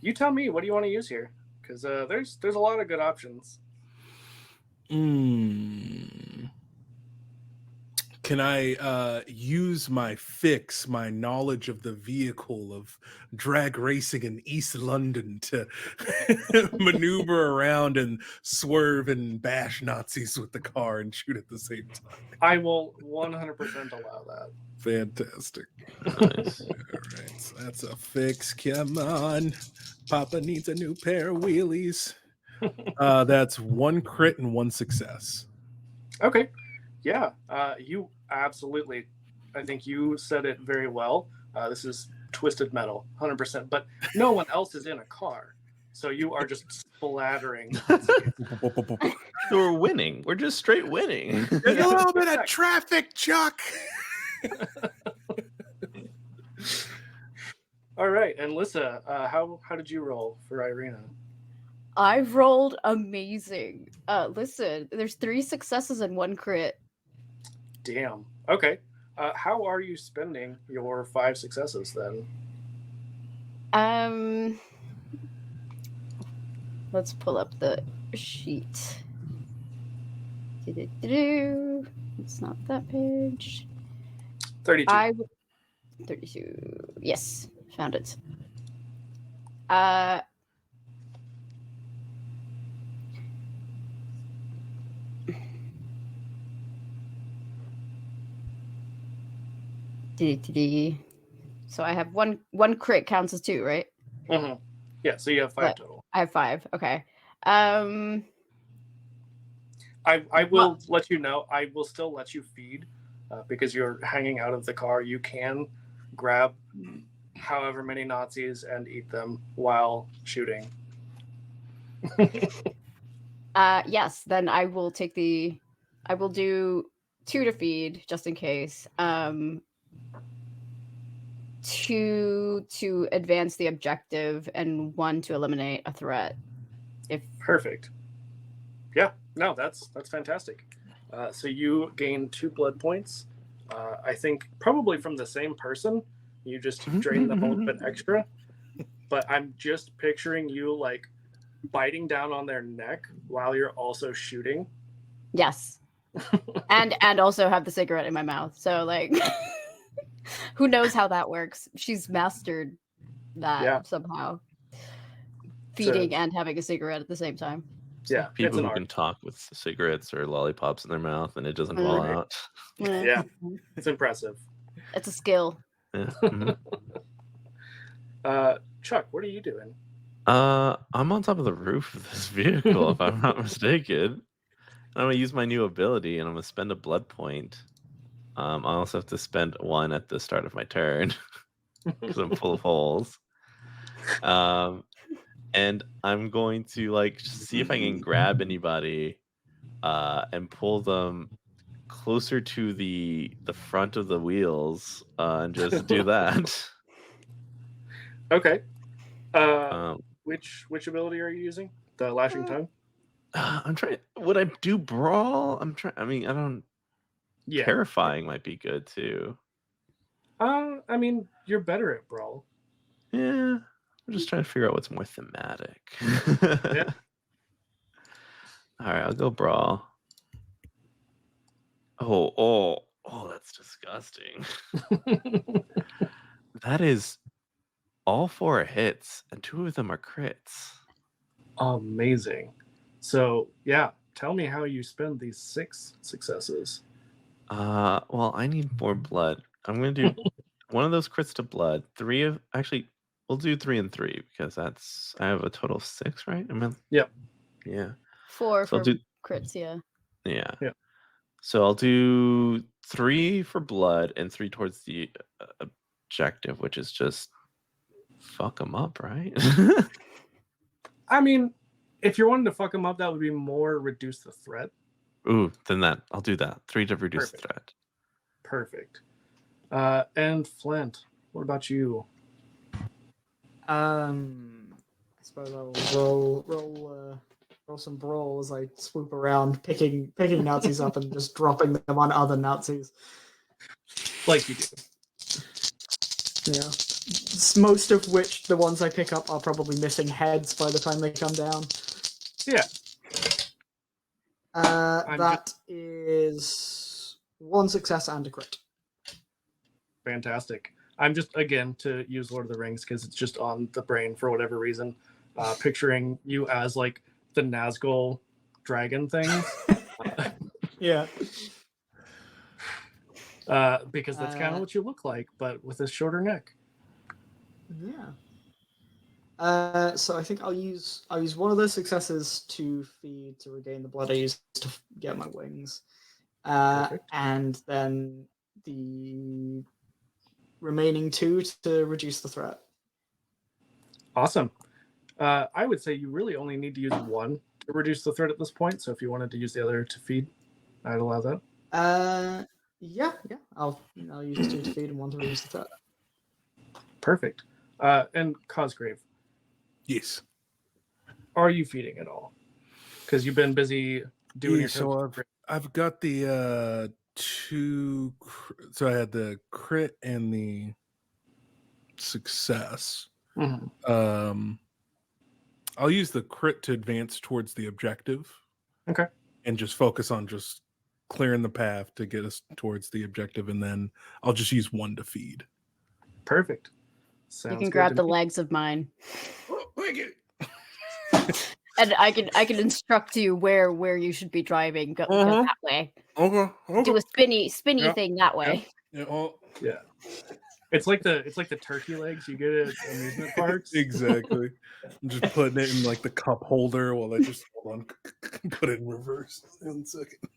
You tell me. What do you want to use here? Because there's a lot of good options. Can I use my knowledge of the vehicle of drag racing in East London to maneuver around and swerve and bash Nazis with the car and shoot at the same time? I will 100% allow that. Fantastic. Nice. All right, so that's a fix. Come on. Papa needs a new pair of wheelies. That's 1 crit and 1 success. Okay. Yeah. You absolutely. I think you said it very well. This is twisted metal, 100%. But no one else is in a car, so you are just splattering. So we're winning. We're just straight winning. There's a little bit of traffic, Chuck. All right, and Lissa, how did you roll for Irina? I've rolled amazing. Listen, there's 3 successes and 1 crit. Damn. Okay. How are you spending your 5 successes then? Let's pull up the sheet. It's not that page. 32. 32. Yes, found it. So I have one crit counts as 2, right? Mm-hmm. Yeah, so you have 5 total. I have 5. Okay. I will let you know. I will still let you feed because you're hanging out of the car. You can grab however many Nazis and eat them while shooting. Yes, then I will I will do 2 to feed just in case. 2 to advance the objective and 1 to eliminate a threat. Perfect. Yeah, no, that's fantastic. So you gain 2 blood points. I think probably from the same person. You just drain them a little bit extra. But I'm just picturing you like biting down on their neck while you're also shooting. Yes. and also have the cigarette in my mouth. So like who knows how that works? She's mastered that somehow. Feeding and having a cigarette at the same time. Yeah, People who can talk with cigarettes or lollipops in their mouth and it doesn't fall out. Yeah, it's impressive. It's a skill. Yeah. Chuck, what are you doing? I'm on top of the roof of this vehicle, if I'm not mistaken. I'm gonna use my new ability, and I'm gonna spend a blood point. I also have to spend 1 at the start of my turn because I'm full of holes. And I'm going to like see if I can grab anybody and pull them closer to the front of the wheels and just do that. Okay. Which ability are you using? The lashing tongue? I'm trying. Would I do brawl? I'm trying. I mean, I don't. Yeah. Terrifying might be good too. I mean, you're better at brawl. Yeah. I'm just trying to figure out what's more thematic. Yeah. All right, I'll go brawl. Oh, that's disgusting. That is all 4 hits, and 2 of them are crits. Amazing. So, yeah, tell me how you spend these 6 successes. Well, I need more blood. I'm gonna do 1 of those crits to blood. We'll do 3 and 3 because I have a total of 6, right? Yep. Yeah. 4 So for crits, yeah. Yeah. So I'll do 3 for blood and 3 towards the objective, which is just fuck them up, right? I mean, if you're wanting to fuck them up, that would be more reduce the threat. Ooh, then I'll do that. 3 to reduce the threat. Perfect. And Flint, what about you? I suppose I'll roll some brawl as I swoop around, picking Nazis up and just dropping them on other Nazis. Like you do. Yeah. Most of which, the ones I pick up, are probably missing heads by the time they come down. Yeah. That is 1 success and a crit. Fantastic. I'm just, again, to use Lord of the Rings, because it's just on the brain for whatever reason, picturing you as, like, the Nazgul dragon things. Yeah. Because that's kind of what you look like, but with a shorter neck. Yeah. So I think I'll use one of those successes to regain the blood I used to get my wings, and then the remaining 2 to reduce the threat. Awesome. I would say you really only need to use 1 to reduce the threat at this point. So if you wanted to use the other to feed, I'd allow that. Yeah. I'll use 2 to feed and 1 to reduce the threat. Perfect. And Cosgrave. Yes. Are you feeding at all? Because you've been busy doing your. So I've got the 2. So I had the crit and the success. Mm-hmm. I'll use the crit to advance towards the objective. Okay. And just focus on just clearing the path to get us towards the objective, and then I'll just use 1 to feed. Perfect. You can grab the legs of mine. Oh, thank you. And I can instruct you where you should be driving. Go that way. Okay. Do a spinny thing that way. Yeah. Yeah. It's like the turkey legs you get at amusement parks. Exactly. I'm just putting it in like the cup holder while I just put it in reverse. 1 second.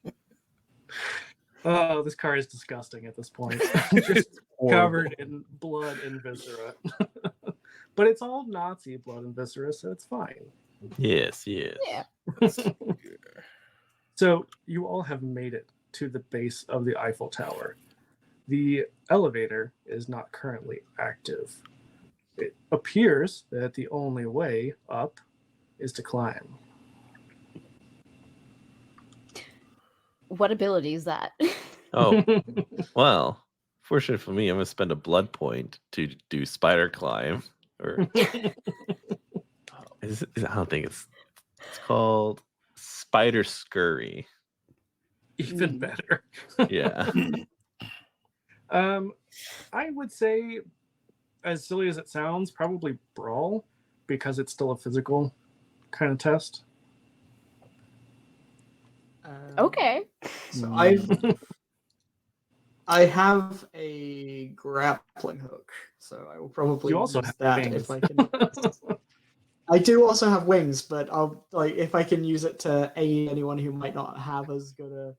Oh, this car is disgusting at this point. Just covered in blood and viscera. But it's all Nazi blood and viscera, so it's fine. Yes. Yeah. So you all have made it to the base of the Eiffel Tower. The elevator is not currently active. It appears that the only way up is to climb. What ability is that? Oh, well, fortunate for me, I'm going to spend a blood point to do spider climb. Or I don't think it's called spider scurry. Even better. Yeah. I would say, as silly as it sounds, probably brawl, because it's still a physical kind of test. Okay. So I have a grappling hook, so I will probably You also use have that wings. if I can. I do also have wings, but I'll if I can use it to aid anyone who might not have as good a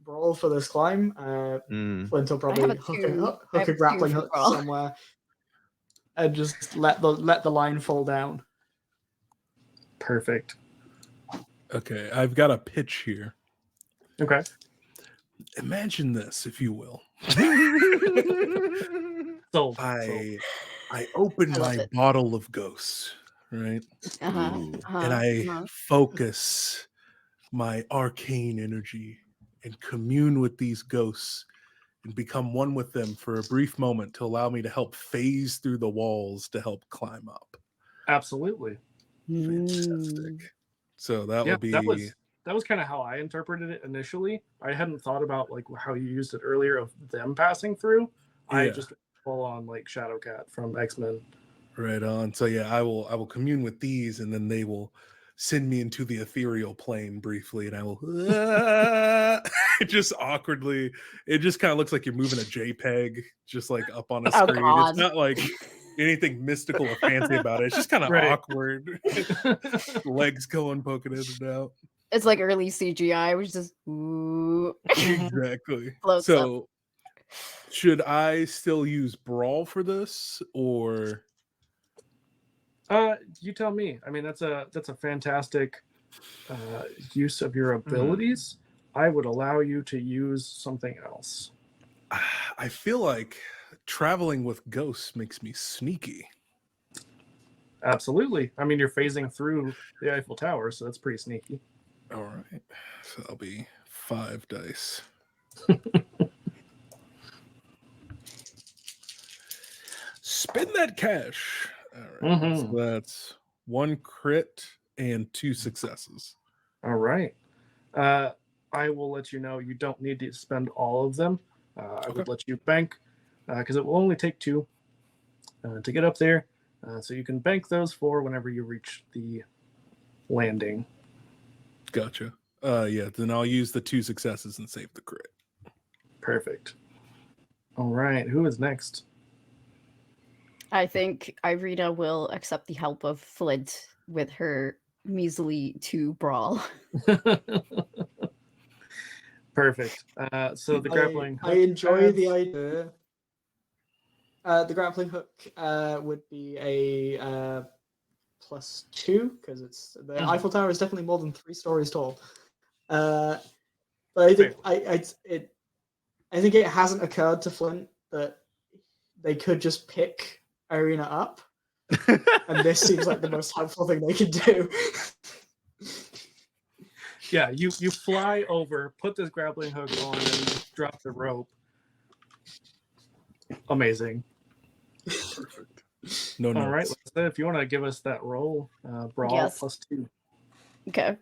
brawl for this climb. Flint will probably hook a grappling hook somewhere and just let the line fall down. Perfect. Okay, I've got a pitch here. Okay. Imagine this, if you will. Sold. I open my bottle of ghosts, right? And I focus my arcane energy and commune with these ghosts and become one with them for a brief moment to allow me to help phase through the walls to help climb up. Absolutely. Fantastic. So that will be... That was kind of how I interpreted it initially. I hadn't thought about like how you used it earlier of them passing through. Yeah. I just full on like Shadowcat from X-Men. Right on. So yeah, I will commune with these, and then they will send me into the ethereal plane briefly, and I will just awkwardly. It just kind of looks like you're moving a JPEG, just like up on a screen. God. It's not like anything mystical or fancy about it. It's just kind of awkward. Legs going poking in and out. It's like early CGI, which is exactly. So up. Should I still use brawl for this, or? You tell me. I mean, that's a fantastic use of your abilities. I would allow you to use something else. I feel like traveling with ghosts makes me sneaky. Absolutely. I mean, you're phasing through the Eiffel Tower, so that's pretty sneaky. All right. So that'll be 5 dice. Spend that cash. All right. So that's 1 crit and 2 successes. All right. I will let you know you don't need to spend all of them. I would let you bank because it will only take 2 to get up there. So you can bank those for whenever you reach the landing. Gotcha. Yeah, then I'll use the 2 successes and save the crit. Perfect. All right. Who is next? I think Irina will accept the help of Flint with her measly 2 brawl. Perfect. So the grappling hook. I enjoy the idea. The grappling hook would be a +2 because it's the Eiffel Tower is definitely more than 3 stories tall. But I think I think it hasn't occurred to Flint that they could just pick Irina up, and this seems like the most helpful thing they could do. Yeah, you fly over, put this grappling hook on, and drop the rope. Amazing. Perfect. No notes. All right, Lisa, if you want to give us that roll, brawl Yes. +2. Okay.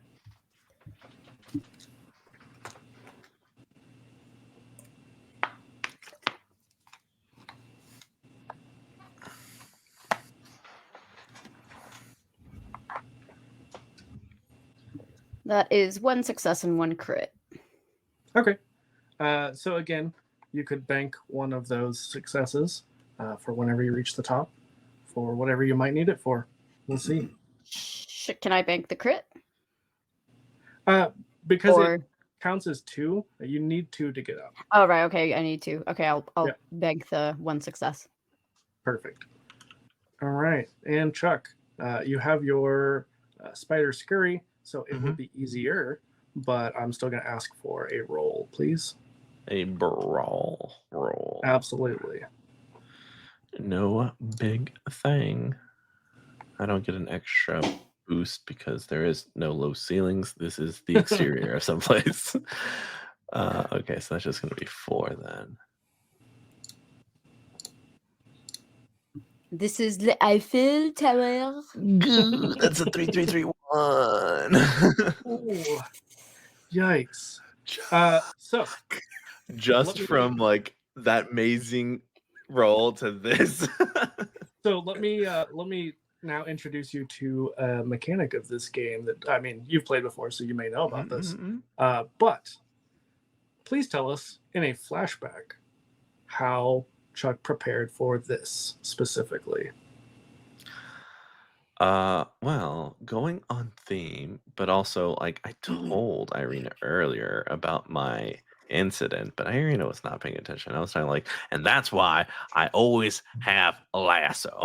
That is 1 success and 1 crit. Okay. So again, you could bank one of those successes for whenever you reach the top, for whatever you might need it for. We'll see. Can I bank the crit? Because Or... it counts as 2, you need 2 to get up. Oh, right. Okay, I need 2. Okay, I'll Yeah. bank the 1 success. Perfect. All right. And Chuck, you have your spider scurry, so it would be easier, but I'm still going to ask for a roll, please. A brawl roll. Absolutely. No big thing. I don't get an extra boost because there is no low ceilings. This is the exterior of someplace. Okay, so that's just going to be 4 then. This is the Eiffel Tower. Good. That's a 3-3-3-1. Ooh. Yikes. So just from like that amazing roll to this. So let me now introduce you to a mechanic of this game that, I mean, you've played before, so you may know about this. But please tell us in a flashback how Chuck prepared for this specifically. Well, going on theme, but also like I told Irina earlier about my incident, but Irina was not paying attention. I was kind of like, and that's why I always have a lasso.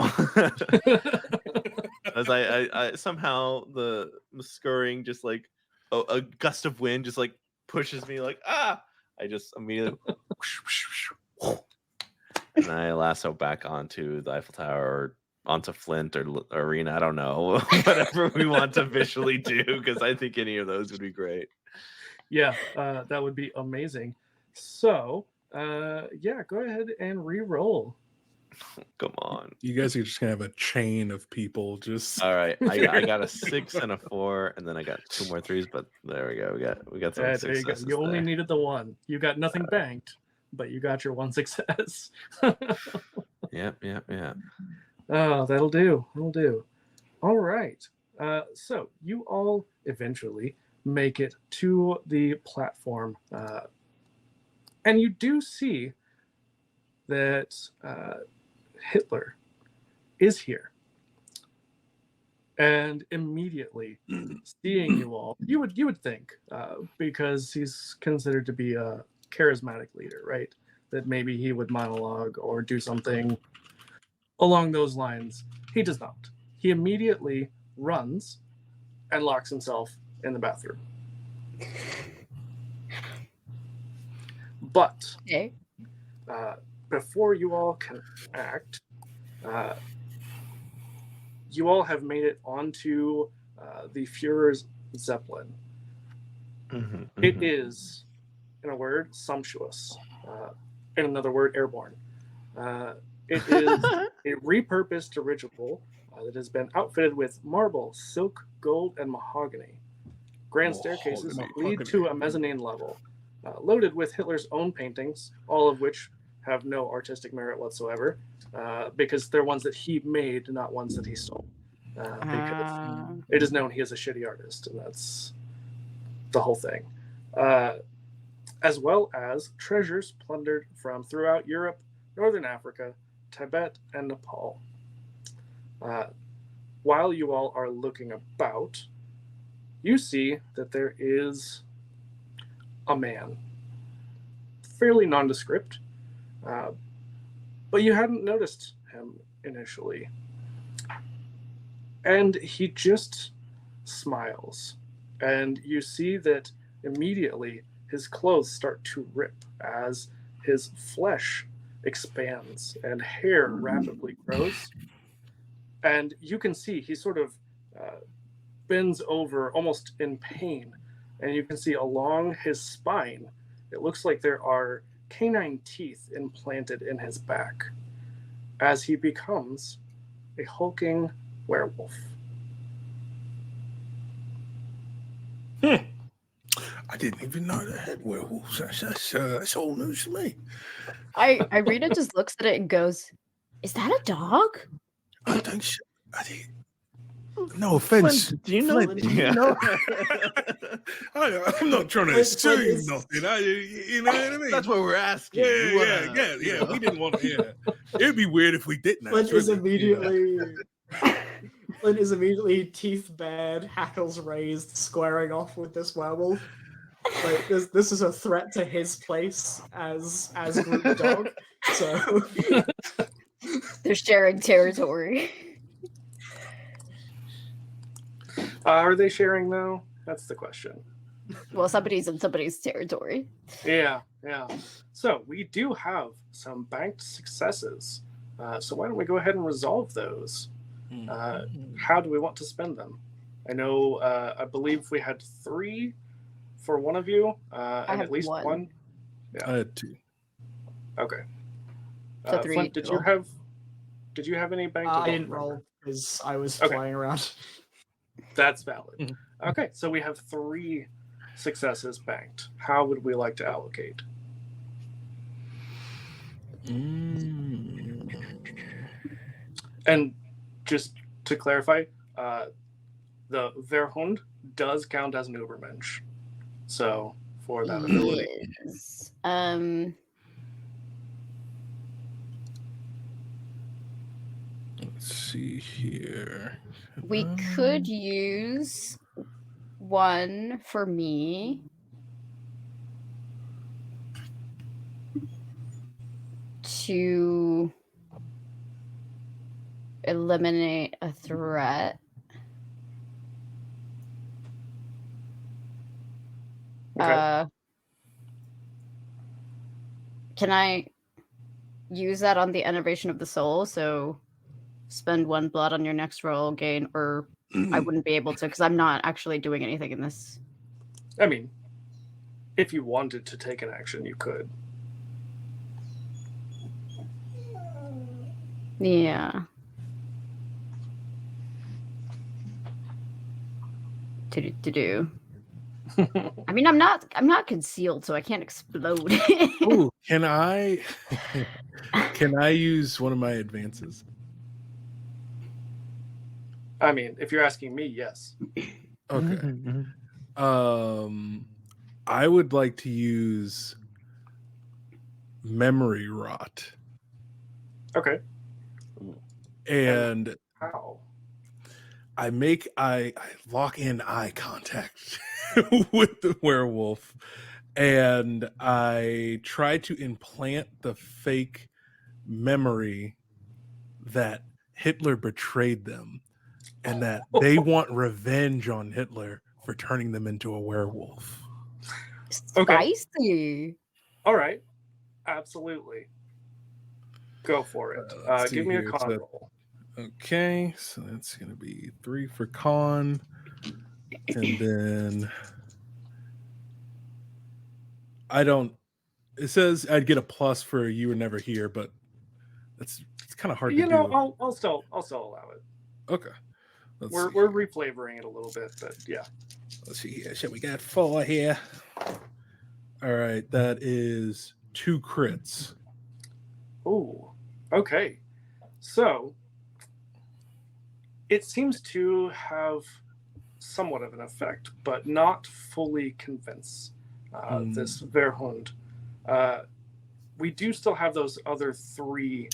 As I somehow the scurrying just like a gust of wind just like pushes me like I just immediately and I lasso back onto the Eiffel Tower or onto Flint or Arena. I don't know. Whatever we want to visually do, because I think any of those would be great. Yeah, that would be amazing. So, yeah, go ahead and re-roll. Come on. You guys are just going to have a chain of people just... All right. I got a 6 and a 4, and then I got 2 more 3s, but there we go. We got some successes. You only needed the 1. You got nothing banked, but you got your 1 success. Yep. Oh, that'll do. All right. So you all eventually make it to the platform, and you do see that Hitler is here. And immediately seeing you all, you would think, because he's considered to be a charismatic leader, right? That maybe he would monologue or do something along those lines. He does not. He immediately runs and locks himself in the bathroom. But Okay. before you all can act, you all have made it onto the Führer's Zeppelin. It is, in a word, sumptuous. In another word, airborne. It is a repurposed dirigible that has been outfitted with marble, silk, gold, and mahogany. Grand staircases lead to a mezzanine level, loaded with Hitler's own paintings, all of which have no artistic merit whatsoever, because they're ones that he made, not ones that he stole. Because it is known he is a shitty artist, and that's the whole thing. As well as treasures plundered from throughout Europe, Northern Africa, Tibet, and Nepal. While you all are looking about, you see that there is a man, fairly nondescript, but you hadn't noticed him initially. And he just smiles, and you see that immediately his clothes start to rip as his flesh expands and hair rapidly grows. And you can see he sort of bends over almost in pain, and you can see along his spine, it looks like there are canine teeth implanted in his back as he becomes a hulking werewolf. I didn't even know they had werewolves. That's all news to me. Irina just looks at it and goes, "Is that a dog?" I think so. No offense. Flint, do you know? Flint, do you know? I'm not trying to assume nothing. You know what I mean? That's what we're asking. Yeah. We didn't want to. Yeah. It'd be weird if we didn't. Flint is immediately teeth bared, hackles raised, squaring off with this werewolf. Like this is a threat to his place as group dog. So they're sharing territory. Are they sharing though? That's the question. Well, somebody's in somebody's territory. Yeah. So we do have some banked successes. So why don't we go ahead and resolve those? How do we want to spend them? I know, I believe we had 3 for one of you, and at least one. Yeah. I had 2. Okay. So 3. Flint, did you have any banked? I didn't roll because I was flying around. That's valid. Okay, so we have 3 successes banked. How would we like to allocate? And just to clarify, the Verhund does count as an Ubermensch. So for that ability. Yes. Let's see here. We could use 1 for me. To eliminate a threat. Okay. Can I use that on the enervation of the soul? So spend 1 blood on your next roll, gain, or I wouldn't be able to because I'm not actually doing anything in this. I mean, if you wanted to take an action, you could. Yeah. To. I mean, I'm not concealed, so I can't explode. Ooh, can I use one of my advances? I mean, if you're asking me, yes. Okay. I would like to use memory rot. Okay. And how? I lock in eye contact with the werewolf, and I try to implant the fake memory that Hitler betrayed them and that they want revenge on Hitler for turning them into a werewolf. Spicy. All right. Absolutely. Go for it. Let's Give see me a here. con So- roll. Okay, so that's going to be 3 for con. And then it says I'd get a plus for you were never here, but it's kind of hard to do. I'll still allow it. Okay. We're reflavoring it a little bit, but yeah. Let's see here. So we got 4 here. All right, that is 2 crits. Ooh. Okay. So it seems to have somewhat of an effect, but not fully convince this Verhund. We do still have those other 3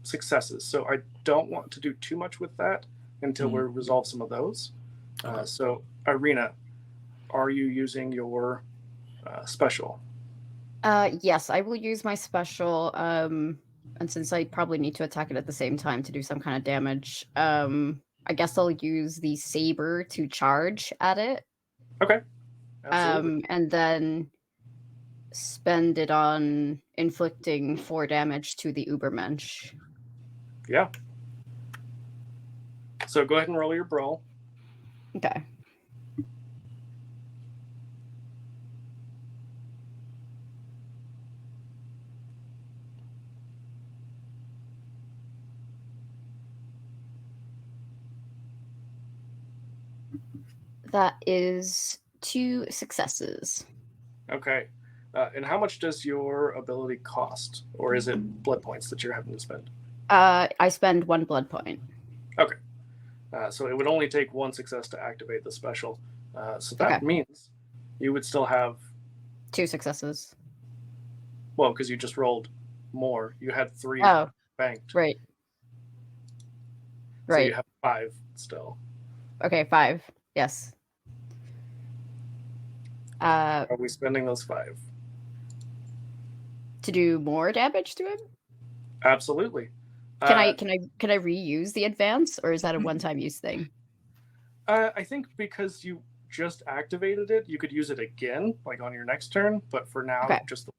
successes, so I don't want to do too much with that until we resolve some of those. Okay. So, Irina, are you using your special? Yes, I will use my special. And since I probably need to attack it at the same time to do some kind of damage, I guess I'll use the saber to charge at it. Okay. Absolutely. And then spend it on inflicting 4 damage to the Ubermensch. Yeah. So go ahead and roll your brawl. Okay. That is 2 successes. Okay. And how much does your ability cost? Or is it blood points that you're having to spend? I spend 1 blood point. Okay. So it would only take 1 success to activate the special. So that means you would still have... 2 successes. Well, because you just rolled more. You had 3 banked. Right. So you have 5 still. Okay, 5. Yes. Are we spending those 5? To do more damage to him? Absolutely. Can I reuse the advance, or is that a one-time use thing? I think because you just activated it, you could use it again, like on your next turn. But for now, just the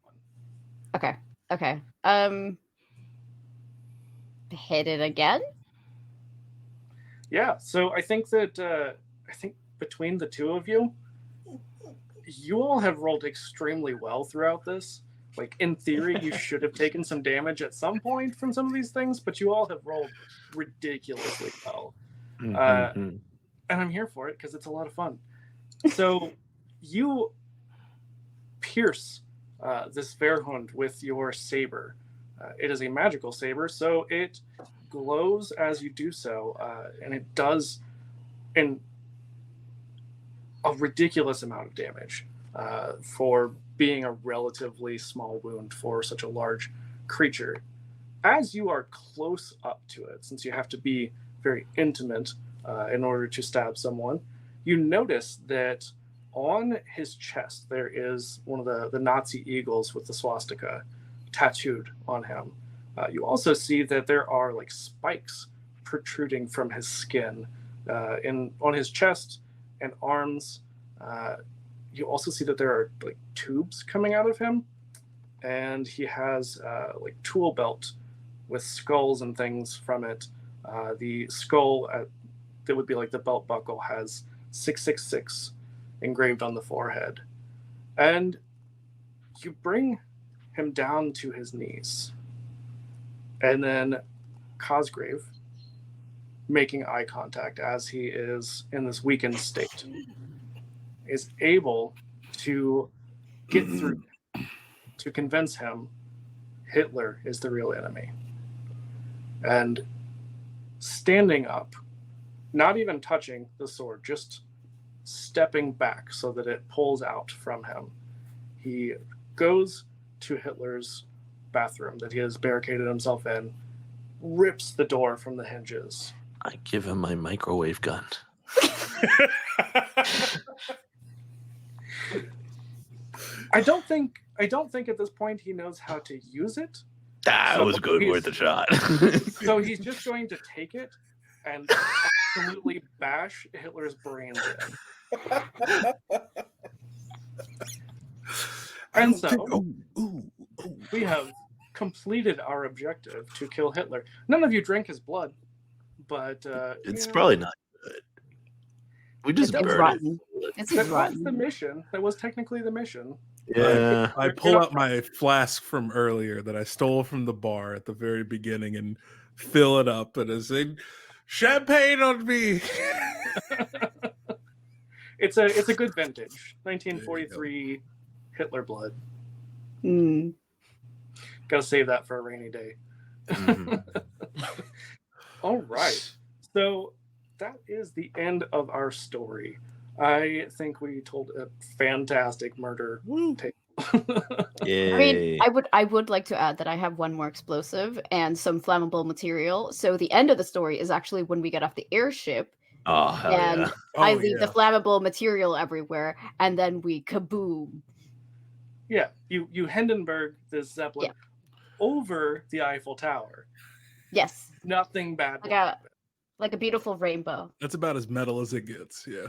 1. Okay. Hit it again? Yeah. So I think that between the 2 of you, you all have rolled extremely well throughout this. Like, in theory, you should have taken some damage at some point from some of these things, but you all have rolled ridiculously well. And I'm here for it because it's a lot of fun. So you pierce this Verhund with your saber. It is a magical saber, so it glows as you do so, and it does in a ridiculous amount of damage for being a relatively small wound for such a large creature. As you are close up to it, since you have to be very intimate in order to stab someone, you notice that on his chest there is one of the Nazi eagles with the swastika tattooed on him. You also see that there are like spikes protruding from his skin on his chest and arms. You also see that there are like tubes coming out of him, and he has like tool belt with skulls and things from it. The skull that would be like the belt buckle has 666 engraved on the forehead, and you bring him down to his knees, and then Cosgrave, making eye contact as he is in this weakened state, is able to get through to convince him Hitler is the real enemy. And standing up, not even touching the sword, just stepping back so that it pulls out from him, he goes to Hitler's bathroom that he has barricaded himself in, rips the door from the hinges. I give him my microwave gun. I don't think at this point he knows how to use it. That was good, worth a shot. So he's just going to take it and absolutely bash Hitler's brains in. And so ooh. we have completed our objective to kill Hitler. None of you drank his blood, but It's you know, probably not good. We just It's It's burned rotten. it. It's that was rotten. the mission. That was technically the mission. Yeah. I pull out my flask from earlier that I stole from the bar at the very beginning and fill it up and I say, "Champagne on me." It's a good vintage. 1943 Hitler blood. Mm. Gotta save that for a rainy day. Mhm. All right. So that is the end of our story. I think we told a fantastic murder tale. Yay. I mean, I would like to add that I have one more explosive and some flammable material. So the end of the story is actually when we get off the airship Oh, hell and yeah. I Oh, leave the yeah. flammable material everywhere, and then we kaboom. Yeah, you Hindenburg this Zeppelin over the Eiffel Tower. Yes, Nothing bad will like a happen. like a beautiful rainbow. That's about as metal as it gets. Yeah.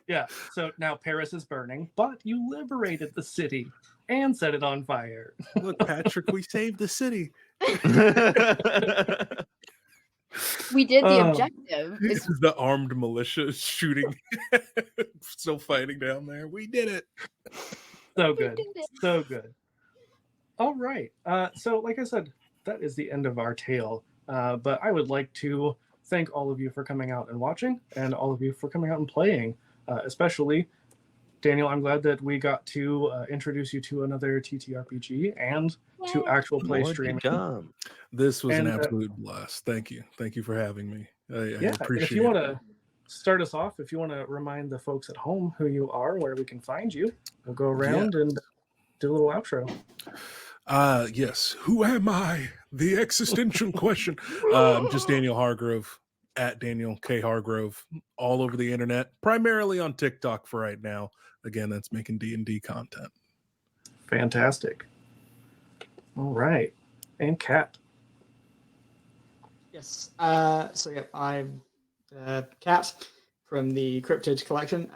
Yeah, so now Paris is burning, but you liberated the city and set it on fire. Look, Patrick, we saved the city. We did the Oh. objective. Is The armed militia shooting, still fighting down there. We did it. So we good. did it. So good. All right. So, like I said, that is the end of our tale. But I would like to thank all of you for coming out and watching, and all of you for coming out and playing. Especially, Daniel, I'm glad that we got to introduce you to another TTRPG and to actual play More to streaming. come. This was And, an absolute blast. Thank you. Thank you for having me. I Yeah, and appreciate if you want it. to start us off, if you want to remind the folks at home who you are, where we can find you, we'll go around and do a little outro. Yes. Who am I? The existential question. I'm just Daniel Hargrove at Daniel K. Hargrove all over the internet, primarily on TikTok for right now. Again, that's making D&D content. Fantastic. All right. And Kat. Yes. So yeah, I'm Cat from the Cryptid Collection.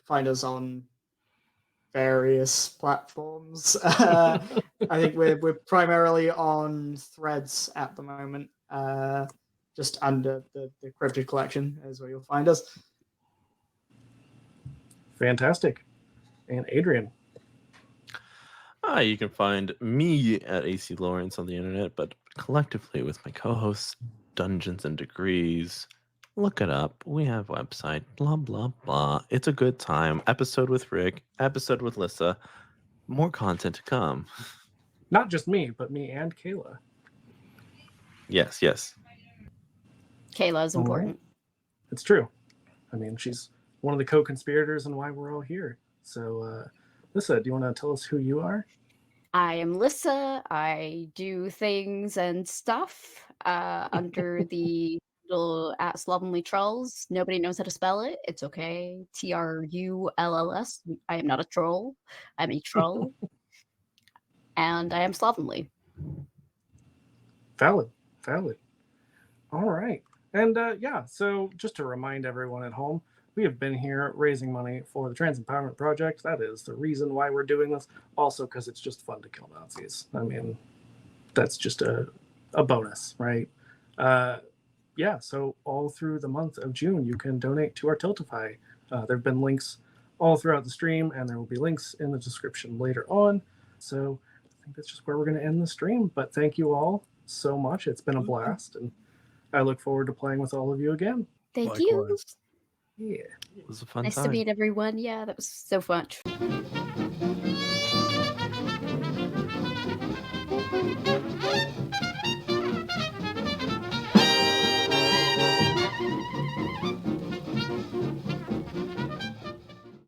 Find us on various platforms. I think we're primarily on Threads at the moment. Just under the Cryptid Collection is where you'll find us. Fantastic. And Adrian. You can find me at AC Lawrence on the internet, but collectively with my co-hosts, Dungeons and Degrees. Look it up. We have website, blah, blah, blah. It's a good time. Episode with Rick, episode with Lissa. More content to come. Not just me, but me and Kayla. Yes, yes. Kayla is All right. important. It's true. I mean, she's one of the co-conspirators and why we're all here. So, Lissa, do you want to tell us who you are? I am Lissa. I do things and stuff under the little at Slovenly Trolls. Nobody knows how to spell it. It's okay. TRULLS. I am not a troll. I'm a troll. And I am slovenly. Valid. All right. And yeah, so just to remind everyone at home, we have been here raising money for the Trans Empowerment Project. That is the reason why we're doing this. Also, because it's just fun to kill Nazis. I mean, that's just a bonus, right? Yeah, so all through the month of June, you can donate to our Tiltify. There have been links all throughout the stream, and there will be links in the description later on. So I think that's just where we're going to end the stream. But thank you all so much. It's been a blast, and I look forward to playing with all of you again. Thank you. Likewise. Yeah. It was a fun Nice time. to meet everyone. Yeah, that was so much.